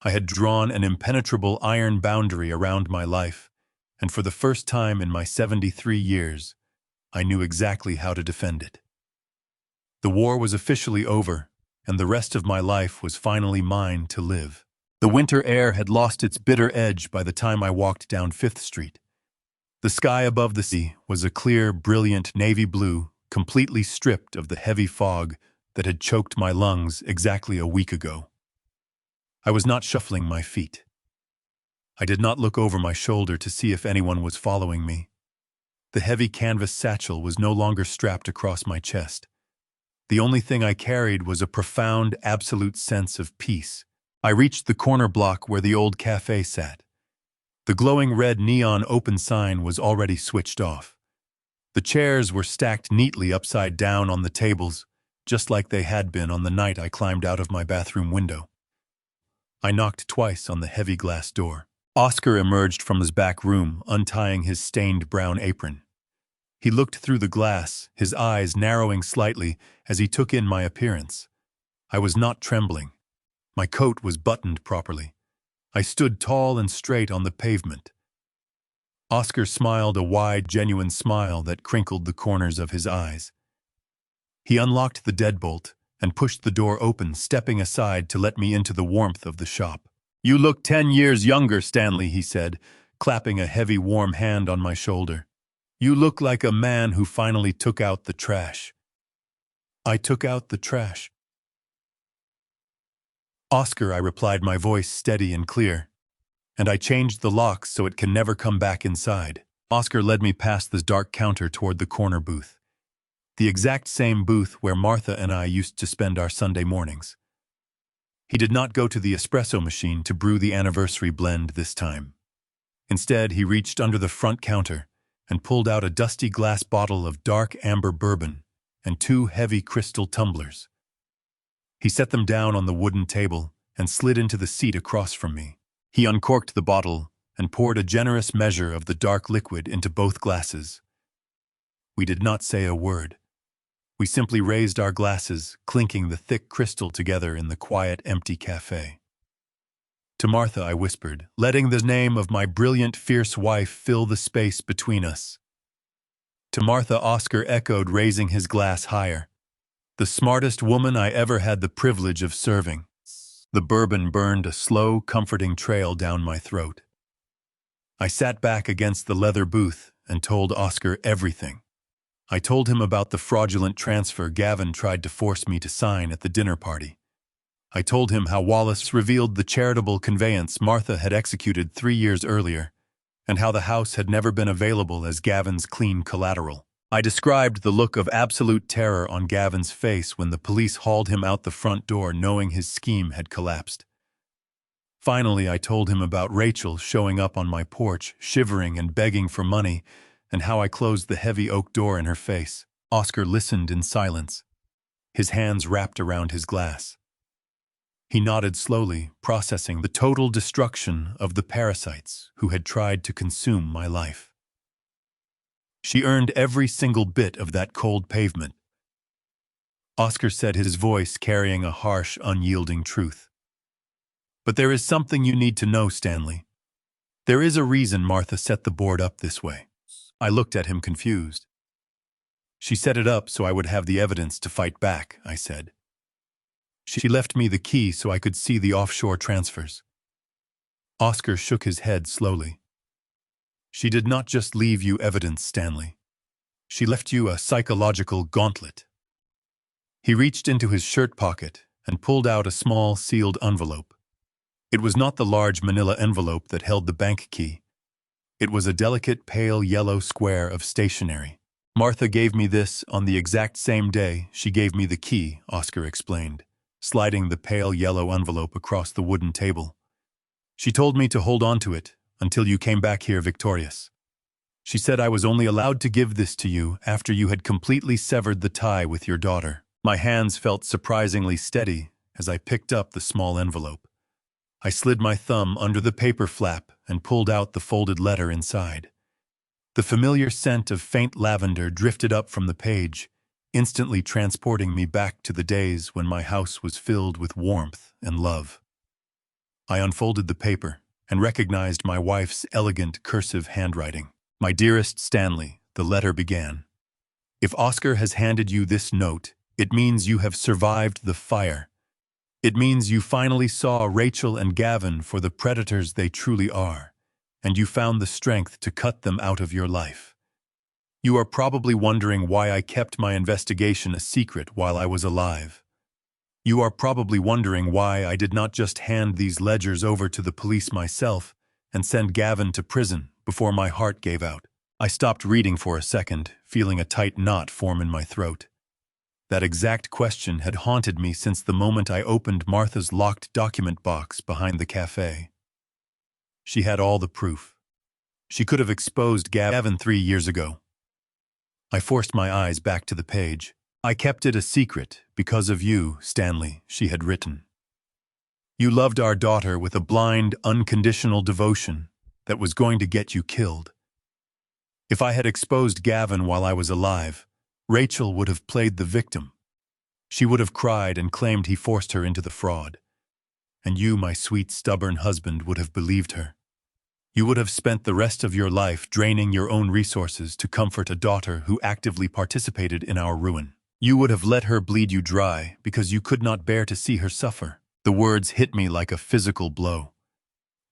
I had drawn an impenetrable iron boundary around my life, and for the first time in my 73 years, I knew exactly how to defend it. The war was officially over, and the rest of my life was finally mine to live. The winter air had lost its bitter edge by the time I walked down 5th Street. The sky above the sea was a clear, brilliant navy blue, completely stripped of the heavy fog that had choked my lungs exactly a week ago. I was not shuffling my feet. I did not look over my shoulder to see if anyone was following me. The heavy canvas satchel was no longer strapped across my chest. The only thing I carried was a profound, absolute sense of peace. I reached the corner block where the old café sat. The glowing red neon open sign was already switched off. The chairs were stacked neatly upside down on the tables, just like they had been on the night I climbed out of my bathroom window. I knocked twice on the heavy glass door. Oscar emerged from his back room, untying his stained brown apron. He looked through the glass, his eyes narrowing slightly as he took in my appearance. I was not trembling. My coat was buttoned properly. I stood tall and straight on the pavement. Oscar smiled a wide, genuine smile that crinkled the corners of his eyes. He unlocked the deadbolt and pushed the door open, stepping aside to let me into the warmth of the shop. "You look 10 years younger, Stanley," he said, clapping a heavy, warm hand on my shoulder. "You look like a man who finally took out the trash." "I took out the trash." "Oscar," I replied, my voice steady and clear. "And I changed the locks so it can never come back inside." Oscar led me past the dark counter toward the corner booth. The exact same booth where Martha and I used to spend our Sunday mornings. He did not go to the espresso machine to brew the anniversary blend this time. Instead, he reached under the front counter and pulled out a dusty glass bottle of dark amber bourbon and 2 heavy crystal tumblers. He set them down on the wooden table and slid into the seat across from me. He uncorked the bottle and poured a generous measure of the dark liquid into both glasses. We did not say a word. We simply raised our glasses, clinking the thick crystal together in the quiet, empty café. To Martha, I whispered, letting the name of my brilliant, fierce wife fill the space between us. To Martha, Oscar echoed, raising his glass higher. "The smartest woman I ever had the privilege of serving." The bourbon burned a slow, comforting trail down my throat. I sat back against the leather booth and told Oscar everything. I told him about the fraudulent transfer Gavin tried to force me to sign at the dinner party. I told him how Wallace revealed the charitable conveyance Martha had executed 3 years earlier, and how the house had never been available as Gavin's clean collateral. I described the look of absolute terror on Gavin's face when the police hauled him out the front door knowing his scheme had collapsed. Finally, I told him about Rachel showing up on my porch, shivering and begging for money, and how I closed the heavy oak door in her face. Oscar listened in silence, his hands wrapped around his glass. He nodded slowly, processing the total destruction of the parasites who had tried to consume my life. "She earned every single bit of that cold pavement," Oscar said, his voice carrying a harsh, unyielding truth. "But there is something you need to know, Stanley. There is a reason Martha set the board up this way." I looked at him confused. "She set it up so I would have the evidence to fight back," I said. "She left me the key so I could see the offshore transfers." Oscar shook his head slowly. "She did not just leave you evidence, Stanley. She left you a psychological gauntlet." He reached into his shirt pocket and pulled out a small sealed envelope. It was not the large manila envelope that held the bank key. It was a delicate pale yellow square of stationery. "Martha gave me this on the exact same day she gave me the key," Oscar explained, sliding the pale yellow envelope across the wooden table. "She told me to hold on to it until you came back here victorious. She said I was only allowed to give this to you after you had completely severed the tie with your daughter." My hands felt surprisingly steady as I picked up the small envelope. I slid my thumb under the paper flap and pulled out the folded letter inside. The familiar scent of faint lavender drifted up from the page, instantly transporting me back to the days when my house was filled with warmth and love. I unfolded the paper and recognized my wife's elegant cursive handwriting. "My dearest Stanley," the letter began. "If Oscar has handed you this note, it means you have survived the fire. It means you finally saw Rachel and Gavin for the predators they truly are, and you found the strength to cut them out of your life. You are probably wondering why I kept my investigation a secret while I was alive. You are probably wondering why I did not just hand these ledgers over to the police myself and send Gavin to prison before my heart gave out." I stopped reading for a second, feeling a tight knot form in my throat. That exact question had haunted me since the moment I opened Martha's locked document box behind the café. She had all the proof. She could have exposed Gavin 3 years ago. I forced my eyes back to the page. "I kept it a secret because of you, Stanley," she had written. "You loved our daughter with a blind, unconditional devotion that was going to get you killed. If I had exposed Gavin while I was alive, Rachel would have played the victim. She would have cried and claimed he forced her into the fraud. And you, my sweet, stubborn husband, would have believed her. You would have spent the rest of your life draining your own resources to comfort a daughter who actively participated in our ruin. You would have let her bleed you dry because you could not bear to see her suffer." The words hit me like a physical blow.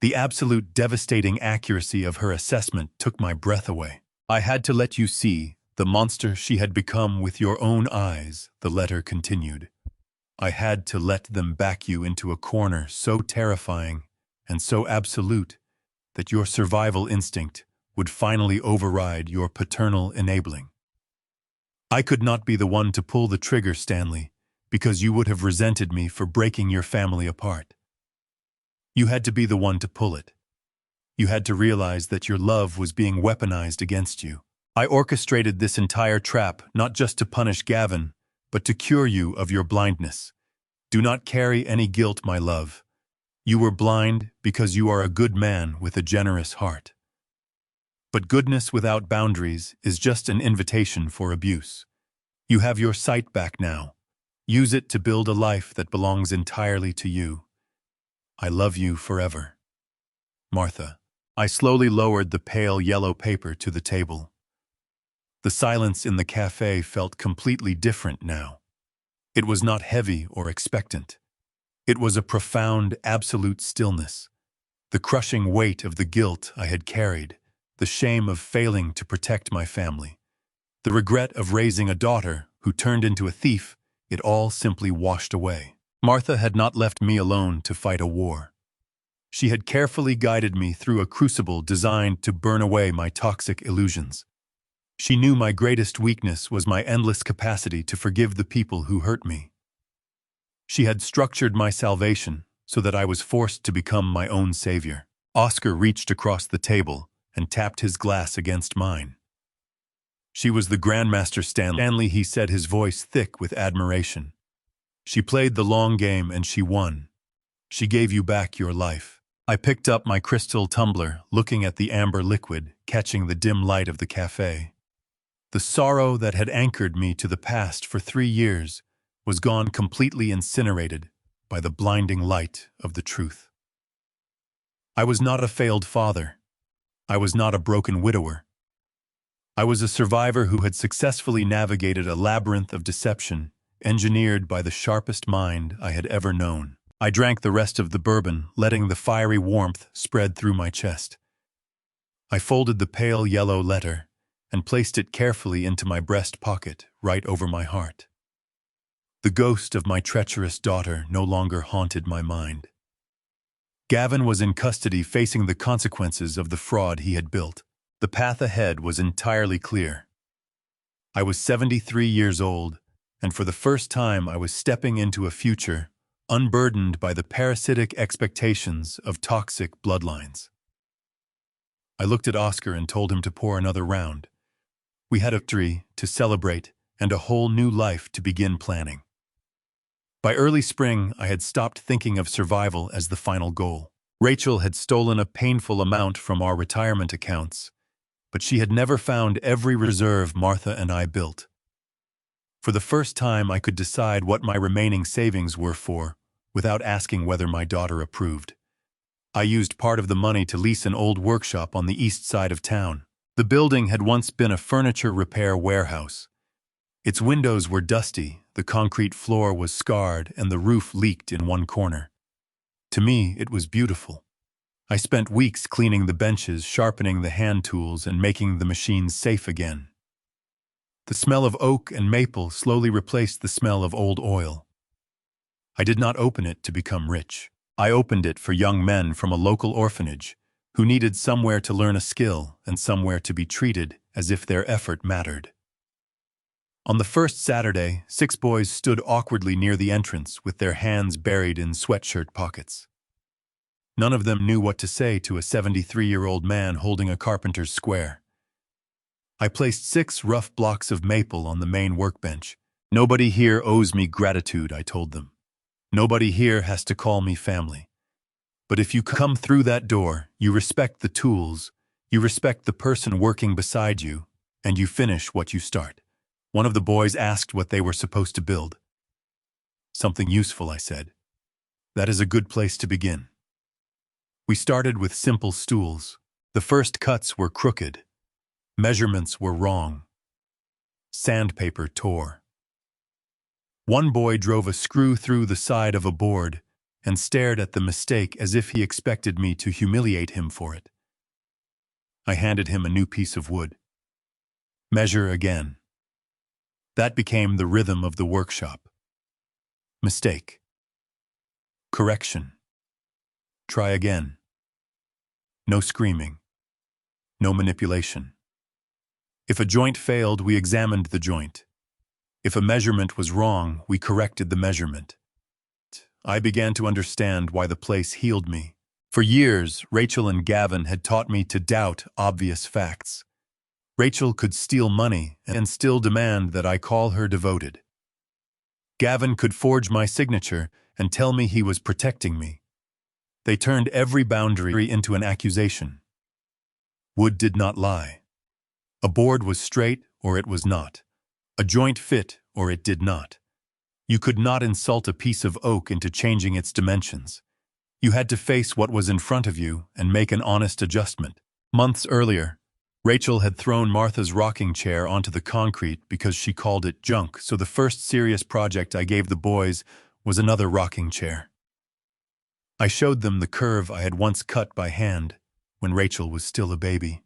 The absolute devastating accuracy of her assessment took my breath away. "I had to let you see the monster she had become with your own eyes," the letter continued. "I had to let them back you into a corner so terrifying and so absolute that your survival instinct would finally override your paternal enabling. I could not be the one to pull the trigger, Stanley, because you would have resented me for breaking your family apart. You had to be the one to pull it. You had to realize that your love was being weaponized against you. I orchestrated this entire trap not just to punish Gavin, but to cure you of your blindness. Do not carry any guilt, my love. You were blind because you are a good man with a generous heart. But goodness without boundaries is just an invitation for abuse. You have your sight back now. Use it to build a life that belongs entirely to you. I love you forever. Martha." I slowly lowered the pale yellow paper to the table. The silence in the café felt completely different now. It was not heavy or expectant. It was a profound, absolute stillness. The crushing weight of the guilt I had carried, the shame of failing to protect my family, the regret of raising a daughter who turned into a thief, it all simply washed away. Martha had not left me alone to fight a war. She had carefully guided me through a crucible designed to burn away my toxic illusions. She knew my greatest weakness was my endless capacity to forgive the people who hurt me. She had structured my salvation so that I was forced to become my own savior. Oscar reached across the table and tapped his glass against mine. "She was the Grandmaster Stanley," he said, his voice thick with admiration. "She played the long game and she won. She gave you back your life." I picked up my crystal tumbler, looking at the amber liquid, catching the dim light of the café. The sorrow that had anchored me to the past for 3 years was gone, completely incinerated by the blinding light of the truth. I was not a failed father. I was not a broken widower. I was a survivor who had successfully navigated a labyrinth of deception engineered by the sharpest mind I had ever known. I drank the rest of the bourbon, letting the fiery warmth spread through my chest. I folded the pale yellow letter and placed it carefully into my breast pocket, right over my heart. The ghost of my treacherous daughter no longer haunted my mind. Gavin was in custody facing the consequences of the fraud he had built. The path ahead was entirely clear. I was 73 years old, and for the first time I was stepping into a future unburdened by the parasitic expectations of toxic bloodlines. I looked at Oscar and told him to pour another round. We had a victory to celebrate and a whole new life to begin planning. By early spring, I had stopped thinking of survival as the final goal. Rachel had stolen a painful amount from our retirement accounts, but she had never found every reserve Martha and I built. For the first time, I could decide what my remaining savings were for, without asking whether my daughter approved. I used part of the money to lease an old workshop on the east side of town. The building had once been a furniture repair warehouse. Its windows were dusty, the concrete floor was scarred, and the roof leaked in one corner. To me, it was beautiful. I spent weeks cleaning the benches, sharpening the hand tools, and making the machines safe again. The smell of oak and maple slowly replaced the smell of old oil. I did not open it to become rich. I opened it for young men from a local orphanage who needed somewhere to learn a skill and somewhere to be treated as if their effort mattered. On the first Saturday, 6 boys stood awkwardly near the entrance with their hands buried in sweatshirt pockets. None of them knew what to say to a 73-year-old man holding a carpenter's square. I placed 6 rough blocks of maple on the main workbench. "Nobody here owes me gratitude," I told them. "Nobody here has to call me family. But if you come through that door, you respect the tools, you respect the person working beside you, and you finish what you start." One of the boys asked what they were supposed to build. "Something useful," I said. "That is a good place to begin." We started with simple stools. The first cuts were crooked. Measurements were wrong. Sandpaper tore. One boy drove a screw through the side of a board and stared at the mistake as if he expected me to humiliate him for it. I handed him a new piece of wood. Measure again. That became the rhythm of the workshop. Mistake. Correction. Try again. No screaming. No manipulation. If a joint failed, we examined the joint. If a measurement was wrong, we corrected the measurement. I began to understand why the place healed me. For years, Rachel and Gavin had taught me to doubt obvious facts. Rachel could steal money and still demand that I call her devoted. Gavin could forge my signature and tell me he was protecting me. They turned every boundary into an accusation. Wood did not lie. A board was straight or it was not. A joint fit or it did not. You could not insult a piece of oak into changing its dimensions. You had to face what was in front of you and make an honest adjustment. Months earlier, Rachel had thrown Martha's rocking chair onto the concrete because she called it junk, so the first serious project I gave the boys was another rocking chair. I showed them the curve I had once cut by hand when Rachel was still a baby.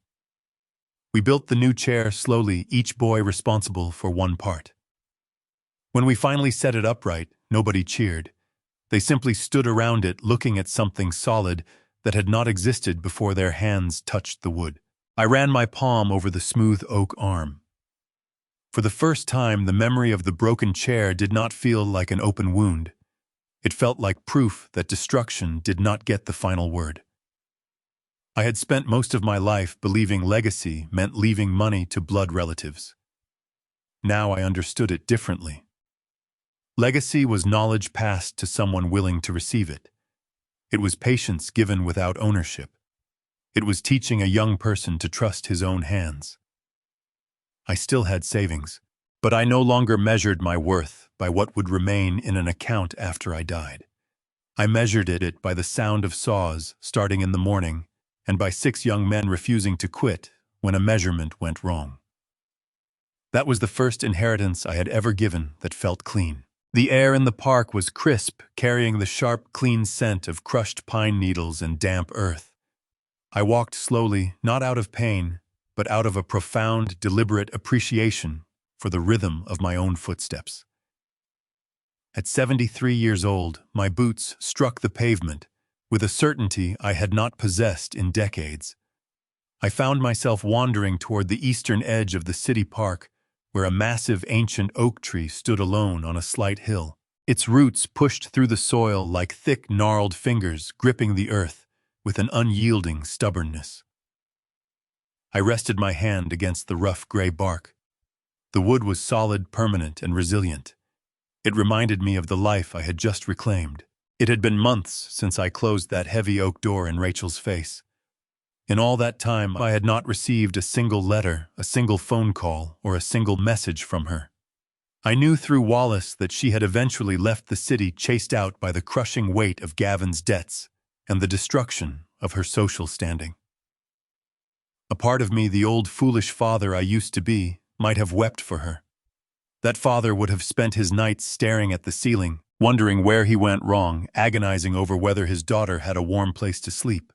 We built the new chair slowly, each boy responsible for one part. When we finally set it upright, nobody cheered. They simply stood around it looking at something solid that had not existed before their hands touched the wood. I ran my palm over the smooth oak arm. For the first time, the memory of the broken chair did not feel like an open wound. It felt like proof that destruction did not get the final word. I had spent most of my life believing legacy meant leaving money to blood relatives. Now I understood it differently. Legacy was knowledge passed to someone willing to receive it. It was patience given without ownership. It was teaching a young person to trust his own hands. I still had savings, but I no longer measured my worth by what would remain in an account after I died. I measured it by the sound of saws starting in the morning and by 6 young men refusing to quit when a measurement went wrong. That was the first inheritance I had ever given that felt clean. The air in the park was crisp, carrying the sharp, clean scent of crushed pine needles and damp earth. I walked slowly, not out of pain, but out of a profound, deliberate appreciation for the rhythm of my own footsteps. At 73 years old, my boots struck the pavement with a certainty I had not possessed in decades. I found myself wandering toward the eastern edge of the city park, where a massive ancient oak tree stood alone on a slight hill. Its roots pushed through the soil like thick, gnarled fingers gripping the earth with an unyielding stubbornness. I rested my hand against the rough gray bark. The wood was solid, permanent, and resilient. It reminded me of the life I had just reclaimed. It had been months since I closed that heavy oak door in Rachel's face. In all that time, I had not received a single letter, a single phone call, or a single message from her. I knew through Wallace that she had eventually left the city, chased out by the crushing weight of Gavin's debts and the destruction of her social standing. A part of me, the old foolish father I used to be, might have wept for her. That father would have spent his nights staring at the ceiling, wondering where he went wrong, agonizing over whether his daughter had a warm place to sleep.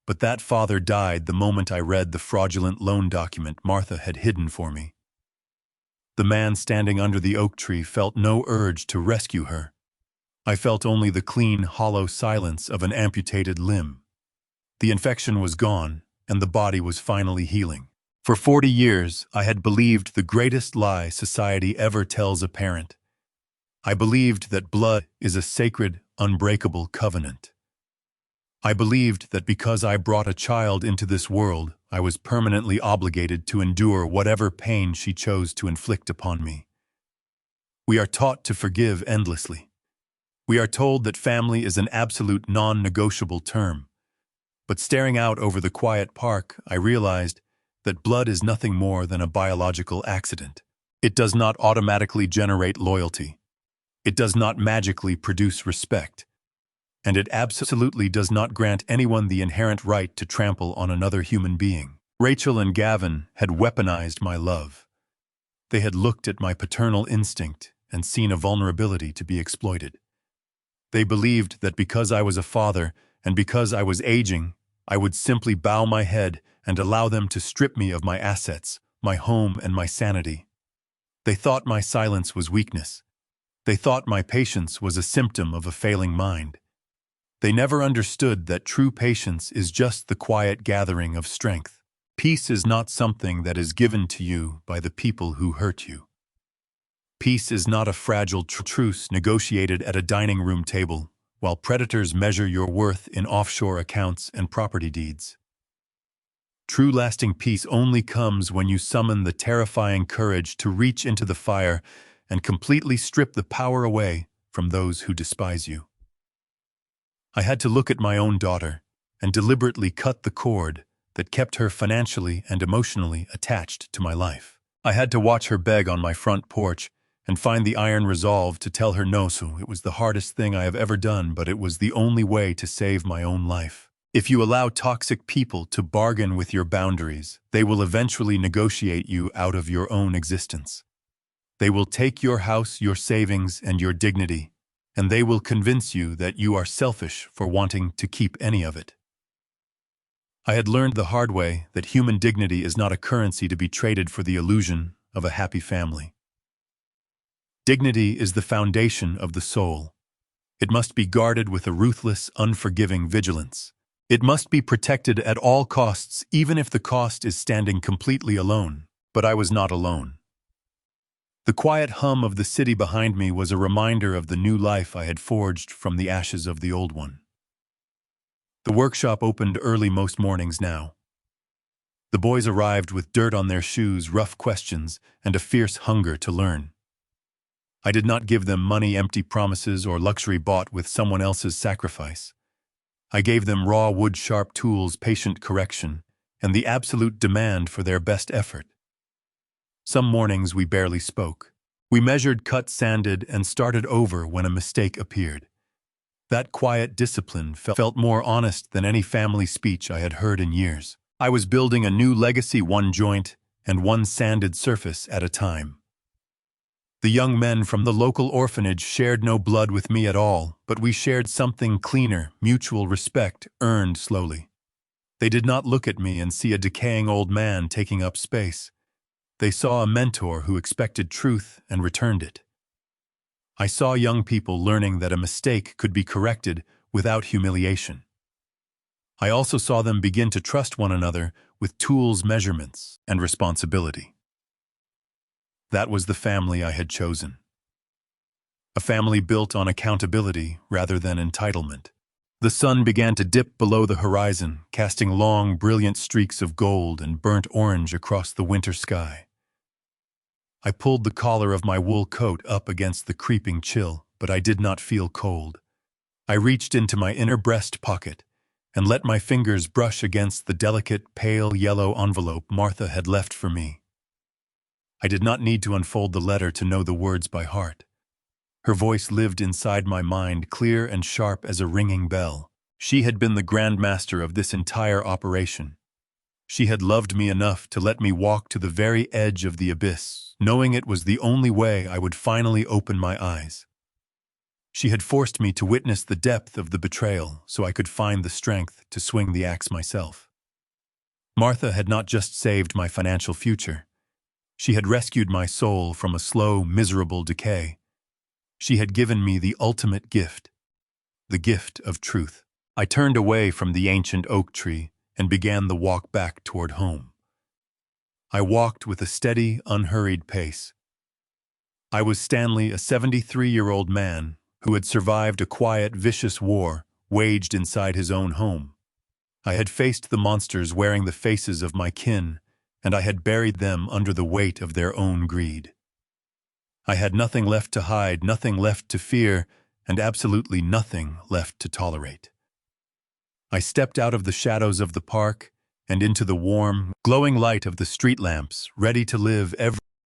But that father died the moment I read the fraudulent loan document Martha had hidden for me. The man standing under the oak tree felt no urge to rescue her. I felt only the clean, hollow silence of an amputated limb. The infection was gone, and the body was finally healing. For 40 years, I had believed the greatest lie society ever tells a parent. I believed that blood is a sacred, unbreakable covenant. I believed that because I brought a child into this world, I was permanently obligated to endure whatever pain she chose to inflict upon me. We are taught to forgive endlessly. We are told that family is an absolute non-negotiable term. But staring out over the quiet park, I realized that blood is nothing more than a biological accident. It does not automatically generate loyalty. It does not magically produce respect. And it absolutely does not grant anyone the inherent right to trample on another human being. Rachel and Gavin had weaponized my love. They had looked at my paternal instinct and seen a vulnerability to be exploited. They believed that because I was a father and because I was aging, I would simply bow my head and allow them to strip me of my assets, my home, and my sanity. They thought my silence was weakness. They thought my patience was a symptom of a failing mind. They never understood that true patience is just the quiet gathering of strength. Peace is not something that is given to you by the people who hurt you. Peace is not a fragile truce negotiated at a dining room table, while predators measure your worth in offshore accounts and property deeds. True lasting peace only comes when you summon the terrifying courage to reach into the fire and completely strip the power away from those who despise you. I had to look at my own daughter and deliberately cut the cord that kept her financially and emotionally attached to my life. I had to watch her beg on my front porch and find the iron resolve to tell her no. So it was the hardest thing I have ever done, but it was the only way to save my own life. If you allow toxic people to bargain with your boundaries, they will eventually negotiate you out of your own existence. They will take your house, your savings, and your dignity, and they will convince you that you are selfish for wanting to keep any of it. I had learned the hard way that human dignity is not a currency to be traded for the illusion of a happy family. Dignity is the foundation of the soul. It must be guarded with a ruthless, unforgiving vigilance. It must be protected at all costs, even if the cost is standing completely alone. But I was not alone. The quiet hum of the city behind me was a reminder of the new life I had forged from the ashes of the old one. The workshop opened early most mornings now. The boys arrived with dirt on their shoes, rough questions, and a fierce hunger to learn. I did not give them money, empty promises, or luxury bought with someone else's sacrifice. I gave them raw wood-sharp tools, patient correction, and the absolute demand for their best effort. Some mornings we barely spoke. We measured, cut, sanded, and started over when a mistake appeared. That quiet discipline felt more honest than any family speech I had heard in years. I was building a new legacy, one joint and one sanded surface at a time. The young men from the local orphanage shared no blood with me at all, but we shared something cleaner, mutual respect earned slowly. They did not look at me and see a decaying old man taking up space. They saw a mentor who expected truth and returned it. I saw young people learning that a mistake could be corrected without humiliation. I also saw them begin to trust one another with tools, measurements, and responsibility. That was the family I had chosen. A family built on accountability rather than entitlement. The sun began to dip below the horizon, casting long, brilliant streaks of gold and burnt orange across the winter sky. I pulled the collar of my wool coat up against the creeping chill, but I did not feel cold. I reached into my inner breast pocket and let my fingers brush against the delicate, pale yellow envelope Martha had left for me. I did not need to unfold the letter to know the words by heart. Her voice lived inside my mind, clear and sharp as a ringing bell. She had been the grandmaster of this entire operation. She had loved me enough to let me walk to the very edge of the abyss, knowing it was the only way I would finally open my eyes. She had forced me to witness the depth of the betrayal so I could find the strength to swing the axe myself. Martha had not just saved my financial future. She had rescued my soul from a slow, miserable decay. She had given me the ultimate gift, the gift of truth. I turned away from the ancient oak tree and began the walk back toward home. I walked with a steady, unhurried pace. I was Stanley, a 73-year-old man who had survived a quiet, vicious war waged inside his own home. I had faced the monsters wearing the faces of my kin, and I had buried them under the weight of their own greed. I had nothing left to hide, nothing left to fear, and absolutely nothing left to tolerate. I stepped out of the shadows of the park and into the warm, glowing light of the street lamps, ready to live every